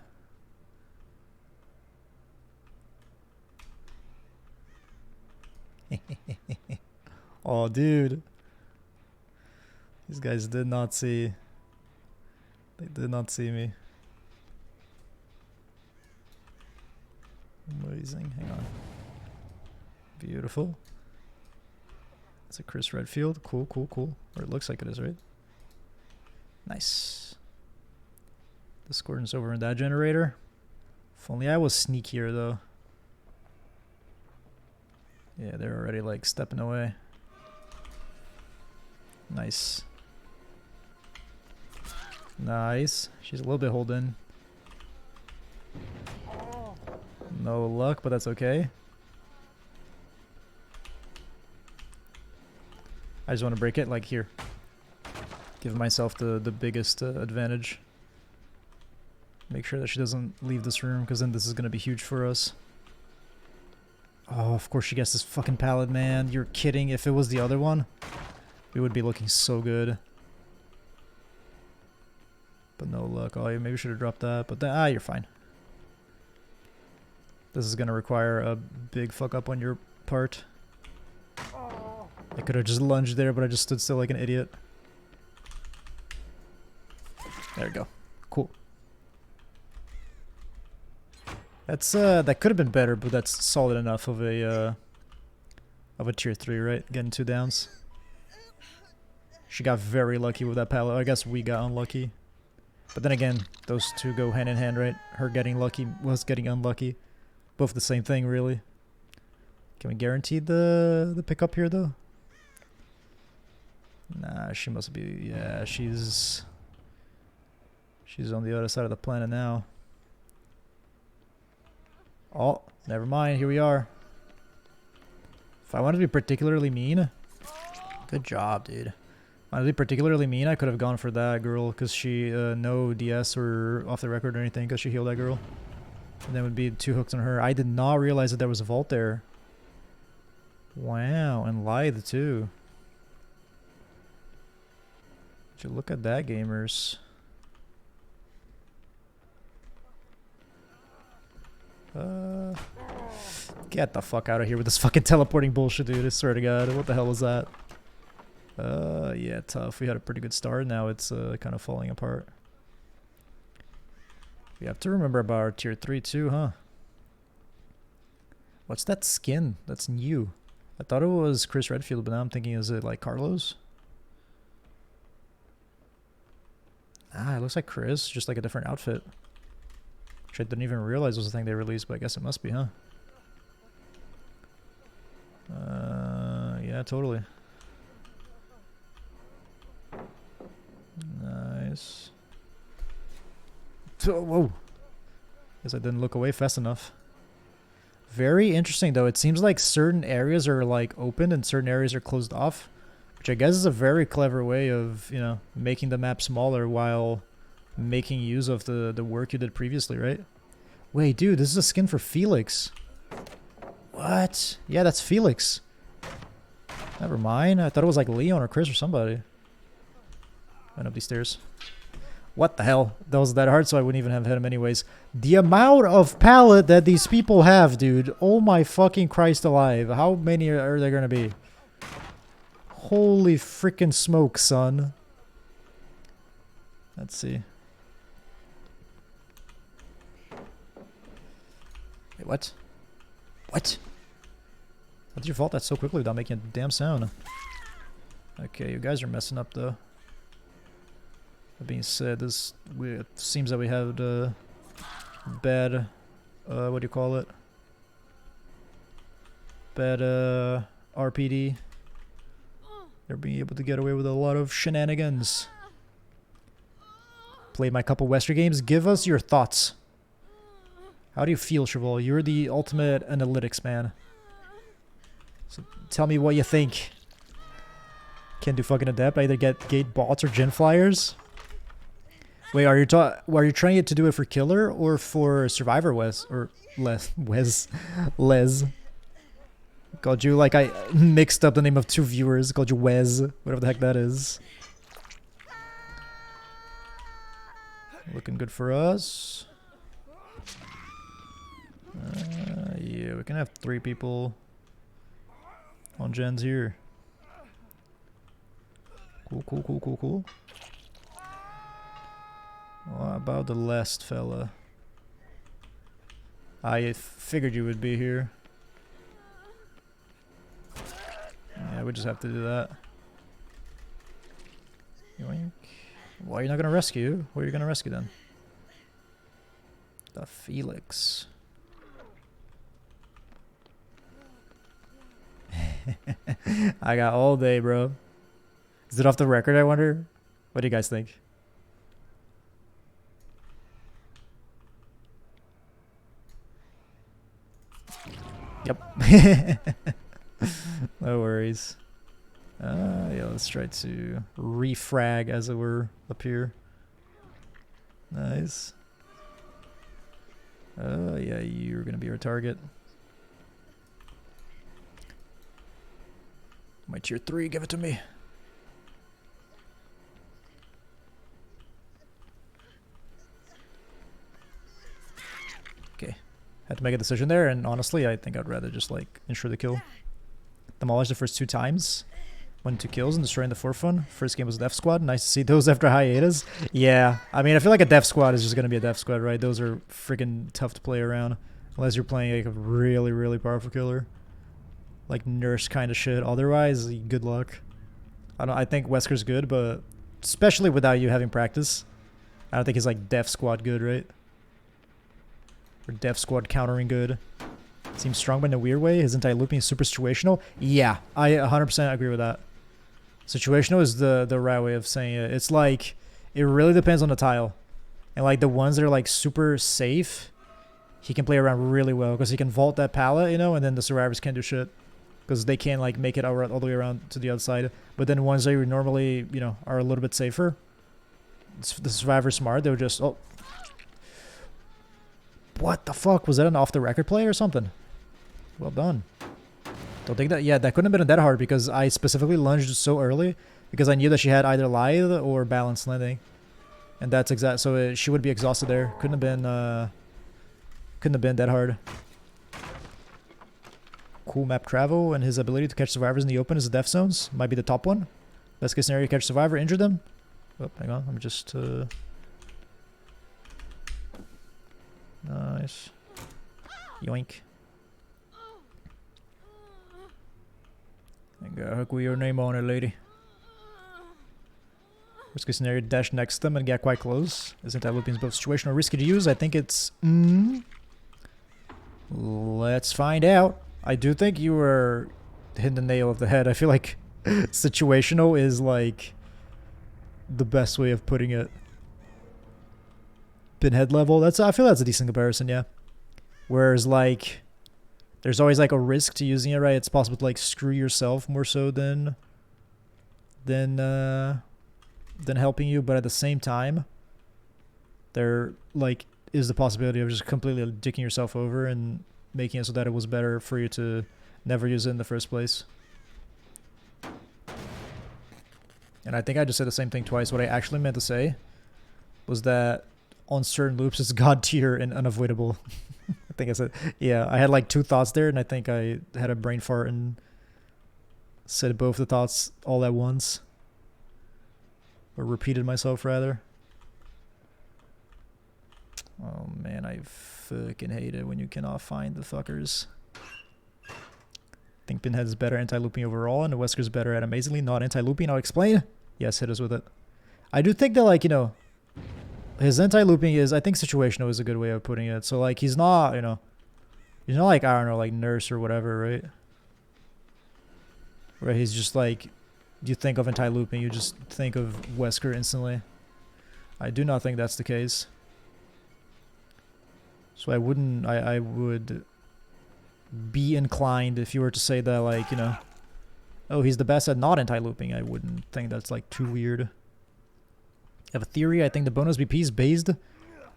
Oh, dude. These guys did not see. They did not see me. Amazing. Hang on. Beautiful. It's a Chris Redfield. Cool, cool, cool. Or it looks like it is, right? Nice. Discordance over in that generator. If only I was sneakier, though. Yeah, they're already, like, stepping away. Nice. Nice. She's a little bit holed in. No luck, but that's okay. I just want to break it, like, here. Give myself the biggest advantage. Make sure that she doesn't leave this room, because then this is going to be huge for us. Oh, of course she gets this fucking pallet, man. You're kidding. If it was the other one, we would be looking so good. But no luck. Oh, you maybe should have dropped that. But then, you're fine. This is going to require a big fuck up on your part. I could have just lunged there, but I just stood still like an idiot. There we go. Cool. That's that could have been better, but that's solid enough of a tier 3, right? Getting 2 downs. She got very lucky with that pallet. I guess we got unlucky. But then again, those two go hand in hand, right? Her getting lucky was getting unlucky. Both the same thing, really. Can we guarantee the pickup here, though? Nah, she must be... Yeah, she's on the other side of the planet now. Oh, never mind. Here we are. If I wanted to be particularly mean... Good job, dude. If I wanted to be particularly mean, I could have gone for that girl, because she... no DS or off the record or anything, because she healed that girl. And then would be 2 hooks on her. I did not realize that there was a vault there. Wow, and Lithe too. Would you look at that, gamers? Get the fuck out of here with this fucking teleporting bullshit, dude. I swear to God, what the hell was that? Yeah, tough. We had a pretty good start. Now it's kind of falling apart. We have to remember about our tier 3 too, huh? What's that skin? That's new. I thought it was Chris Redfield, but now I'm thinking, is it like Carlos? Ah, it looks like Chris, just like a different outfit. Which I didn't even realize was the thing they released, but I guess it must be, huh? Yeah, totally. Nice. Whoa. Guess I didn't look away fast enough. Very interesting, though. It seems like certain areas are, like, open and certain areas are closed off. Which I guess is a very clever way of, you know, making the map smaller while making use of the work you did previously, right? Wait, dude, this is a skin for Felix. What? Yeah, that's Felix. Never mind. I thought it was like Leon or Chris or somebody. Went up these stairs. What the hell? That was that hard, so I wouldn't even have hit him anyways. The amount of pallet that these people have, dude. Oh my fucking Christ alive. How many are there going to be? Holy freaking smoke, son. Let's see. Wait, what? What? How did you vault that so quickly without making a damn sound? Okay, you guys are messing up, though. That being said, it seems that we had bad, what do you call it? Bad RPD. They're being able to get away with a lot of shenanigans. Played my couple Wesker games. Give us your thoughts. How do you feel, Cheval? You're the ultimate analytics man. So tell me what you think. Can't do fucking adept. Either get gate bots or gen flyers. Wait, are you trying to do it for killer or for survivor, Wes? Or Les. Called you like I mixed up the name of 2 viewers. Called you Wes. Whatever the heck that is. Looking good for us. Yeah, we can have 3 people on gens here. Cool. What about the last fella? I figured you would be here. Yeah, we just have to do that. Yoink. Why are you not gonna rescue? What are you gonna rescue then? The Felix. I got all day, bro. Is it off the record, I wonder? What do you guys think? Yep. No worries. Yeah, let's try to refrag, as it were, up here. Nice. Yeah, you're gonna be our target. My tier 3, give it to me. Okay. Had to make a decision there, and honestly, I think I'd rather just, like, ensure the kill. Demolish the first 2 times. 1 2 kills and destroying the 4th one. First game was Death Squad. Nice to see those after hiatus. Yeah, I mean, I feel like a Death Squad is just going to be a Death Squad, right? Those are freaking tough to play around. Unless you're playing like a really, really powerful killer. Like nurse kind of shit. Otherwise, good luck. I think Wesker's good, but especially without you having practice. I don't think he's like Death Squad good, right? Or Death Squad countering good. Seems strong, but in a weird way. His anti-looping is super situational. Yeah, I 100% agree with that. Situational is the right way of saying it. It's like, it really depends on the tile. And like the ones that are like super safe, he can play around really well because he can vault that pallet, you know, and then the survivors can't do shit because they can't like make it all the way around to the other side. But then ones that normally, you know, are a little bit safer, the survivor's smart, they'll just, oh. What the fuck? Was that an off the record play or something? Well done. Don't think that. Yeah, that couldn't have been that hard because I specifically lunged so early because I knew that she had either lithe or balanced landing, and that's exact. So she would be exhausted there. Couldn't have been that hard. Cool map travel and his ability to catch survivors in the open as the death zones might be the top one. Best case scenario: catch survivor, injure them. Oh, hang on. I'm just. Nice. Yoink. I got hook with your name on it, lady. Worst case scenario, dash next to them and get quite close. Isn't that looping both situational risky to use? I think it's... Let's find out. I do think you were hitting the nail of the head. I feel like situational is like the best way of putting it. Pinhead level. I feel that's a decent comparison, yeah. Whereas like there's always like a risk to using it, right? It's possible to like screw yourself more so than helping you, but at the same time there like is the possibility of just completely dicking yourself over and making it so that it was better for you to never use it in the first place. And I think I just said the same thing twice. What I actually meant to say was that on certain loops it's god tier and unavoidable. I think I said, yeah, I had like 2 thoughts there and I think I had a brain fart and said both the thoughts all at once. Or repeated myself rather. Oh man, I fucking hate it when you cannot find the fuckers. I think Pinhead is better anti-looping overall and the Wesker's better at amazingly not anti-looping. I'll explain. Yes, hit us with it. I do think that like, you know, his anti-looping is, I think situational is a good way of putting it. So like he's not, you know, he's not like, I don't know, like nurse or whatever, right? Where he's just like you think of anti-looping, you just think of Wesker instantly. I do not think that's the case. So I would be inclined if you were to say that, like, you know, oh, he's the best at not anti-looping. I wouldn't think that's like too weird. I have a theory. I think the bonus BP is based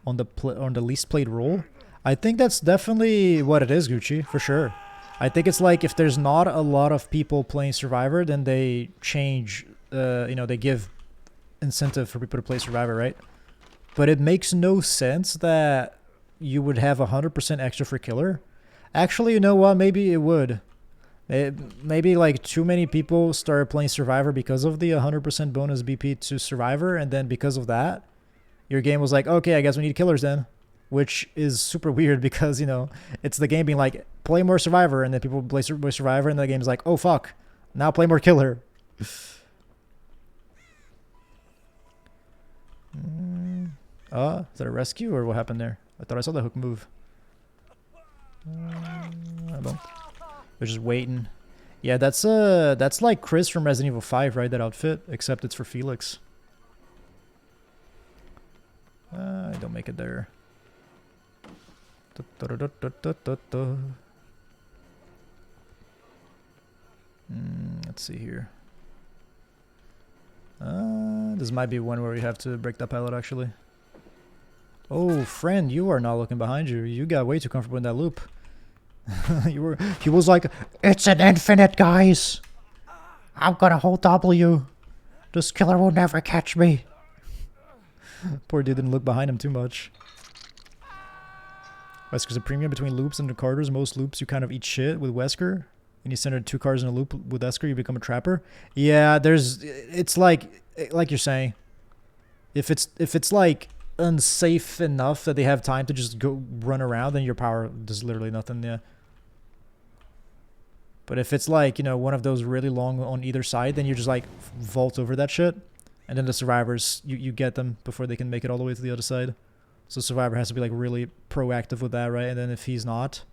on the least played role. I think that's definitely what it is, Gucci, for sure. I think it's like if there's not a lot of people playing Survivor, then they change, you know, they give incentive for people to play Survivor, right? But it makes no sense that you would have 100% extra for killer. Actually, you know what? Maybe it would. Maybe like too many people started playing Survivor because of the 100% bonus BP to Survivor, and then because of that, your game was like, okay, I guess we need killers then. Which is super weird because, you know, it's the game being like, play more Survivor, and then people play more Survivor, and the game's like, oh fuck, now play more killer. Is that a rescue or what happened there? I thought I saw the hook move. I don't. They're just waiting. Yeah, that's like Chris from Resident Evil 5, right? That outfit, except it's for Felix. I don't make it there. Let's see here. This might be one where we have to break that pallet, actually. Oh, friend, you are not looking behind you. You got way too comfortable in that loop. He was like, it's an infinite, guys. I'm gonna hold W. This killer will never catch me. Poor dude didn't look behind him too much. Wesker's a premium between loops and the Carters. Most loops you kind of eat shit with Wesker. And you center 2 cars in a loop with Wesker, you become a trapper. Yeah, it's like you're saying. If it's like unsafe enough that they have time to just go run around, then your power does literally nothing. Yeah. But if it's like, you know, one of those really long on either side, then you just like vault over that shit. And then the survivors, you get them before they can make it all the way to the other side. So survivor has to be like really proactive with that, right? And then if he's not,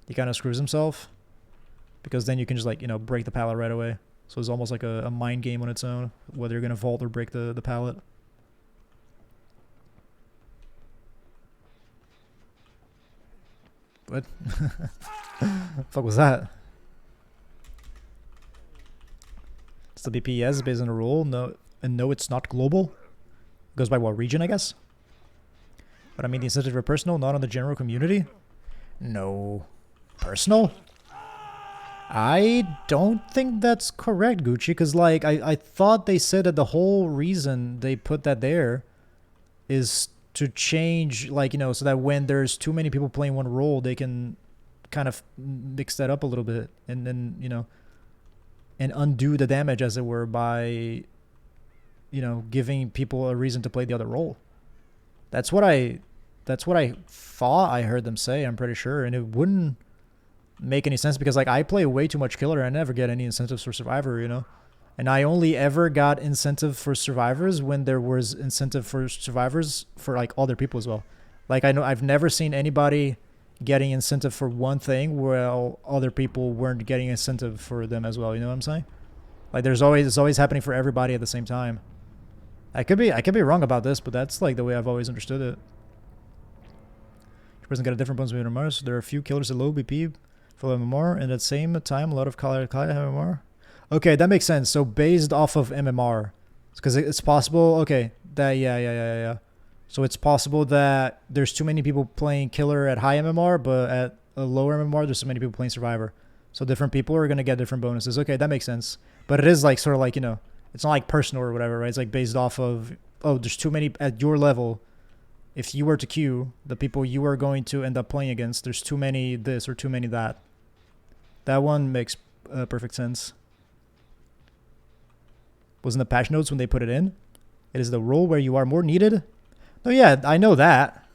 he kind of screws himself. Because then you can just like, you know, break the pallet right away. So it's almost like a mind game on its own, whether you're going to vault or break the pallet. What? Fuck was that? It's the BPS based on a rule. No, and no, it's not global. Goes by what region, I guess. But I mean, the incentive for personal, not on the general community. No, personal. I don't think that's correct, Gucci. Because like I thought they said that the whole reason they put that there is to change, like, you know, so that when there's too many people playing one role, they can kind of mix that up a little bit and then, you know, and undo the damage, as it were, by, you know, giving people a reason to play the other role. That's what I thought I heard them say, I'm pretty sure. And it wouldn't make any sense because, like, I play way too much killer. I never get any incentives for survivor, you know. And I only ever got incentive for survivors when there was incentive for survivors for like other people as well. Like, I know I've never seen anybody getting incentive for one thing while other people weren't getting incentive for them as well. You know what I'm saying? Like, it's always happening for everybody at the same time. I could be wrong about this, but that's like the way I've always understood it. Each person got a different bonus with MMR. So there are a few killers at low BP for MMR, and at the same time, a lot of Kaya have MMR. Okay, that makes sense. So based off of MMR, because it's possible. Okay, that yeah. So it's possible that there's too many people playing killer at high MMR, but at a lower MMR, there's so many people playing survivor. So different people are gonna get different bonuses. Okay, that makes sense. But it is like sort of like, you know, it's not like personal or whatever, right? It's like based off of, oh, there's too many at your level. If you were to queue the people you are going to end up playing against, there's too many this or too many that. That one makes perfect sense. Wasn't the patch notes when they put it in? It is the role where you are more needed. No, yeah, I know that.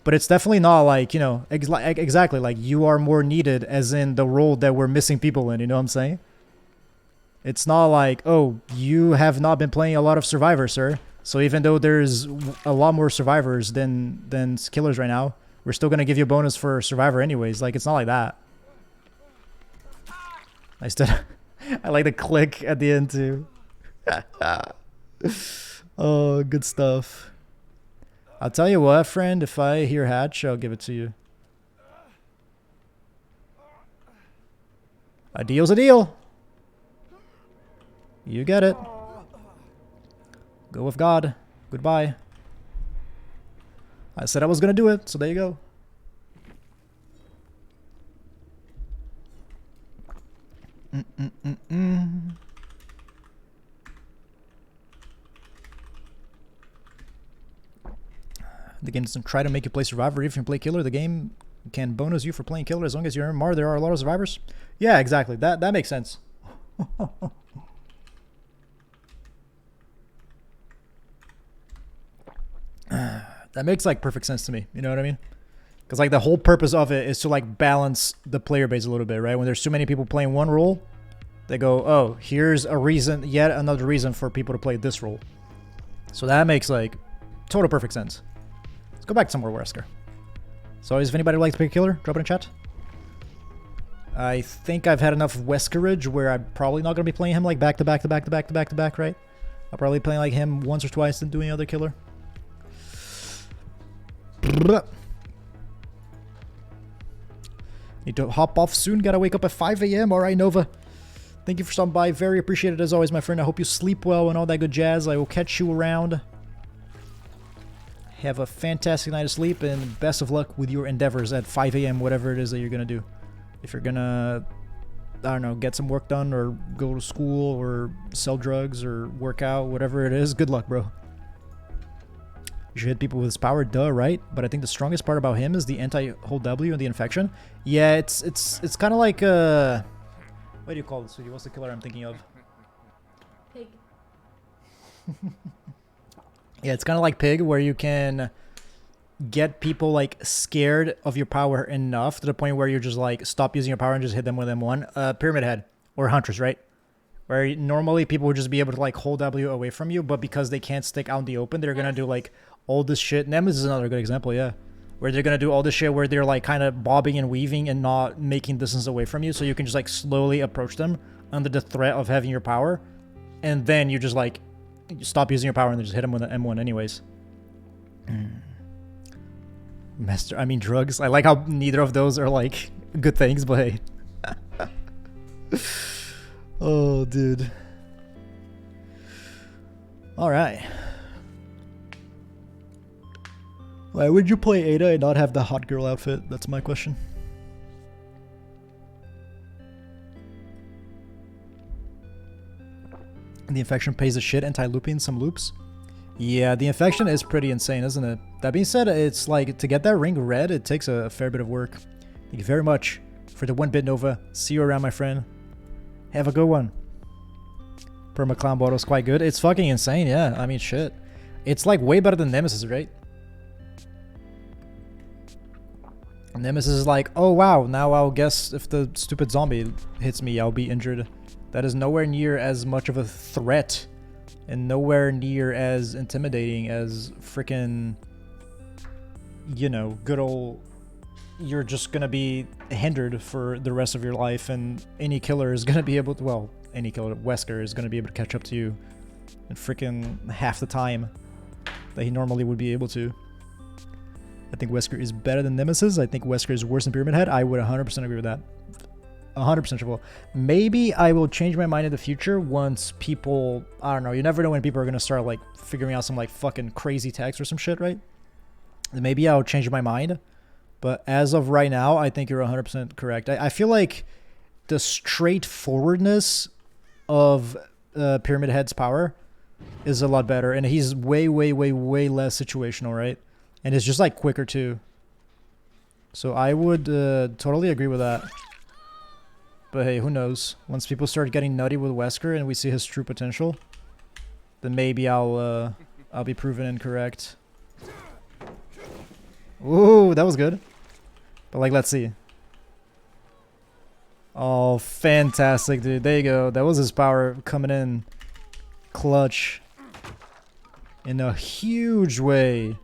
But it's definitely not like, you know, exactly like you are more needed as in the role that we're missing people in. You know what I'm saying? It's not like, oh, you have not been playing a lot of Survivor, sir. So even though there's a lot more survivors than killers right now, we're still going to give you a bonus for Survivor anyways. Like, it's not like that. I I like the click at the end too. Oh, good stuff. I'll tell you what, friend, if I hear hatch, I'll give it to you. A deal's a deal. You get it. Go with God. Goodbye. I said I was gonna do it, so there you go. The game doesn't try to make you play Survivor. If you play Killer, the game can bonus you for playing Killer as long as you're in Mar. There are a lot of survivors. Yeah, exactly. That makes sense. That makes like perfect sense to me. You know what I mean? Because like the whole purpose of it is to like balance the player base a little bit, right? When there's too many people playing one role, they go, oh, here's a reason, yet another reason for people to play this role. So that makes like total perfect sense. Let's go back somewhere, Wesker. So if anybody would like to pick a Killer, drop it in chat. I think I've had enough Weskerage where I'm probably not going to be playing him like back to back to back to back to back to back, right? I'll probably play like him once or twice and do any other Killer. Need to hop off soon. Gotta wake up at 5 a.m. Alright, Nova. Thank you for stopping by. Very appreciated as always, my friend. I hope you sleep well and all that good jazz. I will catch you around. Have a fantastic night of sleep and best of luck with your endeavors at 5 a.m. whatever it is that you're gonna do. If you're gonna, I don't know, get some work done or go to school or sell drugs or work out, whatever it is, good luck, bro. You should hit people with his power, duh, right? But I think the strongest part about him is the anti-hold W and the infection. Yeah, it's kind of like what do you call it, sweetie? What's the killer I'm thinking of? Pig. Yeah, it's kind of like Pig, where you can get people like scared of your power enough to the point where you're just like stop using your power and just hit them with M1. Pyramid Head or Huntress, right? Where normally people would just be able to like hold W away from you, but because they can't stick out in the open, they're gonna do like all this shit. Nemesis is another good example, yeah. Where they're gonna do all this shit where they're like kind of bobbing and weaving and not making distance away from you, so you can just like slowly approach them under the threat of having your power, and then you just like you stop using your power and then just hit them with an M1 anyways. Master, I mean drugs. I like how neither of those are like good things, but hey. Oh, dude. Alright. Why would you play Ada and not have the hot girl outfit? That's my question. The infection pays the shit anti-looping some loops. Yeah, the infection is pretty insane, isn't it? That being said, it's like to get that ring red, it takes a fair bit of work. Thank you very much for the 1-bit Nova. See you around, my friend. Have a good one. Perma Clown Bottle's quite good. It's fucking insane, yeah. I mean, shit. It's like way better than Nemesis, right? Nemesis is like, oh wow, now I'll guess if the stupid zombie hits me, I'll be injured. That is nowhere near as much of a threat and nowhere near as intimidating as freaking, you know, good old, you're just gonna be hindered for the rest of your life, and any killer is gonna be able to, well, any killer, Wesker is gonna be able to catch up to you in freaking half the time that he normally would be able to. I think Wesker is better than Nemesis. I think Wesker is worse than Pyramid Head. I would 100% agree with that. 100% sure. Maybe I will change my mind in the future once people, I don't know, you never know when people are going to start like figuring out some like fucking crazy text or some shit, right? Then maybe I'll change my mind. But as of right now, I think you're 100% correct. I feel like the straightforwardness of Pyramid Head's power is a lot better. And he's way, way, way, way less situational, right? And it's just like quicker too. So I would totally agree with that. But hey, who knows? Once people start getting nutty with Wesker and we see his true potential, then maybe I'll be proven incorrect. Ooh, that was good. But like, let's see. Oh, fantastic, dude. There you go. That was his power coming in clutch in a huge way.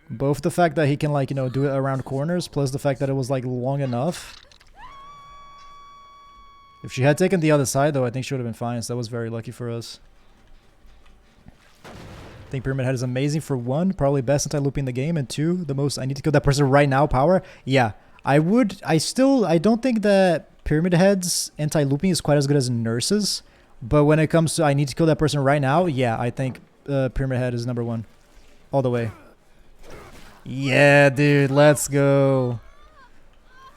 Both the fact that he can, like, you know, do it around corners, plus the fact that it was like long enough. If she had taken the other side, though, I think she would have been fine. So that was very lucky for us. I think Pyramid Head is amazing for 1, probably best anti-looping in the game, and 2, the most I need to kill that person right now power. Yeah, I don't think that Pyramid Head's anti-looping is quite as good as Nurse's, but when it comes to I need to kill that person right now, yeah, I think Pyramid Head is number 1. All the way. Yeah, dude, let's go.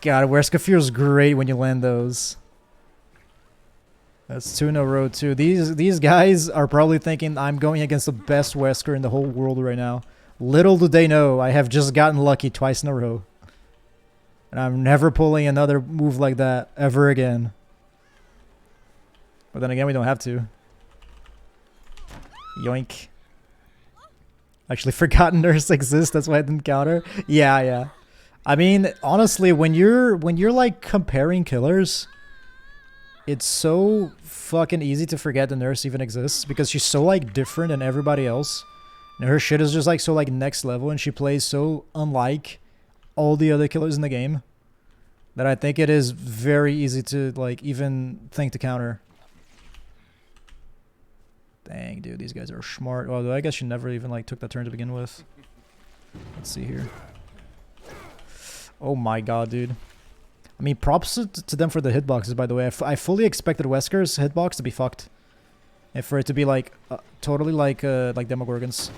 God, Wesker feels great when you land those. That's 2 in a row too. These guys are probably thinking I'm going against the best Wesker in the whole world right now. Little do they know I have just gotten lucky twice in a row. And I'm never pulling another move like that ever again. But then again, we don't have to. Yoink. Actually forgotten Nurse exists, that's why I didn't counter. Yeah. I mean, honestly, when you're like comparing killers, it's so fucking easy to forget the Nurse even exists because she's so like different than everybody else. And her shit is just like so like next level, and she plays so unlike all the other killers in the game that I think it is very easy to like even think to counter. Dang, dude, these guys are smart. Well, I guess she never even like took that turn to begin with. Let's see here. Oh my god, dude. I mean, props to them for the hitboxes, by the way. I fully expected Wesker's hitbox to be fucked. And for it to be like, totally like Demogorgon's.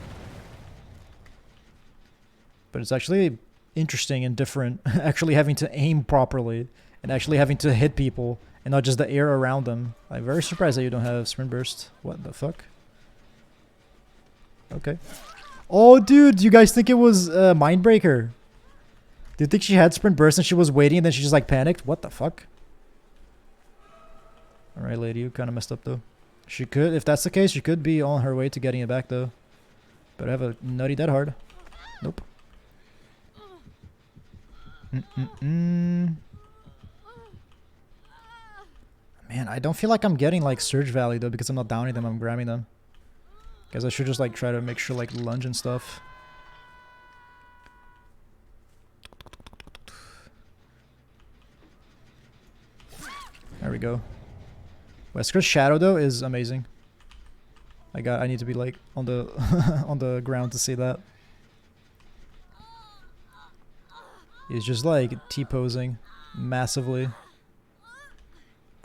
But it's actually interesting and different. Actually having to aim properly. And actually having to hit people. And not just the air around them. I'm very surprised that you don't have Sprint Burst. What the fuck? Okay. Oh, dude, you guys think it was Mindbreaker? Do you think she had Sprint Burst and she was waiting and then she just like panicked? What the fuck? Alright, lady, you kind of messed up though. She could, if that's the case, she could be on her way to getting it back though. But I have a nutty dead hard. Nope. Man, I don't feel like I'm getting like Surge Valley though because I'm not downing them, I'm grabbing them. Guess I should just like try to make sure like lunge and stuff. There we go. Wesker's Shadow though is amazing. I need to be like on the on the ground to see that. He's just like T-posing massively.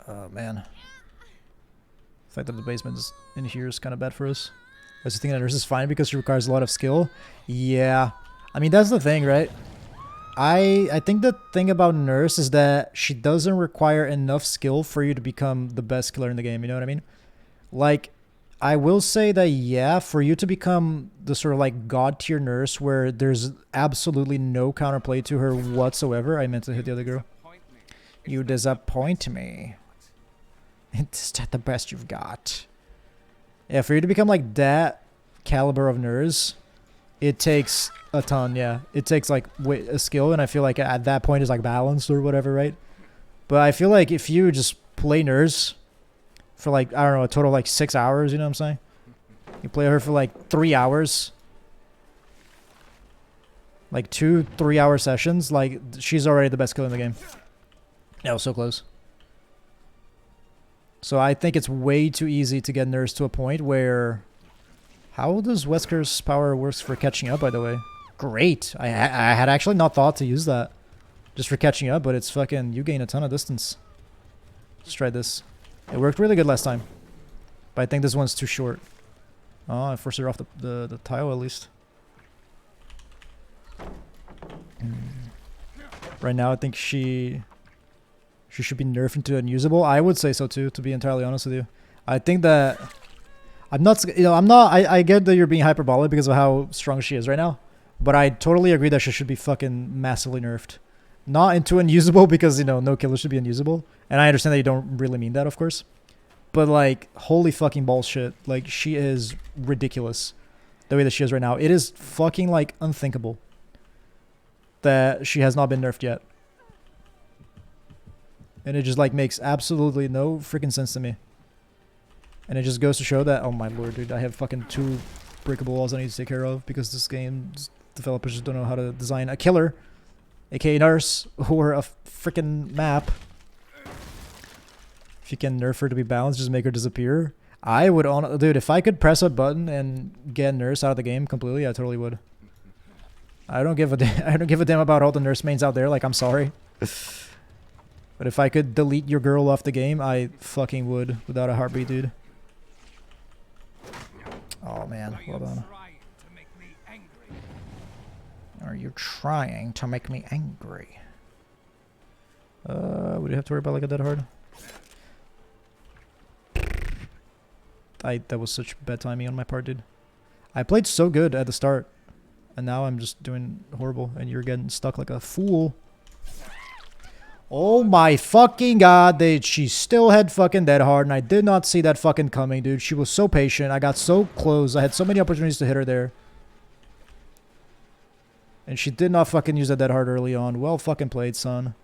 Oh man. The fact that the basement is in here is kind of bad for us. I was thinking that Nurse is fine because she requires a lot of skill. Yeah. I mean, that's the thing, right? I think the thing about Nurse is that she doesn't require enough skill for you to become the best killer in the game, you know what I mean? Like, I will say that, yeah, for you to become the sort of like god tier Nurse where there's absolutely no counterplay to her whatsoever. I meant to hit the other girl. You disappoint me. Is that the best you've got? Yeah, for you to become like that caliber of Nurse, it takes a ton, yeah. It takes like a skill, and I feel like at that point is like balanced or whatever, right? But I feel like if you just play Nurse for like, I don't know, a total of like 6 hours, you know what I'm saying? You play her for like 3 hours. Like 2-3 hour sessions, like she's already the best killer in the game. Yeah, it was so close. So I think it's way too easy to get Nurse to a point where... How does Wesker's power works for catching up, by the way? Great. I had actually not thought to use that. Just for catching up, but it's fucking... You gain a ton of distance. Let's try this. It worked really good last time. But I think this one's too short. Oh, I forced her off the tile at least. Right now, I think she should be nerfed into unusable. I would say so too, to be entirely honest with you. I think that... I'm not, you know, I get that you're being hyperbolic because of how strong she is right now. But I totally agree that she should be fucking massively nerfed. Not into unusable because, you know, no killer should be unusable. And I understand that you don't really mean that, of course. But, like, holy fucking bullshit. Like, she is ridiculous. The way that she is right now. It is fucking, like, unthinkable that she has not been nerfed yet. And it just, like, makes absolutely no freaking sense to me. And it just goes to show that, oh my lord, dude, I have fucking 2 breakable walls I need to take care of because this game's developers just don't know how to design a killer, aka Nurse, or a freaking map If you can nerf her to be balanced, just make her disappear. I would on dude, if I could press a button and get nurse out of the game completely, I totally would. I don't give a I don't give a damn about all the nurse mains out there, like I'm sorry. But if I could delete your girl off the game, I fucking would without a heartbeat, dude. Oh man, well done. Are you trying to make me angry? Would you have to worry about like a dead hard? That was such bad timing on my part, dude. I played so good at the start, and now I'm just doing horrible, and you're getting stuck like a fool. Oh my fucking god, she still had fucking dead hard, and I did not see that fucking coming, dude. She was so patient. I got so close. I had so many opportunities to hit her there. And she did not fucking use that dead hard early on. Well fucking played, son.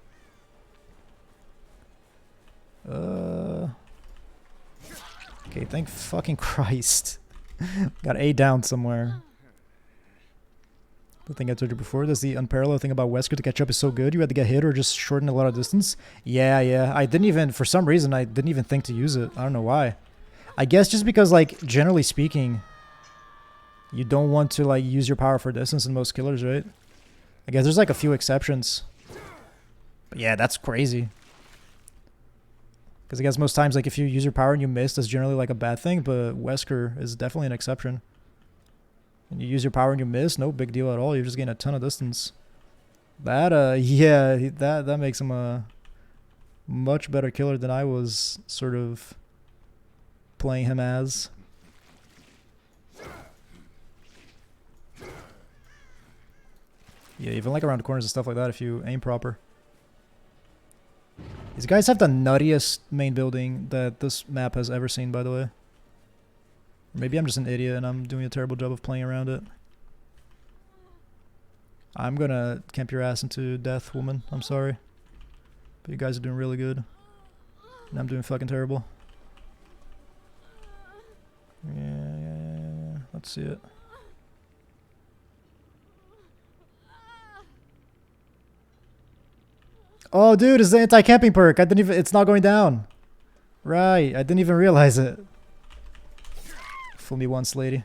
Okay, thank fucking Christ. Got A down somewhere. The thing I told you before, that's the unparalleled thing about Wesker to catch up is so good. You had to get hit or just shorten a lot of distance. Yeah. I didn't even, for some reason, I didn't even think to use it. I don't know why. I guess just because, like, generally speaking, you don't want to, like, use your power for distance in most killers, right? I guess there's, like, a few exceptions. But yeah, that's crazy. Because I guess most times, like, if you use your power and you miss, that's generally, like, a bad thing. But Wesker is definitely an exception. And you use your power and you miss, no big deal at all. You're just getting a ton of distance. That, yeah, that makes him a much better killer than I was sort of playing him as. Yeah, even like around corners and stuff like that if you aim proper. These guys have the nuttiest main building that this map has ever seen, by the way. Maybe I'm just an idiot and I'm doing a terrible job of playing around it. I'm gonna camp your ass into death, woman. I'm sorry. But you guys are doing really good. And I'm doing fucking terrible. Yeah. Let's see it. Oh, dude, it's the anti-camping perk. I didn't even. It's not going down. Right. I didn't even realize it. Fool me once, lady.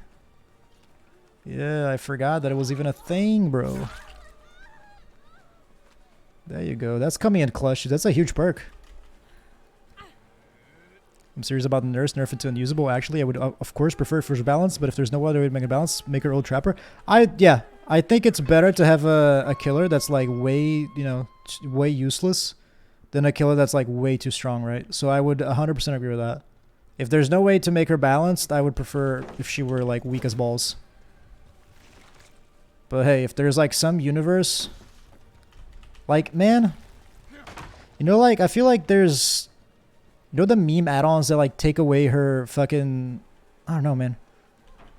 Yeah, I forgot that it was even a thing, bro. There you go. That's coming in clutch. That's a huge perk. I'm serious about the nerf it to unusable. Actually, I would of course prefer first balance, but if there's no other way to make a balance, make her old trapper. Yeah, I think it's better to have a killer that's like way, way useless than a killer that's like way too strong, right? So I would 100% agree with that. If there's no way to make her balanced, I would prefer if she were like weak as balls. But hey, if there's like some universe, like, man, like I feel like there's, the meme add-ons that like take away her fucking, I don't know, man.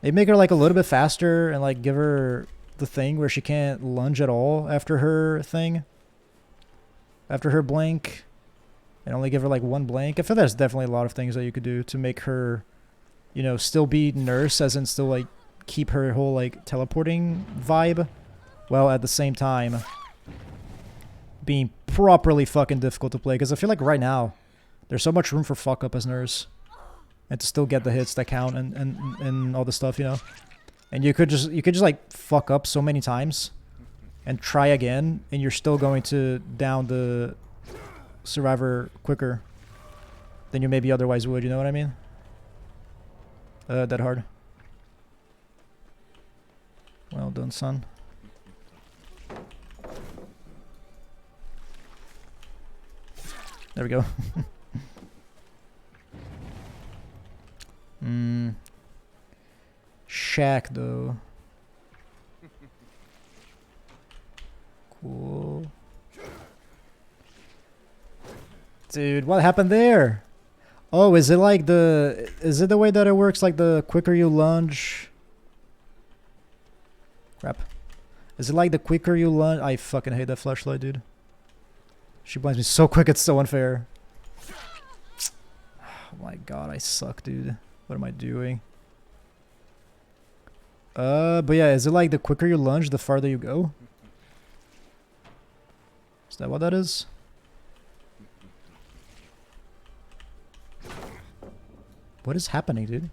They make her like a little bit faster and like give her the thing where she can't lunge at all after her thing. After her blank. And only give her like one blank. I feel there's definitely a lot of things that you could do to make her, still be nurse, as in still like keep her whole like teleporting vibe, while at the same time being properly fucking difficult to play. Because I feel like right now there's so much room for fuck up as nurse, and to still get the hits that count and all the stuff, And you could just like fuck up so many times, and try again, and you're still going to down the survivor quicker than you maybe otherwise would, you know what I mean? That hard. Well done, son. There we go. Shack though. Cool. Dude, what happened there? Oh, is it like is it the way that it works, like the quicker you lunge? Crap. Is it like the quicker you lunge? I fucking hate that flashlight, dude. She blinds me so quick, it's so unfair. Oh my god, I suck, dude. What am I doing? But yeah, is it like the quicker you lunge, the farther you go? Is that what that is? What is happening, dude?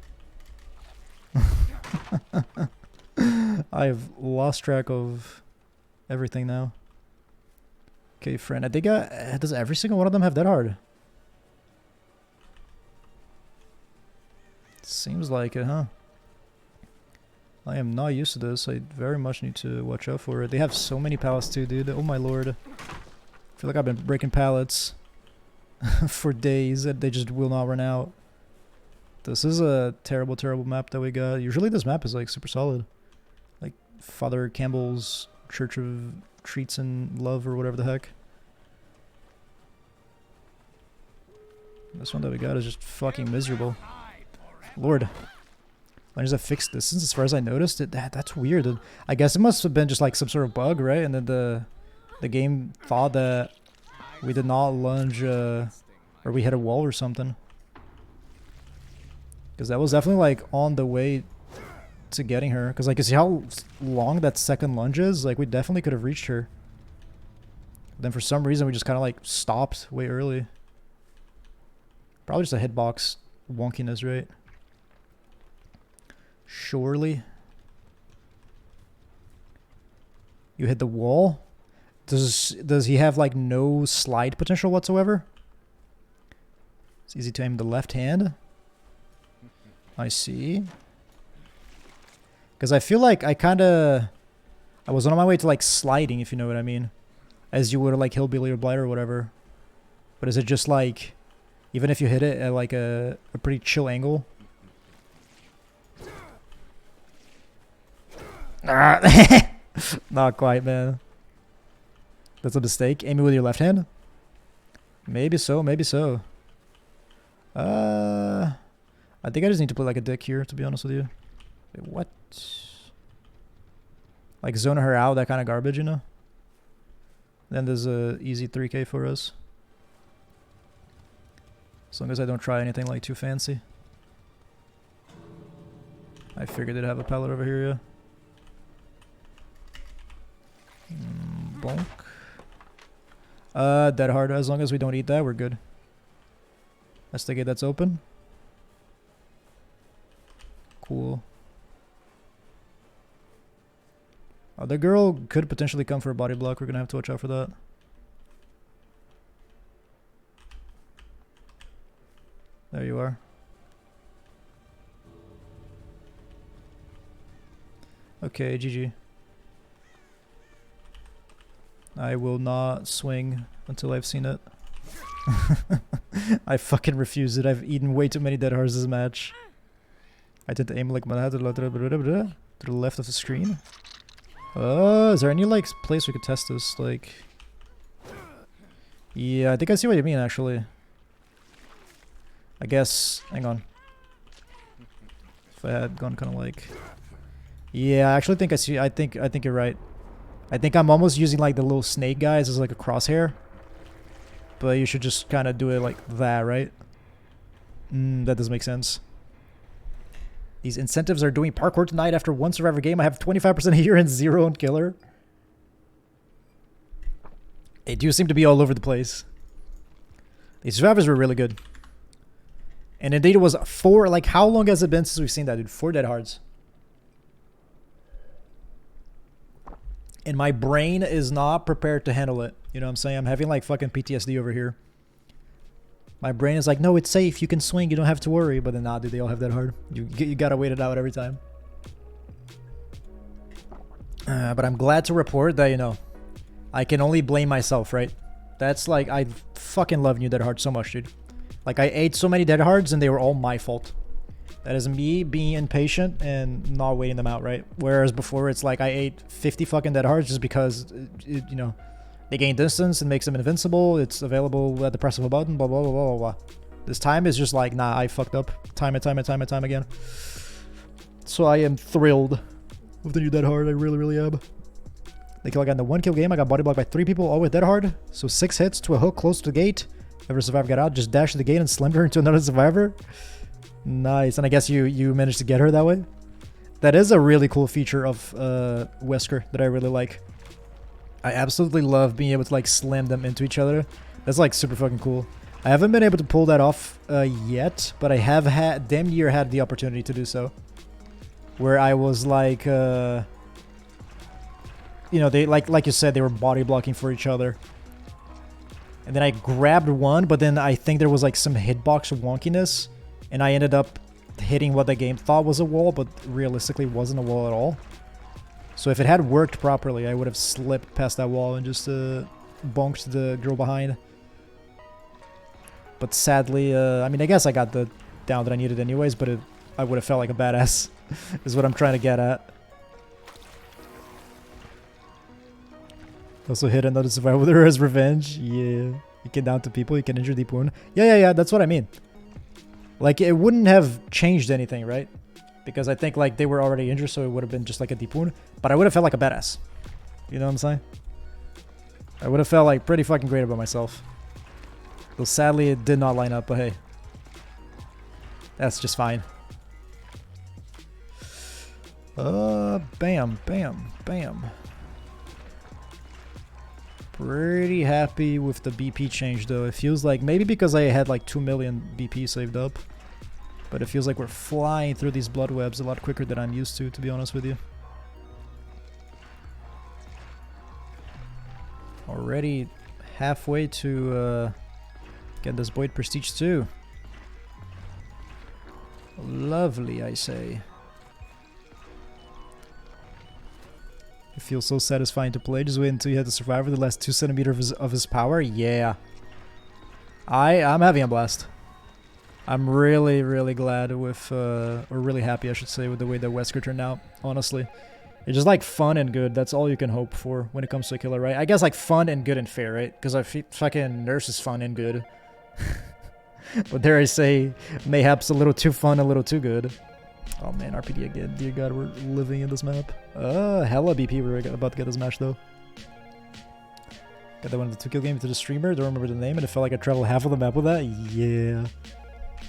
I have lost track of everything now. Okay, friend. I think does every single one of them have that hard? Seems like it, huh? I am not used to this. I very much need to watch out for it. They have so many pallets too, dude. Oh my lord. I feel like I've been breaking pallets for days and they just will not run out. This is a terrible, terrible map that we got. Usually this map is like super solid. Like Father Campbell's Church of Treats and Love or whatever the heck. This one that we got is just fucking miserable. Lord. When does that fix distance? As far as I noticed, that's weird. I guess it must have been just like some sort of bug, right? And then the game thought that we did not lunge or we hit a wall or something. Because that was definitely like on the way to getting her. Because like, you see how long that second lunge is? Like we definitely could have reached her. But then for some reason we just kind of like stopped way early. Probably just a hitbox wonkiness, right? Surely. You hit the wall? Does he have like no slide potential whatsoever? It's easy to aim the left hand. I see. Because I feel like I was on my way to like sliding, if you know what I mean. As you would like Hillbilly or Blight or whatever. But is it just like, even if you hit it at like a pretty chill angle? Not quite, man. That's a mistake. Aiming with your left hand? Maybe so, maybe so. I think I just need to play like a dick here, to be honest with you. Wait, what? Like zone her out, that kind of garbage, you know? Then there's a easy 3k for us. As long as I don't try anything like too fancy. I figured they'd have a pallet over here, yeah. Bonk. Dead hard. As long as we don't eat that, we're good. That's the gate that's open. Cool. The girl could potentially come for a body block. We're gonna have to watch out for that. There you are. Okay, GG. I will not swing until I've seen it. I fucking refuse it. I've eaten way too many dead hearts this match. I tend to aim like my head to the left of the screen. Is there any like place we could test this? Like, yeah, I think I see what you mean actually. I guess, hang on. If I had gone kind of like, yeah, I actually think I see. I think you're right. I think I'm almost using like the little snake guys as like a crosshair. But you should just kind of do it like that, right? That does make sense. These incentives are doing parkour tonight after one survivor game. I have 25% here and 0 on killer. They do seem to be all over the place. These survivors were really good. And indeed it was 4, like how long has it been since we've seen that, dude? 4 dead hards. And my brain is not prepared to handle it. You know what I'm saying? I'm having like fucking PTSD over here. My brain is like, no, it's safe. You can swing. You don't have to worry. But then, nah, dude, they all have that hard. You gotta wait it out every time. But I'm glad to report that, you know, I can only blame myself, right? That's like, I fucking love New Dead Hard so much, dude. Like, I ate so many Dead Hards and they were all my fault. That is me being impatient and not waiting them out, right? Whereas before, it's like I ate 50 fucking Dead Hards just because, you know, they gain distance and makes them invincible. It's available at the press of a button, blah, blah, blah, blah, blah. This time is just like, nah, I fucked up. Time again. So I am thrilled with the New Dead Hard. I really, really am. They kill again in the 1 kill game. I got body blocked by 3 people, all with Dead Hard. So 6 hits to a hook close to the gate. Every survivor got out, just dashed to the gate and slammed her into another survivor. Nice. And I guess you managed to get her that way. That is a really cool feature of Wesker that I really like. I absolutely love being able to like slam them into each other. That's like super fucking cool. I haven't been able to pull that off yet, but I have had damn near had the opportunity to do so. Where I was like, you know, they like you said, they were body blocking for each other. And then I grabbed one, but then I think there was like some hitbox wonkiness, and I ended up hitting what the game thought was a wall, but realistically wasn't a wall at all. So if it had worked properly, I would have slipped past that wall and just bonked the girl behind. But sadly, I mean, I guess I got the down that I needed anyways, but I would have felt like a badass, is what I'm trying to get at. Also hit another survivor with her as revenge. Yeah. You can down to people, you can injure deep wound. Yeah, that's what I mean. Like, it wouldn't have changed anything, right? Because I think, like, they were already injured, so it would have been just like a deep wound. But I would have felt like a badass. You know what I'm saying? I would have felt, like, pretty fucking great about myself. Though sadly, it did not line up, but hey. That's just fine. Bam, bam, bam. Pretty happy with the BP change though. It feels like, maybe because I had like 2 million BP saved up, but it feels like we're flying through these blood webs a lot quicker than I'm used to be honest with you. Already halfway to get this Void Prestige 2. Lovely, I say. It feels so satisfying to play. Just wait until you have the survivor the last 2 centimeters of his power. Yeah. I'm having a blast. I'm really, really glad with, or really happy, I should say, with the way that Wesker turned out, honestly. It's just like fun and good. That's all you can hope for when it comes to a killer, right? I guess like fun and good and fair, right? Because I fucking Nurse is fun and good. But dare I say, mayhaps a little too fun, a little too good. Oh man, RPD again. Dear God, we're living in this map. Hella BP. We're about to get this match though. Got that one in the 2-kill game to the streamer. Don't remember the name, and it felt like I traveled half of the map with that. Yeah.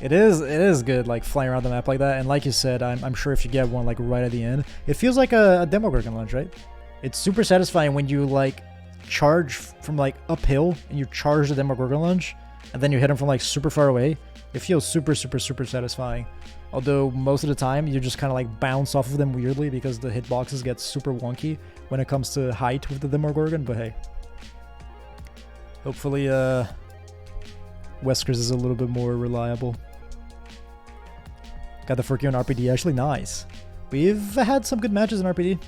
It is good, like flying around the map like that. And like you said, I'm sure if you get one like right at the end, it feels like a Demogorgon launch, right? It's super satisfying when you like charge from like uphill and you charge the Demogorgon launch, and then you hit him from like super far away. It feels super, super, super satisfying. Although most of the time you just kind of like bounce off of them weirdly because the hitboxes get super wonky when it comes to height with the Demogorgon, but hey. Hopefully Wesker's is a little bit more reliable. Got the 4K on RPD, actually nice. We've had some good matches in RPD.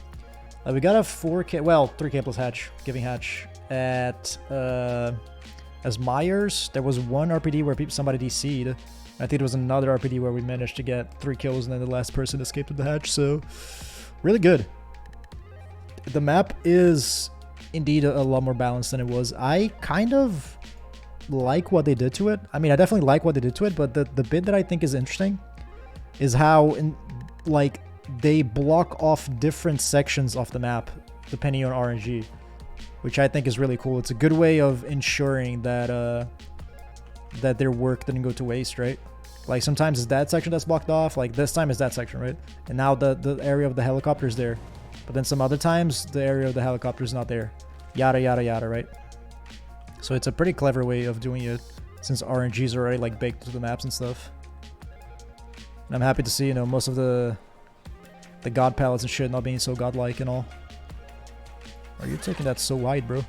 We got a 4K, well, 3K plus hatch, giving hatch at as Myers. There was one RPD where somebody DC'd. I think there was another RPD where we managed to get 3 kills and then the last person escaped with the hatch, so really good. The map is indeed a lot more balanced than it was. I kind of like what they did to it. I mean, I definitely like what they did to it, but the bit that I think is interesting is how like they block off different sections of the map depending on RNG, which I think is really cool. It's a good way of ensuring that that their work didn't go to waste, right? Like sometimes it's that section that's blocked off, like this time it's that section, right? And now the area of the helicopter is there. But then some other times the area of the helicopter is not there. Yada, yada, yada, right? So it's a pretty clever way of doing it since RNGs are already like baked into the maps and stuff. And I'm happy to see, you know, most of the god palettes and shit not being so godlike and all. Are you taking that so wide, bro?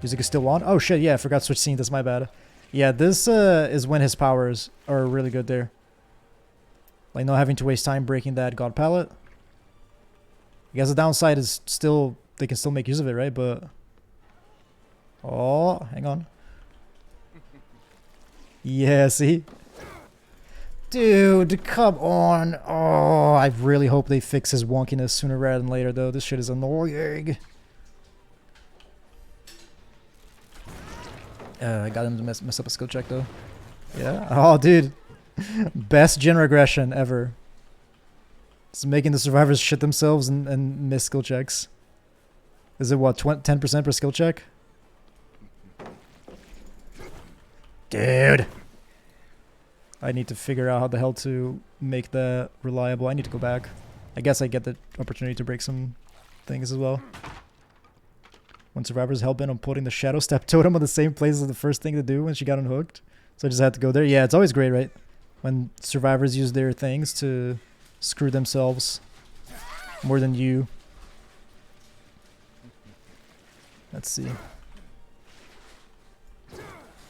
Music is still on? Oh shit, yeah, I forgot to switch scenes, that's my bad. Yeah, this is when his powers are really good there. Like not having to waste time breaking that god palette. I guess the downside is still, they can still make use of it, right? But, oh, hang on. Yeah, see? Dude, come on. Oh, I really hope they fix his wonkiness sooner rather than later, though. This shit is annoying. I got him to mess up a skill check, though. Yeah? Oh, dude. Best gen regression ever. It's making the survivors shit themselves and miss skill checks. Is it what, 10% per skill check? Dude. I need to figure out how the hell to make that reliable. I need to go back. I guess I get the opportunity to break some things as well. When survivors hell bent on putting the shadow step totem on the same place as the first thing to do when she got unhooked. So I just had to go there. Yeah, it's always great, right? When survivors use their things to screw themselves more than you. Let's see.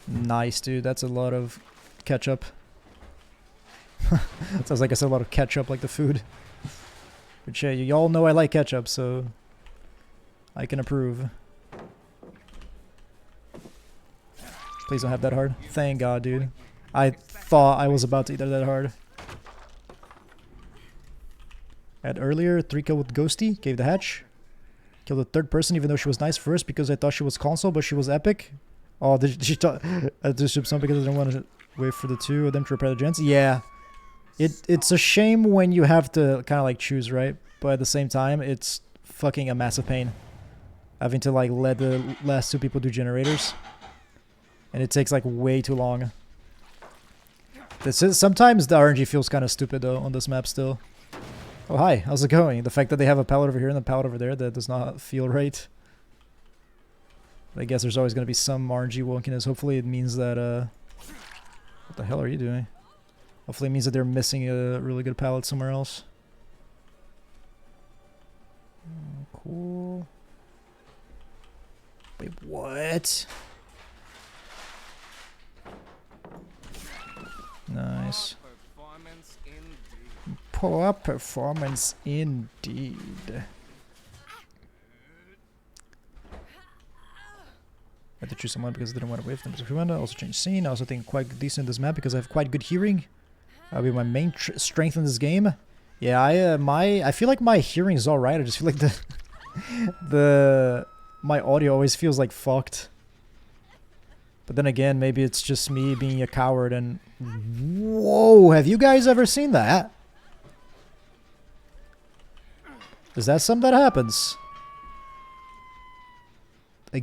Nice, dude. That's a lot of ketchup. Sounds like I said a lot of ketchup, like the food. But yeah, y'all know I like ketchup, so I can approve. Please don't have that hard. Thank God, dude. I thought I was about to eat that hard. Had earlier, 3 kill with Ghosty, gave the hatch. Killed the third person even though she was nice first because I thought she was console, but she was epic. Oh, did she thought I just ship some because I didn't want to wait for the 2 of them to repair the gens? Yeah. It's a shame when you have to kind of like choose, right? But at the same time, it's fucking a massive pain. Having to like let the last 2 people do generators. And it takes like way too long. Sometimes the RNG feels kind of stupid though on this map still. Oh hi, how's it going? The fact that they have a pallet over here and a pallet over there, that does not feel right. I guess there's always going to be some RNG wonkiness. Hopefully it means that, what the hell are you doing? Hopefully it means that they're missing a really good pallet somewhere else. Cool. Wait, what? Nice. Poor performance indeed. I had to choose someone because I didn't want to wait for them. I also change scene. I also think quite decent in this map because I have quite good hearing. That'll be my main strength in this game. Yeah, I feel like my hearing is alright. I just feel like my audio always feels like fucked. But then again, maybe it's just me being a coward and... Whoa, have you guys ever seen that? Is that something that happens?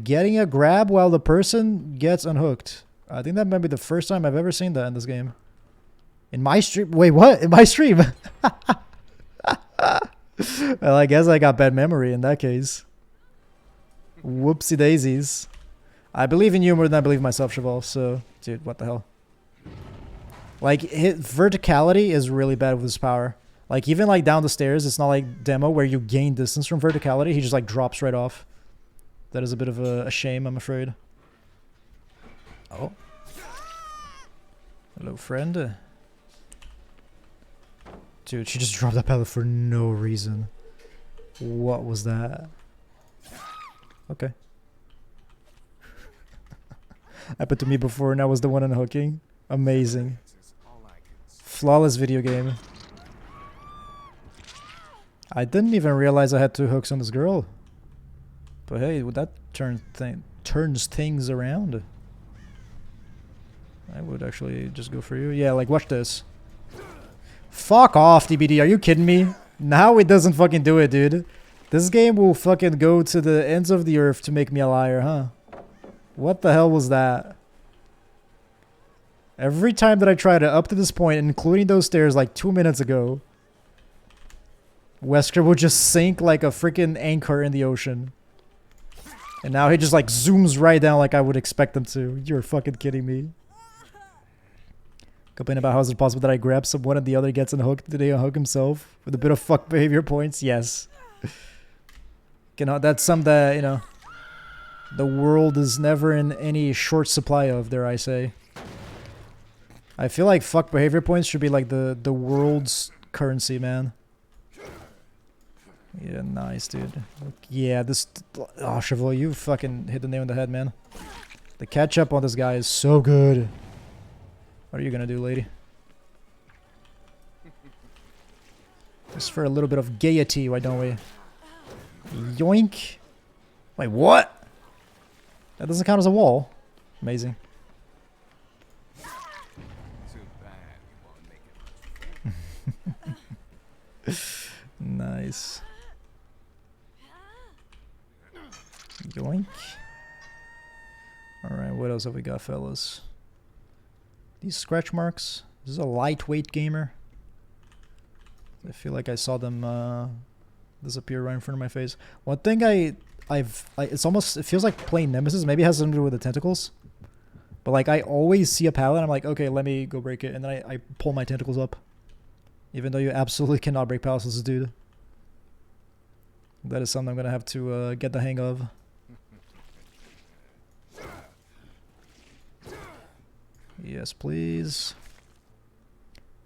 Getting a grab while the person gets unhooked. I think that might be the first time I've ever seen that in this game. In my stream? Wait, what? In my stream? Well, I guess I got bad memory in that case. Whoopsie daisies. I believe in you more than I believe in myself, Cheval, so... Dude, what the hell? Like, verticality is really bad with his power. Like, even like down the stairs, it's not like Demo where you gain distance from verticality. He just like drops right off. That is a bit of a shame, I'm afraid. Oh. Hello, friend. Dude, she just dropped that pallet for no reason. What was that? Okay. Happened to me before and I was the one unhooking. Amazing. Flawless video game. I didn't even realize I had 2 hooks on this girl. But hey, would that turns things around? I would actually just go for you. Yeah, like watch this. Fuck off, DBD. Are you kidding me? Now it doesn't fucking do it, dude. This game will fucking go to the ends of the earth to make me a liar, huh? What the hell was that? Every time that I tried it up to this point, including those stairs like 2 minutes ago, Wesker will just sink like a freaking anchor in the ocean. And now he just like zooms right down like I would expect him to. You're fucking kidding me. Complain about how is it possible that I grab someone and the other gets unhooked? Did he unhook himself? With a bit of fuck behavior points? Yes. You know, that's something that, you know, the world is never in any short supply of, dare I say. I feel like fuck behavior points should be like the world's currency, man. Yeah, nice, dude. Yeah, this... Oh, Chevalier, you fucking hit the nail on the head, man. The catch-up on this guy is so good. What are you gonna do, lady? Just for a little bit of gaiety, why don't we? Yoink. Wait, what? That doesn't count as a wall. Amazing. Nice. Yoink. Alright, what else have we got, fellas? These scratch marks. This is a lightweight gamer. I feel like I saw them disappear right in front of my face. One thing it's almost, it feels like playing Nemesis. Maybe it has something to do with the tentacles. But like I always see a pallet, I'm like, okay, let me go break it, and then I pull my tentacles up. Even though you absolutely cannot break pallets with this dude. That is something I'm gonna have to get the hang of. Yes, please.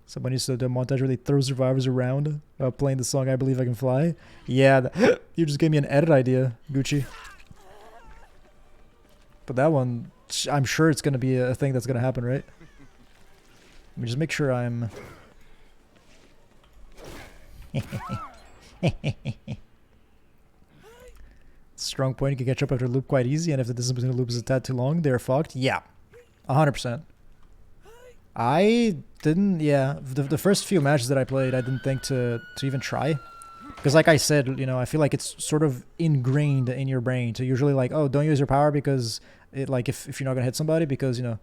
Somebody needs to do a montage where they throw survivors around playing the song I Believe I Can Fly. Yeah, you just gave me an edit idea, Gucci. But that one, I'm sure it's going to be a thing that's going to happen, right? Let me just make sure I'm... Strong point, you can catch up after loop quite easy, and if the distance between the loops is a tad too long, they're fucked. Yeah, 100%. I didn't, yeah, the first few matches that I played, I didn't think to even try. Because like I said, you know, I feel like it's sort of ingrained in your brain to usually like, oh, don't use your power because it, like, if you're not going to hit somebody, because, you know,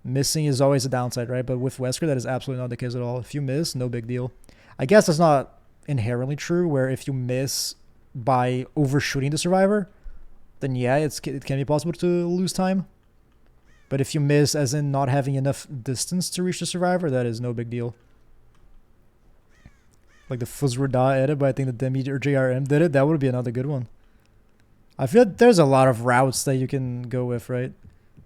missing is always a downside, right? But with Wesker, that is absolutely not the case at all. If you miss, no big deal. I guess that's not inherently true, where if you miss by overshooting the survivor, then yeah, it can be possible to lose time. But if you miss as in not having enough distance to reach the survivor, that is no big deal. Like the Fuzzrada edit, but I think the Demi or JRM did it. That would be another good one. I feel like there's a lot of routes that you can go with, right?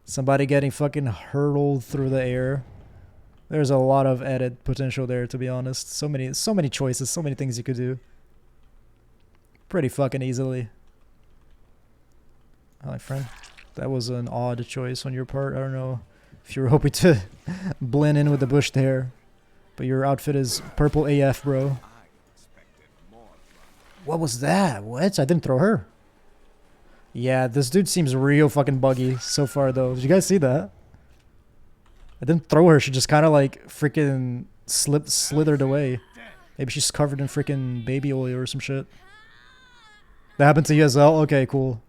Somebody getting fucking hurtled through the air. There's a lot of edit potential there, to be honest. So many choices, so many things you could do. Pretty fucking easily. Hi, friend. That was an odd choice on your part. I don't know if you were hoping to blend in with the bush there. But your outfit is purple AF, bro. What was that? What? I didn't throw her. Yeah, this dude seems real fucking buggy so far, though. Did you guys see that? I didn't throw her. She just kind of like freaking slithered away. Maybe she's covered in freaking baby oil or some shit. That happened to you as well? Okay, cool.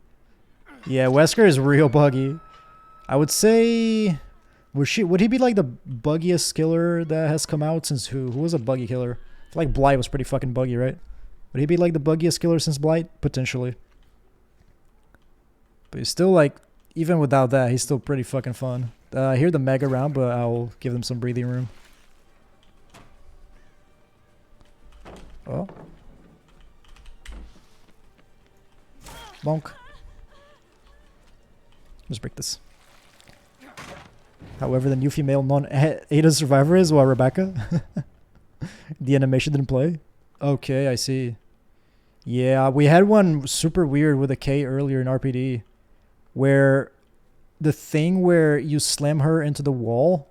Yeah, Wesker is real buggy. I would say... Would he be like the buggiest killer that has come out since who? Who was a buggy killer? I feel like Blight was pretty fucking buggy, right? Would he be like the buggiest killer since Blight? Potentially. But he's still like, even without that, he's still pretty fucking fun. I hear the mega round, but I'll give them some breathing room. Oh. Bonk. Let's break this. However, the new female non-Ada survivor is, while Rebecca. The animation didn't play. Okay, I see. Yeah, we had one super weird with a K earlier in RPD, where the thing where you slam her into the wall,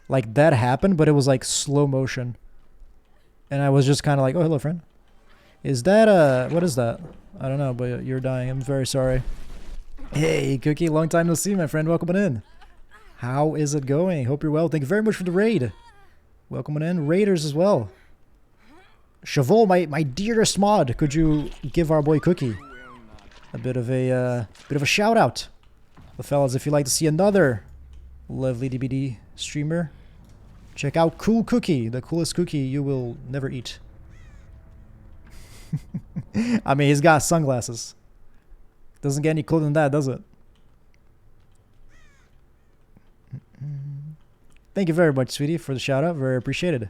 like that happened, but it was like slow motion. And I was just kind of like, oh, hello, friend. Is that, what is that? I don't know, but you're dying. I'm very sorry. Hey, Cookie, long time no see, my friend. Welcome in. How is it going? Hope you're well. Thank you very much for the raid. Welcome in. Raiders as well. Chavol, my dearest mod, could you give our boy Cookie a bit of a shout out? Well, fellas, if you'd like to see another lovely DBD streamer, check out Cool Cookie, the coolest cookie you will never eat. I mean, he's got sunglasses. Doesn't get any cooler than that, does it? Thank you very much, sweetie, for the shout out. Very appreciated.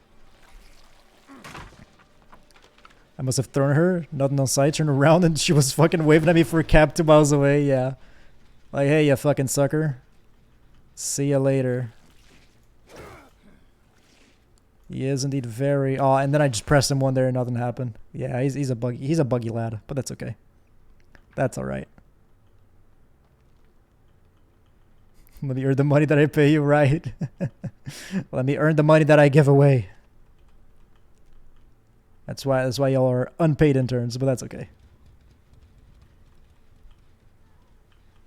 I must have thrown her. Nothing on sight. Turned around and she was fucking waving at me for a cab 2 miles away. Yeah. Like, hey, you fucking sucker. See ya later. He is indeed very... Oh, and then I just pressed him one there and nothing happened. Yeah, he's a buggy lad, but that's okay. That's alright. Let me earn the money that I pay you, right? Let me earn the money that I give away. That's why y'all are unpaid interns, but that's okay.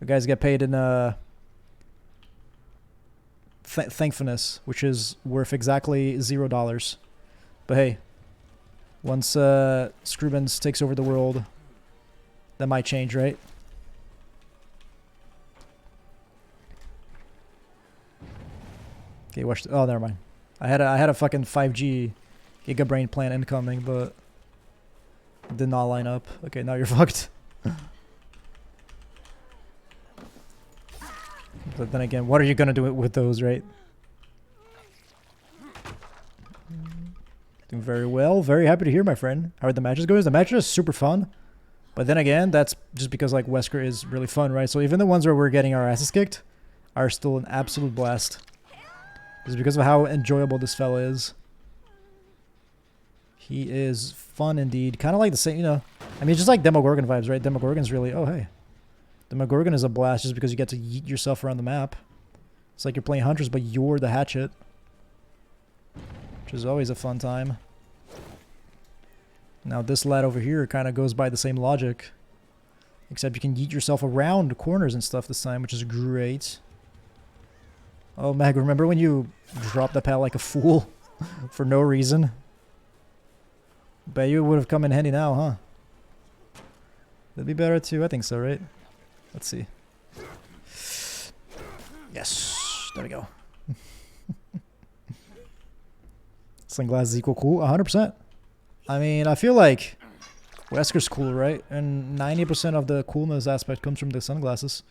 You guys get paid in thankfulness, which is worth exactly $0. But hey, once Scrubens takes over the world, that might change, right? Okay, watch. Oh, never mind. I had a fucking 5G Gigabrain plan incoming, but it did not line up. Okay, now you're fucked. But then again, what are you gonna do with those, right? Doing very well. Very happy to hear, my friend. How are the matches going? The matches are super fun. But then again, that's just because like Wesker is really fun, right? So even the ones where we're getting our asses kicked are still an absolute blast. It's because of how enjoyable this fella is. He is fun indeed. Kind of like the same, you know. I mean, just like Demogorgon vibes, right? Demogorgon's really... Oh, hey. Demogorgon is a blast just because you get to yeet yourself around the map. It's like you're playing Hunters, but you're the hatchet. Which is always a fun time. Now this lad over here kind of goes by the same logic. Except you can yeet yourself around corners and stuff this time, which is great. Oh, Mag, remember when you dropped the pal like a fool for no reason? Bet you would have come in handy now, huh? That'd be better too. I think so, right? Let's see. Yes. There we go. Sunglasses equal cool? 100%. I mean, I feel like Wesker's cool, right? And 90% of the coolness aspect comes from the sunglasses.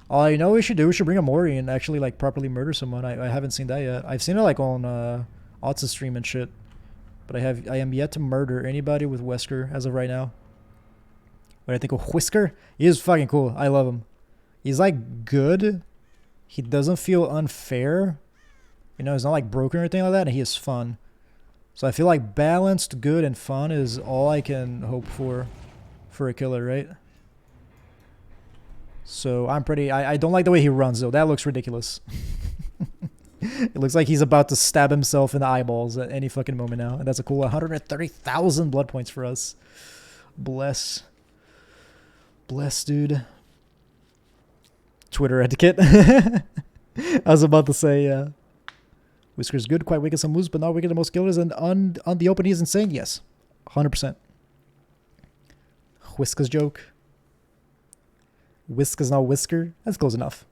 All I know we should do, we should bring a Mori and actually like properly murder someone. I haven't seen that yet. I've seen it like on Otz's stream and shit. But I am yet to murder anybody with Wesker as of right now. What I think of Wesker? He is fucking cool. I love him. He's like good. He doesn't feel unfair. You know, he's not like broken or anything like that. And he is fun. So I feel like balanced, good, and fun is all I can hope for a killer, right? So I'm pretty... I don't like the way he runs, though. That looks ridiculous. It looks like he's about to stab himself in the eyeballs at any fucking moment now. And that's a cool 130,000 blood points for us. Bless. Bless, dude. Twitter etiquette. I was about to say, Whisker's good, quite weak at some moves, but not weak at the most killers. And on the open, he's insane. Yes. 100%. Whisker's joke. Whisker's not Whisker. That's close enough.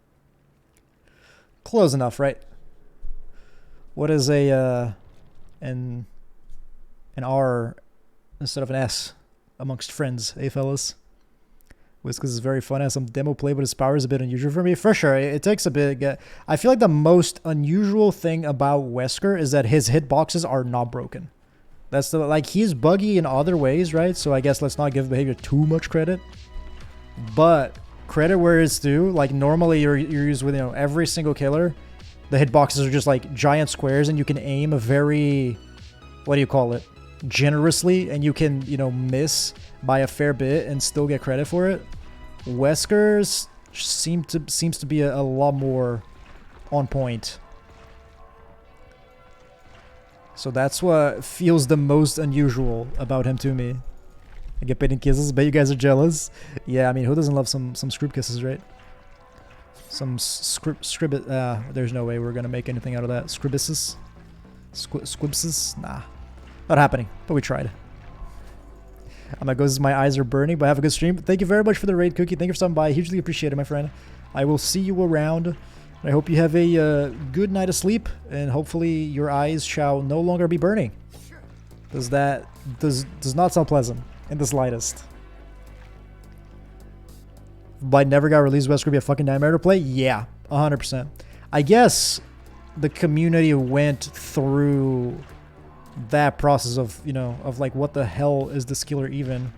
Close enough, right? What is an R instead of an S amongst friends, eh, fellas? Whiskers is very fun. Has some demo play, but his power is a bit unusual for me. For sure, it takes a bit. I feel like the most unusual thing about Wesker is that his hitboxes are not broken. That's the like he's buggy in other ways, right? So I guess let's not give behavior too much credit. But credit where it's due. Like normally you're used with every single killer. The hitboxes are just like giant squares, and you can aim a very, what do you call it, generously, and you can miss by a fair bit and still get credit for it. Wesker's seems to be a lot more on point. So that's what feels the most unusual about him to me. I get paid in kisses. Bet you guys are jealous. Yeah, I mean, who doesn't love some scrub kisses, right? Some scribbit. There's no way we're gonna make anything out of that. Scribbises? Squibses? Nah. Not happening, but we tried. My goes, my eyes are burning, but have a good stream. Thank you very much for the raid, Cookie. Thank you for stopping by. Hugely appreciate it, my friend. I will see you around. I hope you have a good night of sleep, and hopefully your eyes shall no longer be burning. Does not sound pleasant in the slightest. By never got released, Wesker be a fucking nightmare to play? Yeah, 100%. I guess the community went through that process of, of like, what the hell is this killer even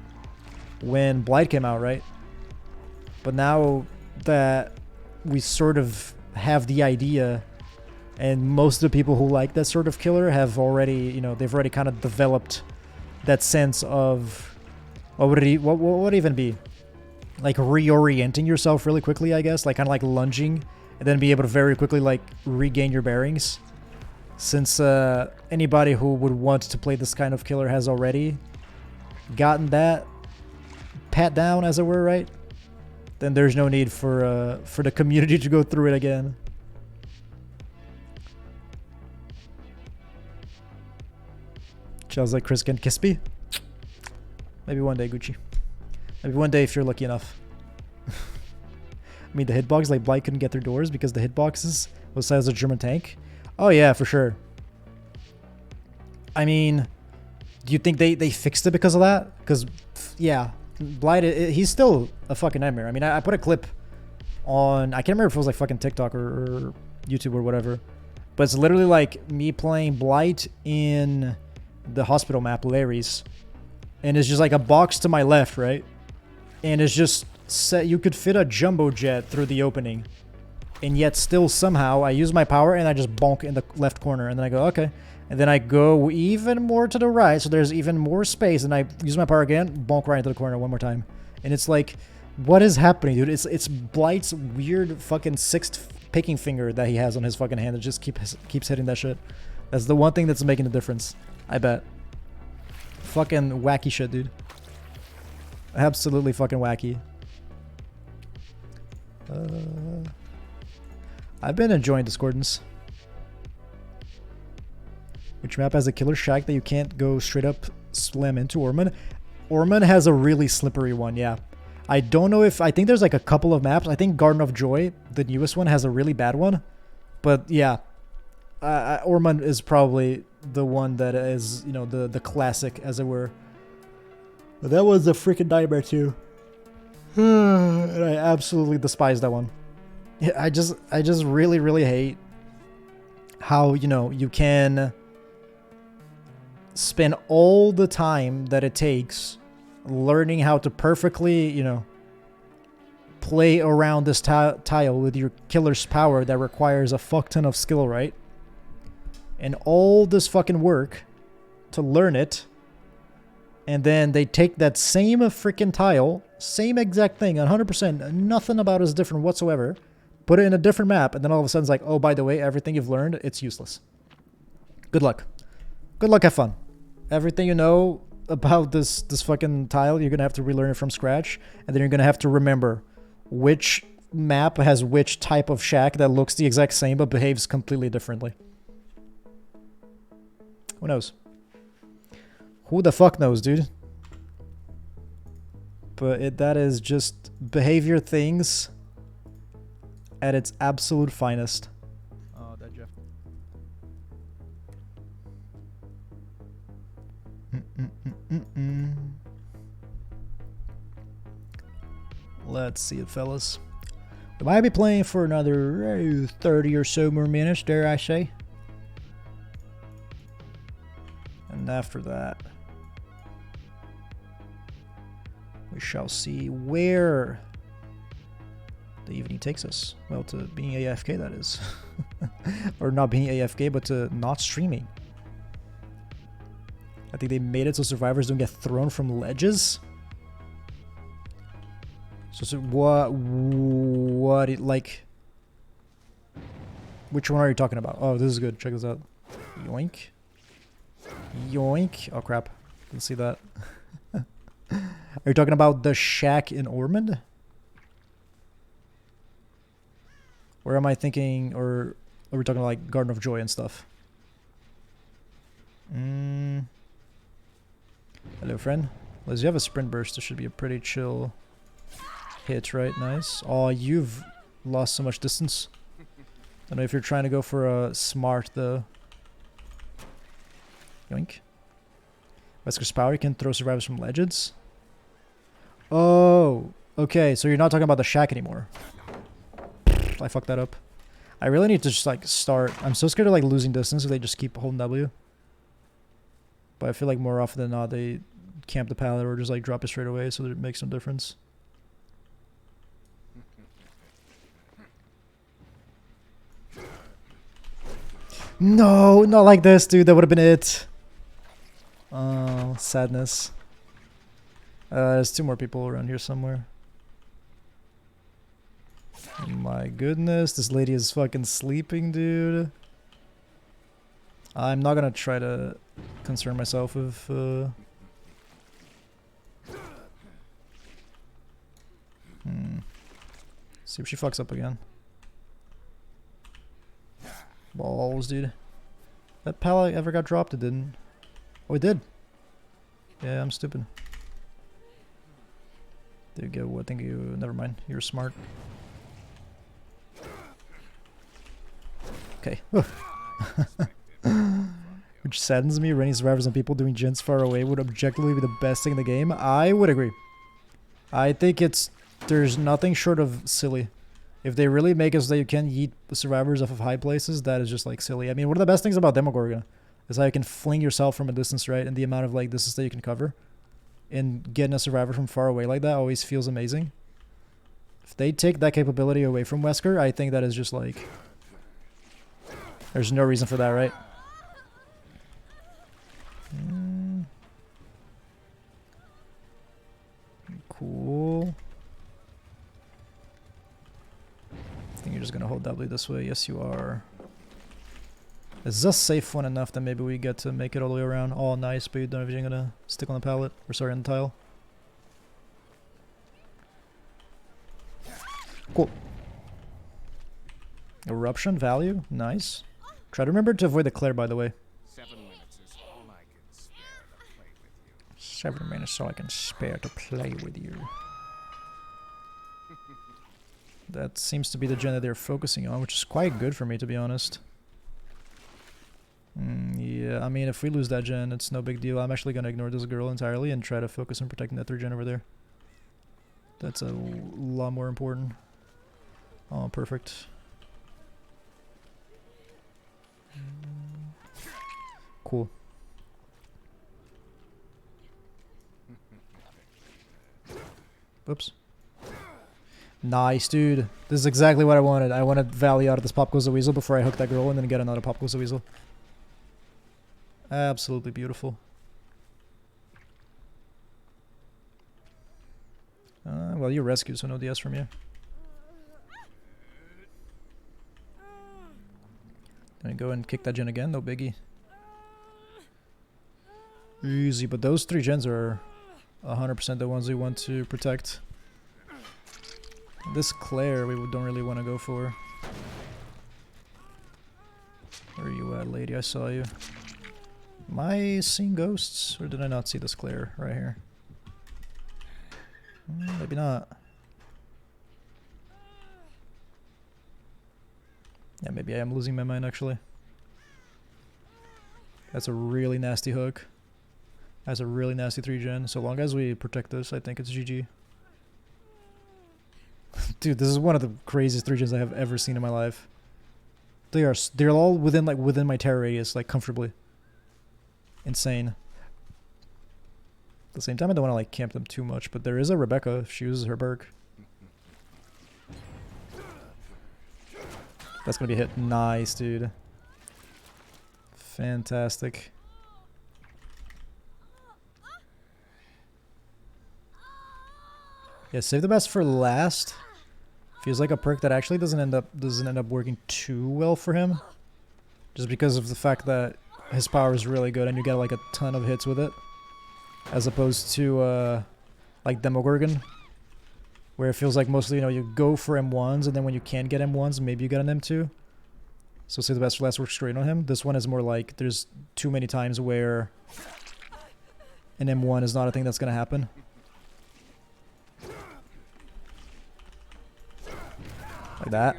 when Blight came out, right? But now that we sort of have the idea, and most of the people who like that sort of killer have already, they've already kind of developed that sense of, what would it even be? Like reorienting yourself really quickly, I guess, like kind of like lunging, and then be able to very quickly like regain your bearings. Since anybody who would want to play this kind of killer has already gotten that pat down, as it were, right? Then there's no need for the community to go through it again. Sounds like Chris can kiss me. Maybe one day, Gucci. Maybe one day if you're lucky enough. I mean, the hitbox, like Blight couldn't get through doors because the hitboxes was the size of a German tank. Oh yeah, for sure. I mean, do you think they fixed it because of that? Because, yeah, Blight, he's still a fucking nightmare. I mean, I put a clip on, I can't remember if it was like fucking TikTok or YouTube or whatever, but it's literally like me playing Blight in the hospital map, Larry's, and it's just like a box to my left, right? And it's just set, you could fit a jumbo jet through the opening, and yet still somehow I use my power and I just bonk in the left corner, and then I go, okay. And then I go even more to the right, so there's even more space, and I use my power again, bonk right into the corner one more time. And it's like, what is happening, dude? It's Blight's weird fucking sixth picking finger that he has on his fucking hand that just keeps hitting that shit. That's the one thing that's making the difference, I bet. Fucking wacky shit, dude. Absolutely fucking wacky. I've been enjoying Discordance. Which map has a killer shack that you can't go straight up slam into? Ormond? Ormond has a really slippery one, yeah. I don't know if... I think there's like a couple of maps. I think Garden of Joy, the newest one, has a really bad one. But yeah. Ormond is probably the one that is, you know, the classic, as it were. But that was a freaking nightmare too. And I absolutely despise that one. Yeah, I just really, really hate how, you know, you can spend all the time that it takes learning how to perfectly, you know, play around this tile with your killer's power that requires a fuck ton of skill, right? And all this fucking work to learn it, and then they take that same freaking tile, same exact thing, 100%, nothing about it is different whatsoever, put it in a different map, and then all of a sudden it's like, oh, by the way, everything you've learned, it's useless. Good luck. Good luck, have fun. Everything you know about this fucking tile, you're gonna have to relearn it from scratch, and then you're gonna have to remember which map has which type of shack that looks the exact same but behaves completely differently. Who knows? Who the fuck knows, dude? But that is just behavior things at its absolute finest. Oh, that Jeff. Let's see it, fellas. We might be playing for another 30 or so more minutes, dare I say. And after that, we shall see where the evening takes us. Well, to being AFK, that is. Or not being AFK, but to not streaming. I think they made it so survivors don't get thrown from ledges. So what it like? Which one are you talking about? Oh, this is good. Check this out. Yoink. Yoink. Oh crap. Didn't see that. Are you talking about the shack in Ormond? Or am I thinking, or are we talking like Garden of Joy and stuff? Hello, friend. Liz, you have a sprint burst. This should be a pretty chill hit, right? Nice. Oh, you've lost so much distance. I don't know if you're trying to go for a smart, though. Yoink. Wesker's power, you can throw survivors from legends. Oh, okay. So you're not talking about the shack anymore. I fucked that up. I really need to just like start. I'm so scared of like losing distance if they just keep holding W. But I feel like more often than not they camp the pallet or just like drop it straight away, so that it makes no difference. No, not like this, dude. That would have been it. Oh, sadness. There's two more people around here somewhere. My goodness, this lady is fucking sleeping, dude. I'm not gonna try to concern myself with see if she fucks up again. Balls, dude. That pallet ever got dropped? It didn't. Oh, it did. Yeah, I'm stupid. There you go. I think you... Never mind. You're smart. Okay. Which saddens me. Running survivors and people doing gens far away would objectively be the best thing in the game. I would agree. I think it's... There's nothing short of silly If they really make it so that you can yeet the survivors off of high places, that is just like silly. I mean, one of the best things about Demogorgon is how you can fling yourself from a distance, right? And the amount of like distance that you can cover. And getting a survivor from far away like that always feels amazing. If they take that capability away from Wesker, I think that is just like... There's no reason for that, right? Cool. I think you're just gonna hold W this way. Yes, you are. Is this safe one enough that maybe we get to make it all the way around? Oh, nice, but you don't have anything gonna stick on the pallet. Or sorry, on the tile. Cool. Eruption value, nice. Try to remember to avoid the Claire, by the way. 7 minutes is all I can spare to play with you. 7 minutes is all I can spare to play with you. That seems to be the gen that they're focusing on, which is quite good for me, to be honest. Yeah, I mean, if we lose that gen, it's no big deal. I'm actually going to ignore this girl entirely and try to focus on protecting that 3rd gen over there. That's a lot more important. Oh, perfect. Cool. Oops. Nice, dude. This is exactly what I wanted. I wanted Valley out of this Pop Goes the Weasel before I hook that girl and then get another Pop Goes the Weasel. Absolutely beautiful. Well, you rescued, so no DS from you. Let me go and kick that gen again, no biggie. Easy, but those 3 gens are 100% the ones we want to protect. This Claire we don't really want to go for. Where are you at, lady? I saw you. Am I seeing ghosts? Or did I not see this Claire right here? Maybe not. Yeah, maybe I am losing my mind actually. That's a really nasty hook. That's a really nasty 3 gen. So long as we protect this, I think it's GG. Dude, this is one of the craziest 3 gens I have ever seen in my life. They're all within my terror radius, like comfortably. Insane. At the same time, I don't want to like camp them too much, but there is a Rebecca if she uses her Berk. That's gonna be a hit. Nice, dude. Fantastic. Yeah, save the best for last. Feels like a perk that actually doesn't end up working too well for him. Just because of the fact that his power is really good and you get like a ton of hits with it. As opposed to like Demogorgon. Where it feels like mostly, you know, you go for M1s and then when you can't get M1s, maybe you get an M2. So save the best for last works straight on him. This one is more like there's too many times where an M1 is not a thing that's gonna happen. Like that.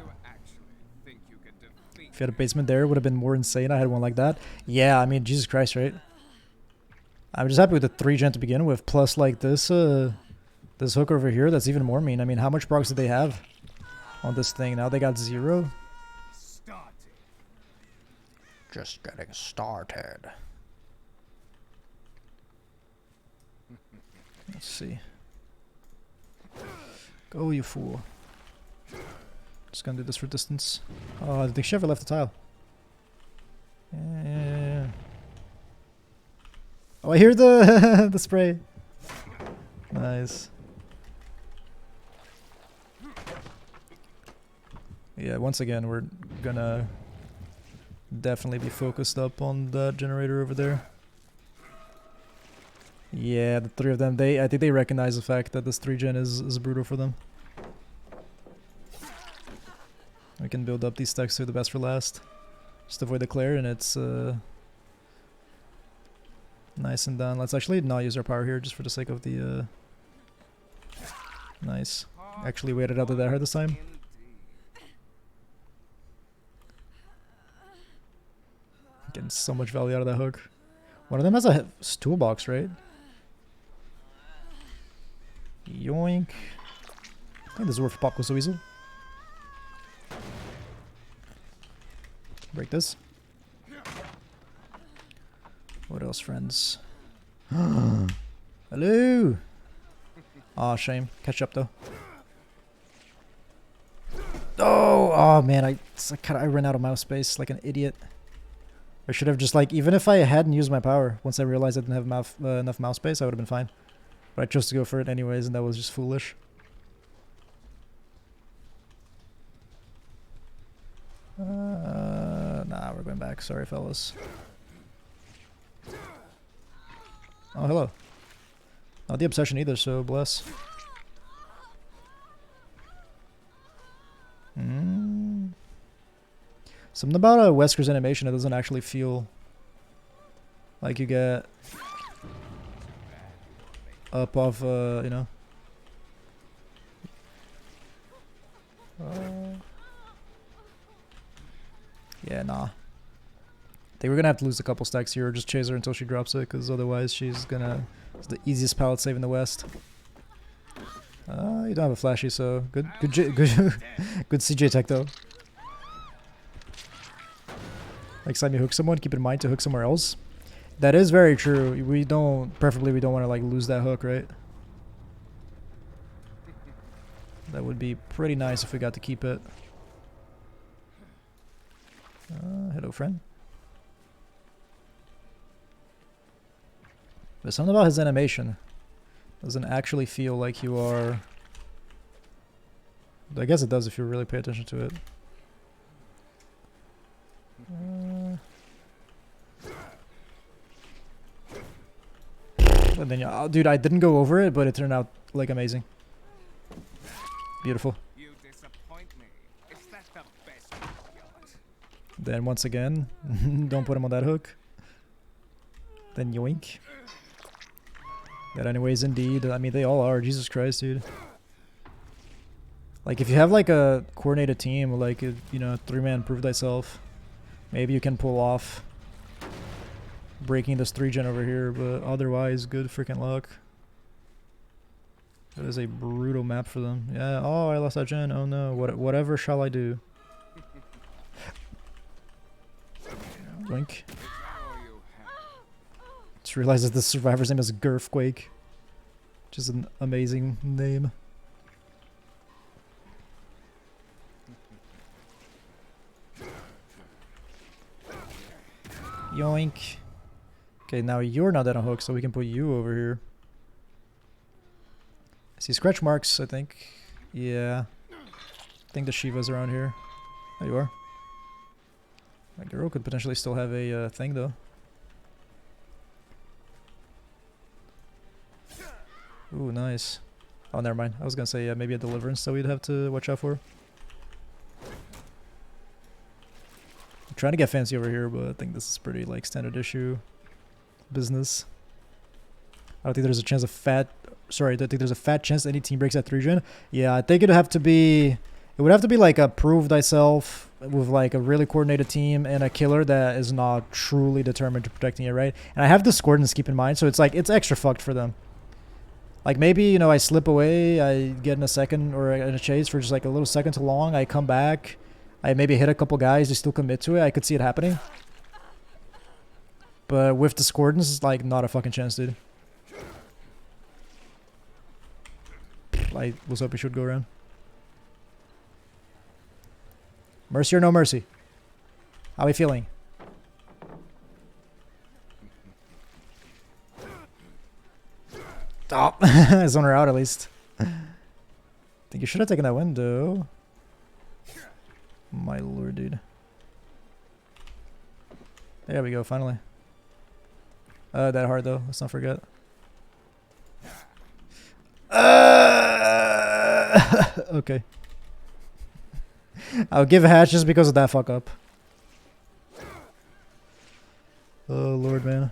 If you had a basement there, it would have been more insane. I had one like that. Yeah, I mean, Jesus Christ, right? I'm just happy with the 3 gen to begin with. Plus, like, this hook over here, that's even more mean. I mean, how much procs did they have on this thing? Now they got 0. Just getting started. Let's see. Go, you fool. Just gonna do this for distance. Oh, I think she ever left the tile. Yeah. Oh, I hear the the spray. Nice. Yeah, once again, we're gonna definitely be focused up on that generator over there. Yeah, the 3 of them, I think they recognize the fact that this 3 gen is brutal for them. We can build up these stacks to the best for last. Just avoid the Claire and it's nice and done. Let's actually not use our power here just for the sake of the nice. Actually waited out that hard this time. Getting so much value out of that hook. One of them has a toolbox, right? Yoink. I think this is worth Pop Goes the Weasel. Break this. What else, friends? Hello! Aw, shame. Catch up, though. Oh man, I ran out of mouse space like an idiot. I should have just like, even if I hadn't used my power, once I realized I didn't have enough mouse space, I would have been fine. But I chose to go for it anyways, and that was just foolish. Nah, we're going back. Sorry, fellas. Oh, hello. Not the obsession either, so bless. Something about Wesker's animation, it doesn't actually feel like you get up off, you know. Yeah, nah. I think we're gonna have to lose a couple stacks here or just chase her until she drops it, because otherwise she's gonna... It's the easiest pallet save in the West. You don't have a flashy, so good CJ tech though. Next time you hook someone, keep in mind to hook somewhere else. That is very true. Preferably we don't want to like lose that hook, right? That would be pretty nice if we got to keep it. Hello, friend. But something about his animation doesn't actually feel like you are... I guess it does if you really pay attention to it. And then, yeah, dude, I didn't go over it, but it turned out like amazing. Beautiful. You disappoint me. Is that the best of yours? Then once again, don't put him on that hook. Then yoink. That anyways, indeed. I mean, they all are. Jesus Christ, dude. Like, if you have like a coordinated team, like, you know, 3-man prove thyself, maybe you can pull off breaking this 3-gen over here, but otherwise, good freaking luck. That is a brutal map for them. Yeah, oh, I lost that gen. Oh no, whatever shall I do? Blink. Just realized that the survivor's name is Gurfquake, which is an amazing name. Yoink. Okay, now you're not at a hook, so we can put you over here. I see scratch marks, I think. Yeah. I think the Shiva's around here. There you are. My girl could potentially still have a thing, though. Ooh, nice. Oh, never mind. I was gonna say, yeah, maybe a deliverance that we'd have to watch out for. I'm trying to get fancy over here, but I think this is pretty, like, standard issue business. I don't think there's a chance of Sorry, I don't think there's a fat chance any team breaks at 3-gen. Yeah, I think it'd have to be... It would have to be, like, a prove thyself with, like, a really coordinated team and a killer that is not truly determined to protecting it, right? And I have discordance, keep in mind, so it's, like, it's extra fucked for them. Like, maybe, you know, I slip away, I get in a second or in a chase for just, like, a little second too long, I come back, I maybe hit a couple guys, they still commit to it, I could see it happening. But with discordance, it's, like, not a fucking chance, dude. I was hoping she would go around. Mercy or no mercy? How are we feeling? Oh, I zoned her out at least. I think you should have taken that window. My lord, dude. There we go, finally. That hard though, let's not forget. Okay. I'll give a hatch just because of that fuck up. Oh lord, man.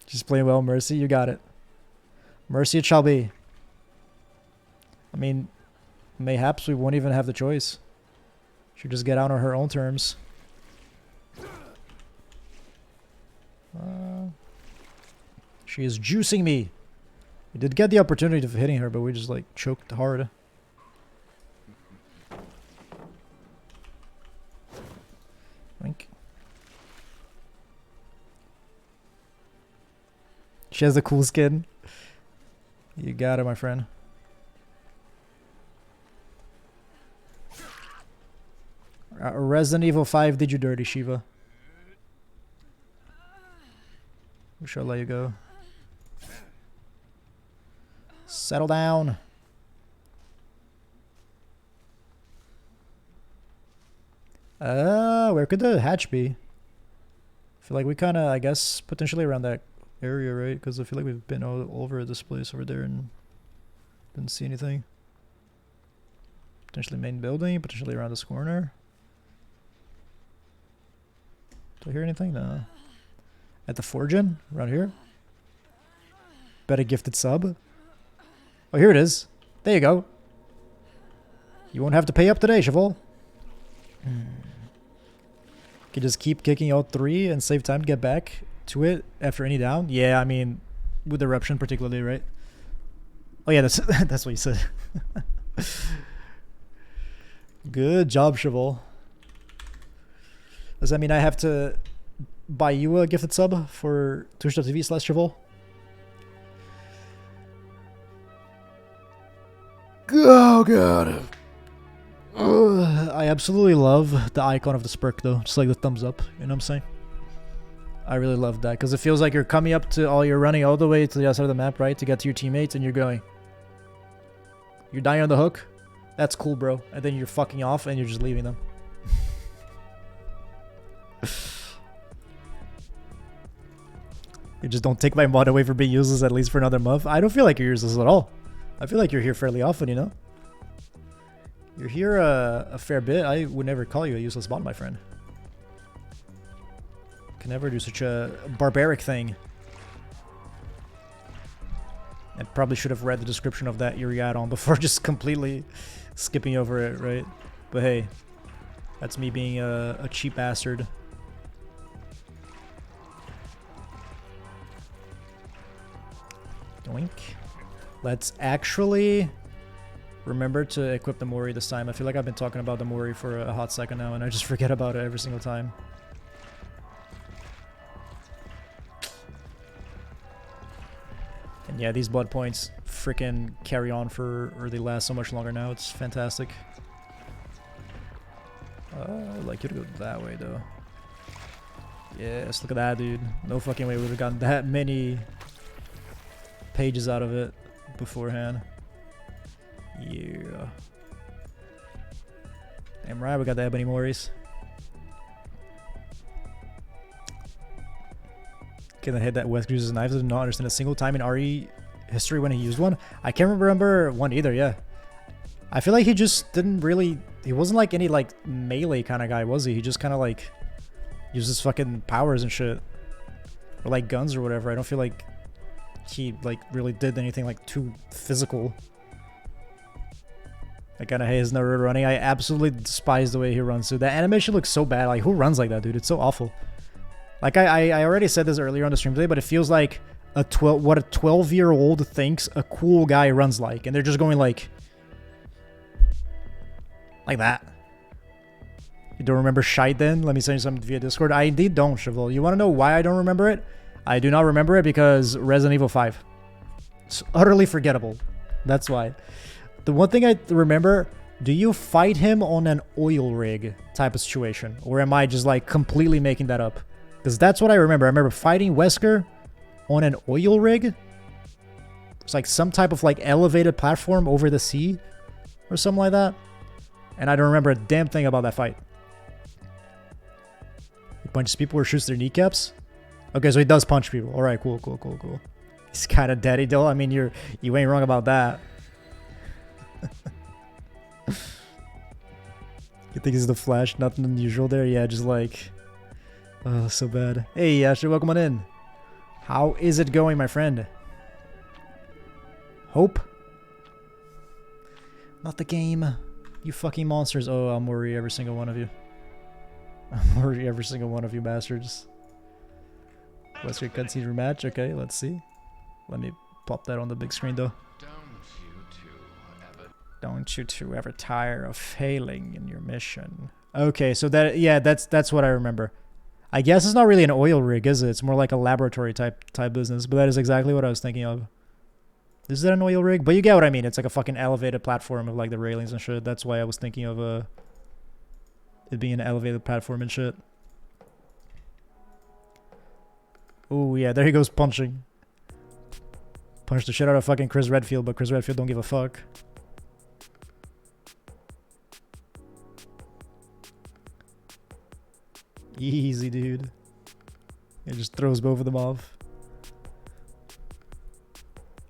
Just playing well, Mercy. You got it. Mercy it shall be. I mean, mayhaps we won't even have the choice. She'll just get out on her own terms. She is juicing me. We did get the opportunity of hitting her, but we just like choked hard. She has a cool skin. You got it, my friend. Resident Evil 5 did you dirty, Shiva. We shall let you go. Settle down. Where could the hatch be? I feel like we kind of, I guess, potentially around that area, right? Because I feel like we've been all over this place over there and didn't see anything. Potentially main building, potentially around this corner. Do I hear anything? No. At the Forgin? Around here? Bet a gifted sub. Oh, here it is. There you go. You won't have to pay up today, Cheval. Can just keep kicking out 3 and save time to get back to it after any down. Yeah, I mean, with eruption particularly, right? Oh yeah, that's that's what you said. Good job, Cheval. Does that mean I have to buy you a gifted sub for twitch.tv/Cheval? Oh god. I absolutely love the icon of the Spurk though, just like the thumbs up, you know what I'm saying? I really love that, because it feels like you're coming up to you're running all the way to the outside of the map, right, to get to your teammates, and you're going. You're dying on the hook? That's cool, bro. And then you're fucking off, and you're just leaving them. You just don't take my mod away for being useless at least for another month. I don't feel like you're useless at all. I feel like you're here fairly often, you know? You're here a fair bit. I would never call you a useless bot, my friend. Can never do such a barbaric thing. I probably should have read the description of that Eerie add-on before just completely skipping over it, right? But hey, that's me being a cheap bastard. Doink. Let's actually remember to equip the Mori this time. I feel like I've been talking about the Mori for a hot second now, and I just forget about it every single time. And yeah, these blood points freaking carry on for, or they last so much longer now. It's fantastic. I'd like you to go that way, though. Yes, look at that, dude. No fucking way we would have gotten that many pages out of it beforehand. Yeah. Damn right, we got the Ebony Moris. Can I hit that Wesker uses knives? I did not understand a single time in RE history when he used one. I can't remember one either, yeah. I feel like he just didn't really... He wasn't like any like melee kind of guy, was he? He just kind of like uses fucking powers and shit. Or like guns or whatever. I don't feel like he like really did anything like too physical. I kind of hate his Naruto running. I absolutely despise the way he runs. Dude, that animation looks so bad. Like, who runs like that, dude? It's so awful. Like, I already said this earlier on the stream today, but it feels like what a 12-year-old thinks a cool guy runs like. And they're just going like that. You don't remember shite then? Let me send you something via Discord. I indeed don't, Cheval. You want to know why I don't remember it? I do not remember it because Resident Evil 5. It's utterly forgettable. That's why. The one thing I remember, do you fight him on an oil rig type of situation? Or am I just like completely making that up? Because that's what I remember. I remember fighting Wesker on an oil rig. It's like some type of like elevated platform over the sea or something like that. And I don't remember a damn thing about that fight. He punches people or shoots their kneecaps? Okay, so he does punch people. Alright, cool. He's kind of daddy though. I mean, you ain't wrong about that. You think he's the Flash? Nothing unusual there? Yeah, just like... Oh, so bad. Hey, Asher, welcome on in. How is it going, my friend? Hope? Not the game. You fucking monsters. Oh, I'll worry every single one of you. I'll worry every single one of you bastards. Wesker cutscene rematch. Okay, let's see. Let me pop that on the big screen, though. Don't you two ever tire of failing in your mission? Okay, so that, yeah, that's what I remember. I guess it's not really an oil rig, is it? It's more like a laboratory type business, but that is exactly what I was thinking of. Is that an oil rig? But you get what I mean. It's like a fucking elevated platform with like the railings and shit. That's why I was thinking of it being an elevated platform and shit. Oh yeah, there he goes punching. Punched the shit out of fucking Chris Redfield, but Chris Redfield don't give a fuck. Easy, dude. It just throws both of them off.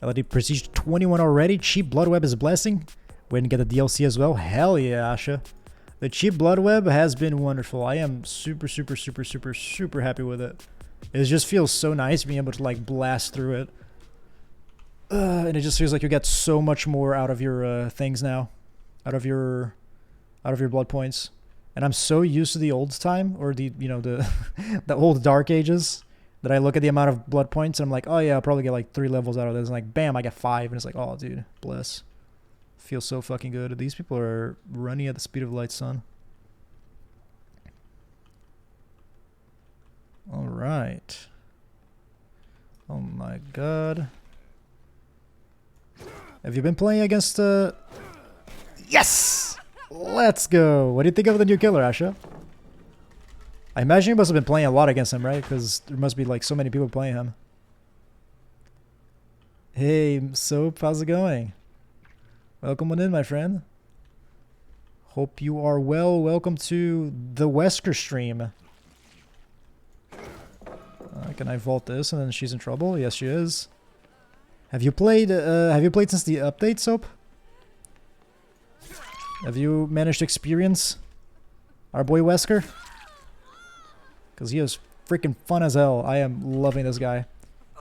LED Prestige 21 already. Cheap Blood Web is a blessing. Wait and get the DLC as well. Hell yeah, Asha. The cheap Blood Web has been wonderful. I am super happy with it. It just feels so nice being able to like blast through it. And it just feels like you get so much more out of your things now. Out of your blood points. And I'm so used to the old time, or the, you know, the the old Dark Ages, that I look at the amount of blood points and I'm like, oh yeah, I'll probably get like 3 levels out of this. And like, bam, I get 5. And it's like, oh dude, bless. Feels so fucking good. These people are running at the speed of light, son. Alright. Oh my god. Have you been playing against Yes! Let's go! What do you think of the new killer, Asha? I imagine you must have been playing a lot against him, right? Because there must be like so many people playing him. Hey, Soap, how's it going? Welcome on in, my friend. Hope you are well. Welcome to the Wesker stream. Can I vault this and then she's in trouble? Yes, she is. Have you played since the update, Soap? Have you managed to experience our boy Wesker? Because he is freaking fun as hell. I am loving this guy.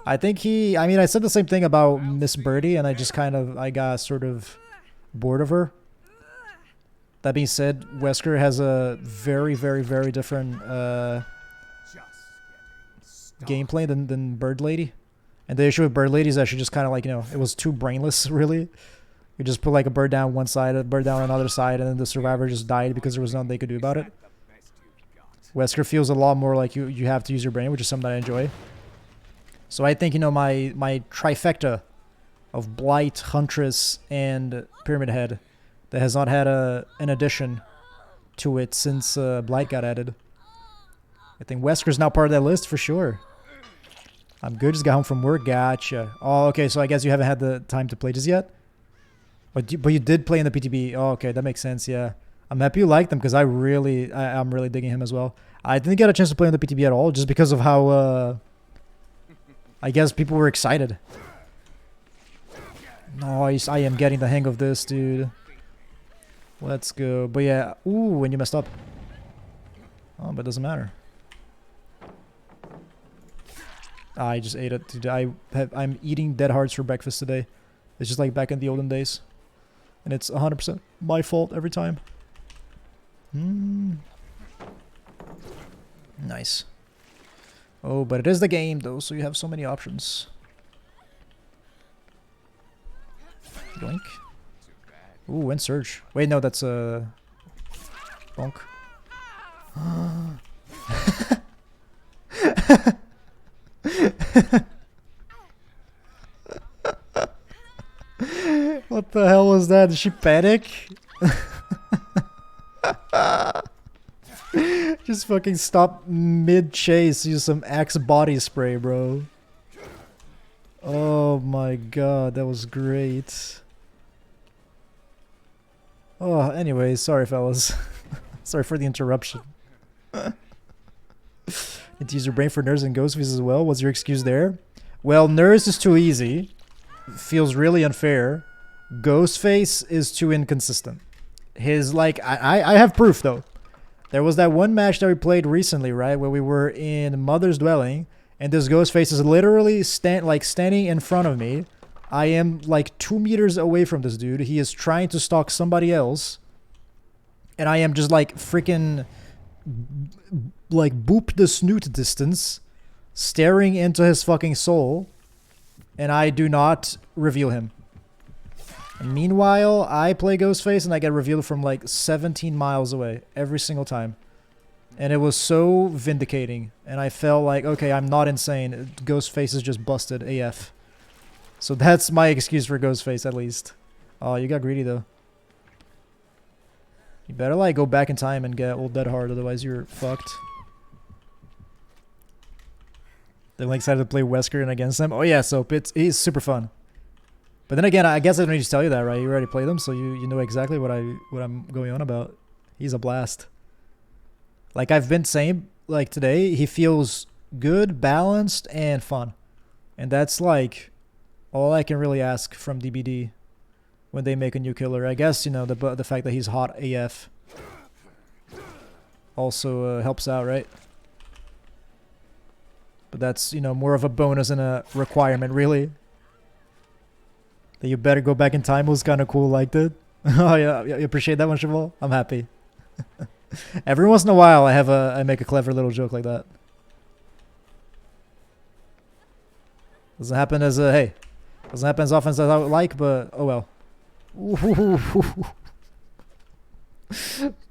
I think I mean, I said the same thing about Miss Birdie, and I got sort of bored of her. That being said, Wesker has a very different gameplay than Bird Lady. And the issue with Bird Lady is that she just kind of like, you know, it was too brainless, really. You just put like a bird down one side, a bird down another side, and then the survivor just died because there was nothing they could do about it. Wesker feels a lot more like you have to use your brain, which is something that I enjoy. So I think, you know, my trifecta of Blight, Huntress, and Pyramid Head that has not had an addition to it since Blight got added. I think Wesker's now part of that list for sure. I'm good, just got home from work, gotcha. Oh, okay, so I guess you haven't had the time to play just yet? But you did play in the PTB. Oh, okay, that makes sense, yeah. I'm happy you like them because I'm really digging him as well. I didn't get a chance to play on the PTB at all just because of how, I guess people were excited. Nice, I am getting the hang of this, dude. Let's go. But yeah, ooh, and you messed up. Oh, but it doesn't matter. I just ate it, dude. I'm eating dead hearts for breakfast today. It's just like back in the olden days. And it's 100% my fault every time. Nice. Oh, but it is the game though, so you have so many options. Yoink. Ooh, and Surge. Wait, no, that's a... bonk. What the hell was that? Did she panic? Just fucking stop mid-chase. Use some Axe body spray, bro. Oh my god, that was great. Oh, anyways, sorry fellas. Sorry for the interruption. Need to use your brain for Nurse and Ghostface as well. What's your excuse there? Well, Nurse is too easy. Feels really unfair. Ghostface is too inconsistent. His, like, I have proof though. There was that one match that we played recently, right? Where we were in Mother's Dwelling. And this Ghostface is literally standing in front of me. I am like 2 meters away from this dude. He is trying to stalk somebody else. And I am just like freaking... like boop the snoot distance. Staring into his fucking soul. And I do not reveal him. And meanwhile, I play Ghostface and I get revealed from like 17 miles away every single time. And it was so vindicating. And I felt like, okay, I'm not insane. Ghostface is just busted AF. So that's my excuse for Ghostface, at least. Oh, you got greedy, though. You better, like, go back in time and get old Dead Hard, otherwise you're fucked. They're, like, excited to play Wesker and against them. Oh, yeah, so he's super fun. But then again, I guess I don't need to tell you that, right? You already played him, so you know exactly what I'm going on about. He's a blast. Like, I've been saying, like, today, he feels good, balanced, and fun. And that's, like, all I can really ask from DBD when they make a new killer. I guess, you know, the fact that he's hot AF also helps out, right? But that's, you know, more of a bonus and a requirement, really. That you better go back in time was kind of cool, liked it. Oh, yeah, you appreciate that one, Cheval? I'm happy. Every once in a while, I make a clever little joke like that. Doesn't happen as a, hey, doesn't happen as often as I would like, but oh well.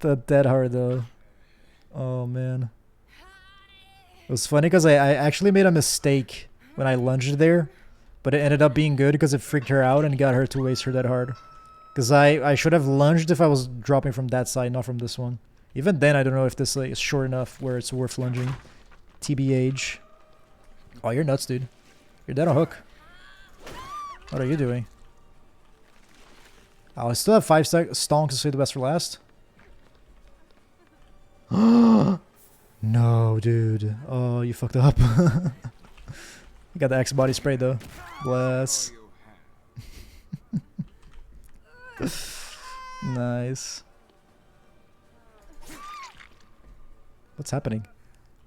The Dead Hard, though. Oh, man. It was funny because I actually made a mistake when I lunged there, but it ended up being good because it freaked her out and got her to waste her Dead Hard. Because I should have lunged if I was dropping from that side, not from this one. Even then, I don't know if this is short enough where it's worth lunging. TBH. Oh, you're nuts, dude. You're dead on hook. What are you doing? Oh, I still have 5 stonks to save the best for last. No, dude. Oh, you fucked up. You got the X body spray, though. Bless. Nice. What's happening?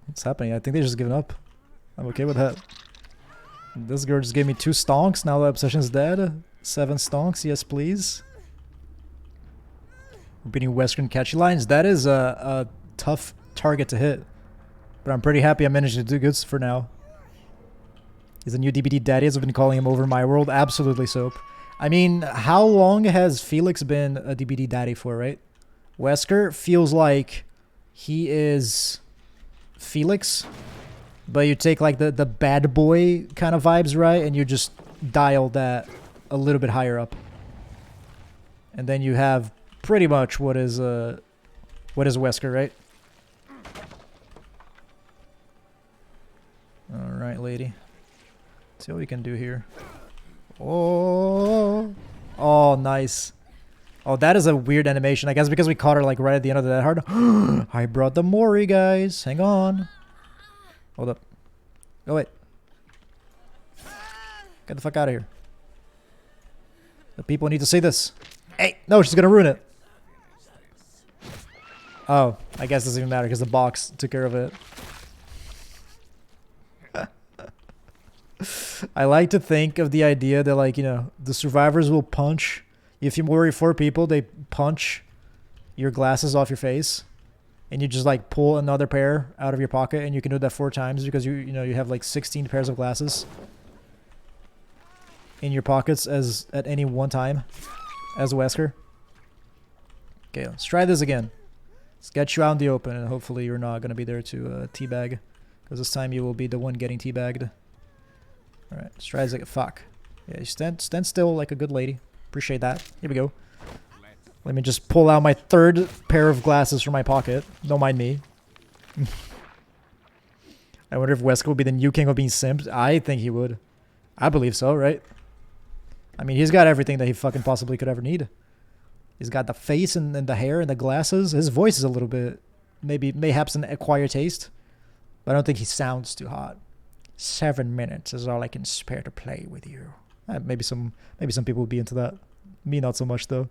What's happening? I think they're just giving up. I'm okay with that. This girl just gave me 2 stonks. Now the obsession's dead. 7 stonks. Yes, please. Repeating Western catchy lines. That is a tough target to hit. But I'm pretty happy I managed to do good for now. He's a new DBD daddy, as I've been calling him over my world. Absolutely soap. I mean, how long has Felix been a DBD daddy for, right? Wesker feels like he is Felix, but you take like the bad boy kind of vibes, right? And you just dial that a little bit higher up. And then you have pretty much what is Wesker, right? Alright, lady. Let's see what we can do here. Oh, oh, nice. Oh, that is a weird animation. I guess because we caught her like right at the end of that hard. I brought the Mori, guys. Hang on. Hold up. Oh, wait. Get the fuck out of here. The people need to see this. Hey, no, she's gonna ruin it. Oh, I guess it doesn't even matter because the box took care of it. I like to think of the idea that, like, you know, the survivors will punch. If you worry 4 people, they punch your glasses off your face. And you just, like, pull another pair out of your pocket. And you can do that 4 times because, you know, you have, like, 16 pairs of glasses in your pockets as at any one time as Wesker. Okay, let's try this again. Let's get you out in the open. And hopefully you're not going to be there to teabag. Because this time you will be the one getting teabagged. Alright, let's try this like a fuck. Yeah, you stand still like a good lady. Appreciate that. Here we go. Let me just pull out my 3rd pair of glasses from my pocket. Don't mind me. I wonder if Wesker will be the new king of being simped. I think he would. I believe so, right? I mean, he's got everything that he fucking possibly could ever need. He's got the face and the hair and the glasses. His voice is a little bit, mayhaps an acquired taste. But I don't think he sounds too hot. 7 minutes is all I can spare to play with you. Maybe some people would be into that. Me, not so much, though.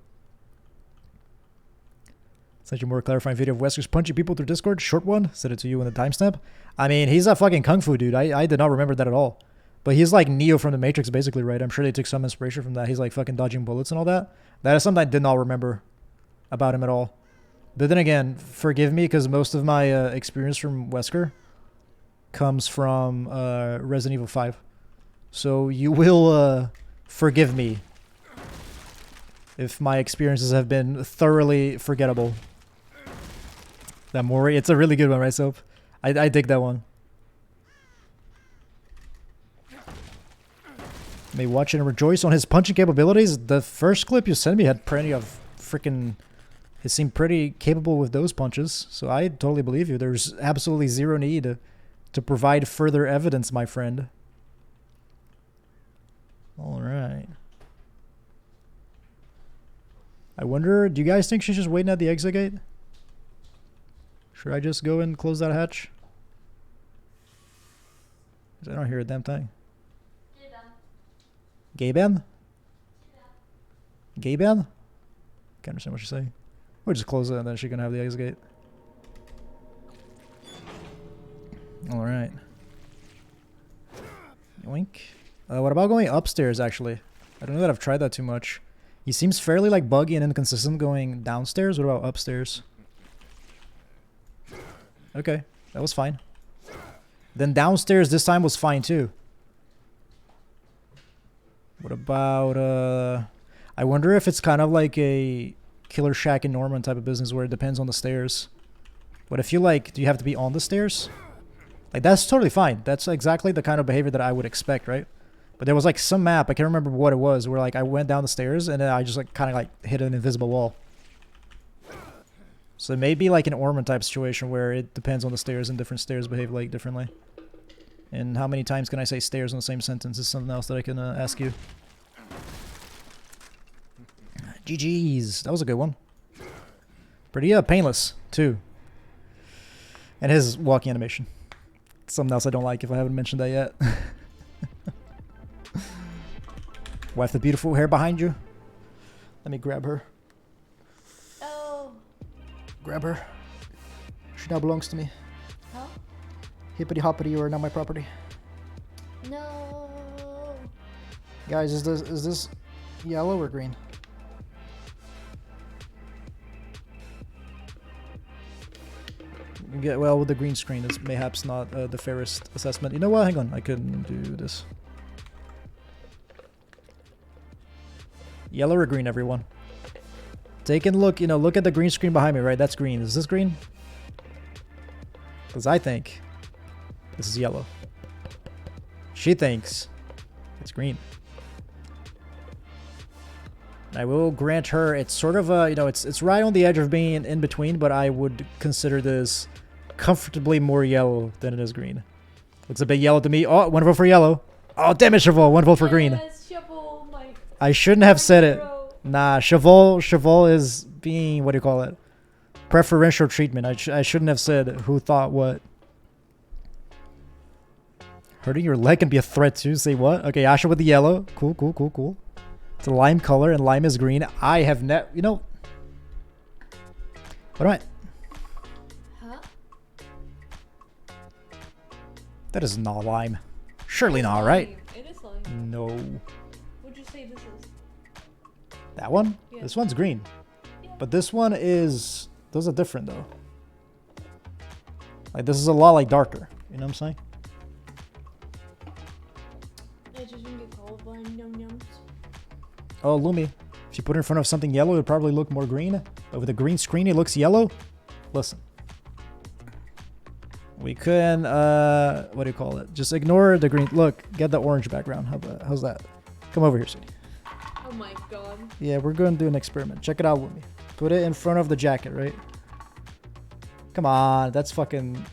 Such a more clarifying video of Wesker's punching people through Discord. Short one. Send it to you in the timestamp. I mean, he's a fucking kung fu dude. I did not remember that at all. But he's like Neo from the Matrix, basically, right? I'm sure they took some inspiration from that. He's like fucking dodging bullets and all that. That is something I did not remember about him at all. But then again, forgive me, because most of my experience from Wesker comes from Resident Evil 5. So you will forgive me if my experiences have been thoroughly forgettable. That Mori, it's a really good one, right, Soap? I dig that one. May watch and rejoice on his punching capabilities. The first clip you sent me had plenty of freaking... He seemed pretty capable with those punches, so I totally believe you. There's absolutely zero need to provide further evidence, my friend. Alright. I wonder, do you guys think she's just waiting at the exit gate? Should I just go and close that hatch? 'Cause I don't hear a damn thing. Gay Ben? Gay Ben? Can't understand what she's saying. We'll just close it and then she can have the exit gate. Alright. Yoink. What about going upstairs, actually? I don't know that I've tried that too much. He seems fairly like buggy and inconsistent going downstairs. What about upstairs? Okay, that was fine. Then downstairs this time was fine too. What about, I wonder if it's kind of like a Killer Shack and Norman type of business where it depends on the stairs. What if you like, do you have to be on the stairs? Like, that's totally fine. That's exactly the kind of behavior that I would expect, right? But there was like some map, I can't remember what it was, where like I went down the stairs and then I just like kind of like hit an invisible wall. So it may be like an Orman type situation where it depends on the stairs and different stairs behave like differently. And how many times can I say stairs in the same sentence is something else that I can ask you. GG's. That was a good one. Pretty painless, too. And his walking animation. Something else I don't like if I haven't mentioned that yet. Wife, the beautiful hair behind you. Let me grab her. Oh. Grab her. She now belongs to me. Huh? Hippity hoppity, you are now my property. No. Guys, is this yellow or green? Yeah, well, with the green screen, it's perhaps not the fairest assessment. You know what? Hang on, I couldn't do this. Yellow or green, everyone? Take a look, look at the green screen behind me, right? That's green. Is this green? Because I think this is yellow. She thinks it's green. I will grant her, it's sort of a, it's right on the edge of being in between, but I would consider this comfortably more yellow than it is green. Looks a bit yellow to me. Oh, one vote for yellow. Oh, damn it, Cheval. One vote for green. Yes, Shovel, my I shouldn't have said it. hero. Nah, Cheval is being, what do you call it? Preferential treatment. I shouldn't have said who thought what. Hurting your leg can be a threat too. Say what? Okay, Asha with the yellow. Cool, cool, cool, cool. It's a lime color and lime is green. I have what am I? Huh? That is not lime. Surely not, right? It is lime. No. What'd you say this is? That one? Yeah. This one's green. Yeah. But this one is... Those are different though. Like this is a lot like darker. You know what I'm saying? I just didn't get colorblind yum yums. Oh, Lumi. If you put it in front of something yellow, it would probably look more green. But with a green screen, it looks yellow. Listen. We can, what do you call it? Just ignore the green. Look, get the orange background. How's that? Come over here, Sadie. Oh my god. Yeah, we're going to do an experiment. Check it out, Lumi. Put it in front of the jacket, right? Come on, that's fucking...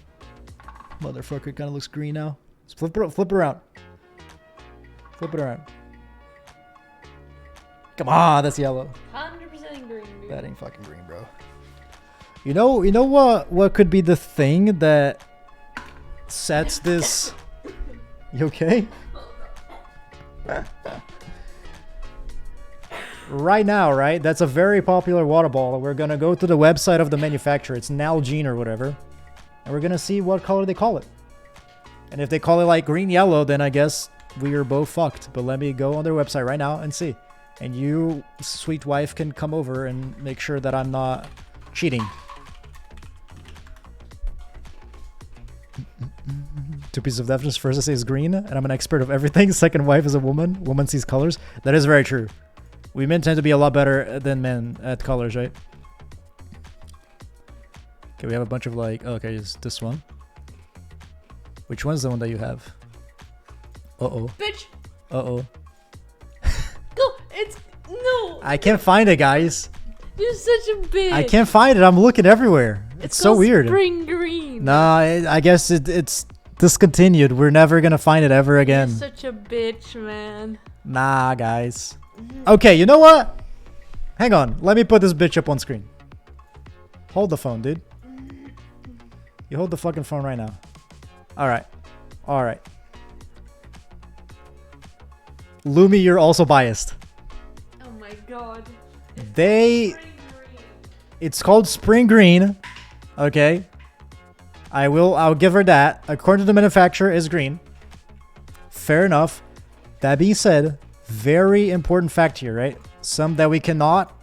Motherfucker, kind of looks green now. Just flip it around. Flip it around. Come on, that's yellow. 100% green, dude. That ain't fucking green, bro. You know what could be the thing that sets this... You okay? Right now, right? That's a very popular water ball. We're gonna go to the website of the manufacturer. It's Nalgene or whatever. And we're gonna see what color they call it. And if they call it like green yellow, then I guess we are both fucked. But let me go on their website right now and see. And you, sweet wife, can come over and make sure that I'm not cheating. 2 pieces of evidence. First I say is green, and I'm an expert of everything. Second, wife is a woman. Woman sees colors. That is very true. We men tend to be a lot better than men at colors, right? Okay, we have a bunch of like, okay, is this one? Which one's the one that you have? Uh-oh. Bitch, Uh-oh. go! It's no. I can't find it, guys. You're such a bitch. I can't find it. I'm looking everywhere. It's so called weird. Spring green. Nah, I guess it's discontinued. We're never gonna find it ever again. You're such a bitch, man. Nah, guys. Okay, you know what? Hang on. Let me put this bitch up on screen. Hold the phone, dude. You hold the fucking phone right now. Alright. Alright. Lumi, you're also biased. Oh my god. They... Spring green. It's called Spring Green. Okay. I'll give her that. According to the manufacturer, is green. Fair enough. That being said, very important fact here, right? Some that we cannot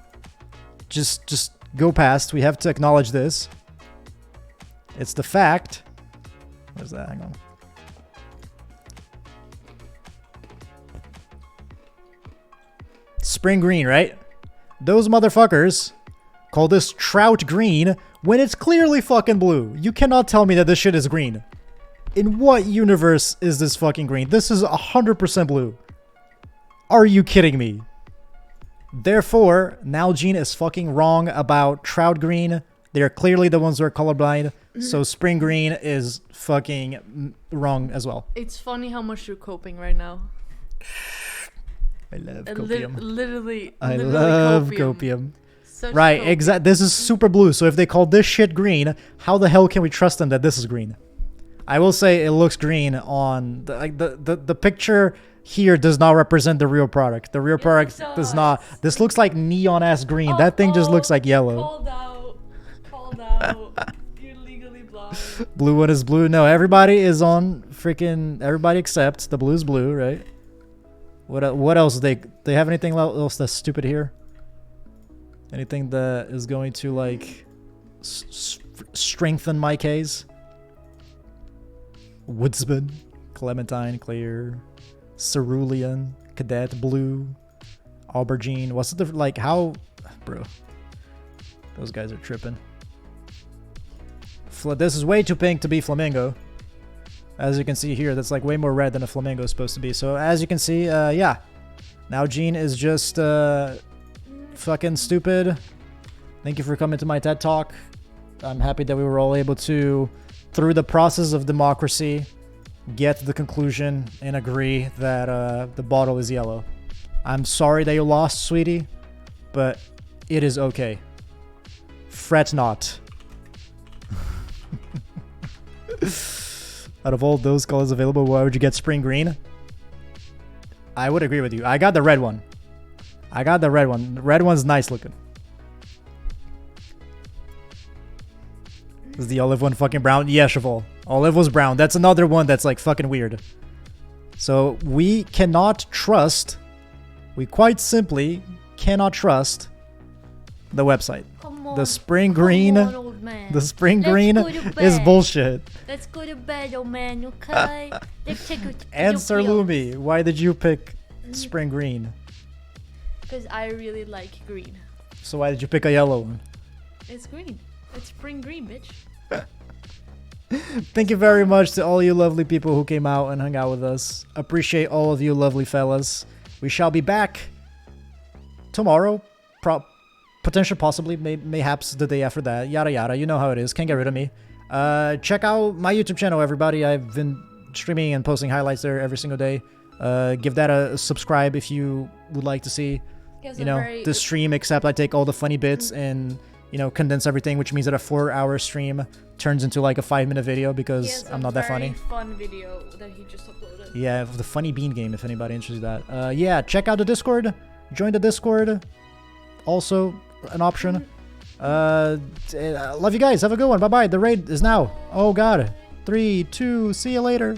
just go past. We have to acknowledge this. It's the fact. Where's that? Hang on. Spring green, right? Those motherfuckers call this trout green when it's clearly fucking blue. You cannot tell me that this shit is green. In what universe is this fucking green? This is 100% blue. Are you kidding me? Therefore, Nalgene is fucking wrong about trout green. They're clearly the ones who are colorblind. So spring green is fucking wrong as well. It's funny how much you're coping right now. I love Literally. I love copium. Such Right, copium. exactly. This is super blue. So if they call this shit green, how the hell can we trust them that this is green? I will say it looks green on the picture here does not represent the real product. The real product does not. This looks like neon ass green. That thing just looks like yellow. Called out. Called out. You're legally blind. Blue one is blue. No, everybody is on freaking. Everybody except the blue is blue, right? What else? They have anything else that's stupid here? Anything that is going to like strengthen my case? Woodsman, Clementine, Clear, Cerulean, Cadet, Blue, Aubergine. What's the like? How, bro? Those guys are tripping. This is way too pink to be flamingo. As you can see here, that's like way more red than a flamingo is supposed to be. So as you can see, yeah. Now Gene is just fucking stupid. Thank you for coming to my TED Talk. I'm happy that we were all able to, through the process of democracy, get to the conclusion and agree that the bottle is yellow. I'm sorry that you lost, sweetie, but it is okay. Fret not. Out of all those colors available, why would you get spring green? I would agree with you. I got the red one. The red one's nice looking. Is the olive one fucking brown? Yeah, Cheval. Olive was brown. That's another one that's like fucking weird. So we cannot trust. We quite simply cannot trust the website. Come on. The spring green. Come on, old man. The spring Let's green go to is bed. bullshit. Let's go to bed, old man, okay? Let's take a Answer Lumi. Why did you pick spring green? Because I really like green. So why did you pick a yellow one? It's green. It's spring green, bitch. Thank you very much to all you lovely people who came out and hung out with us. Appreciate all of you lovely fellas. We shall be back tomorrow. Potentially, possibly, mayhaps the day after that. Yada yada. You know how it is. Can't get rid of me. Check out my YouTube channel, everybody. I've been streaming and posting highlights there every single day. Give that a subscribe if you would like to see, you know, the stream, except I take all the funny bits and, you know, condense everything, which means that a 4-hour stream turns into like a 5-minute video because I'm not that funny. Fun video that he just uploaded. Yeah, the funny bean game, if anybody interested in that. Yeah, check out the Discord. Join the Discord. Also an option. Love you guys. Have a good one. Bye-bye. The raid is now. Oh, God. 3, 2, see you later.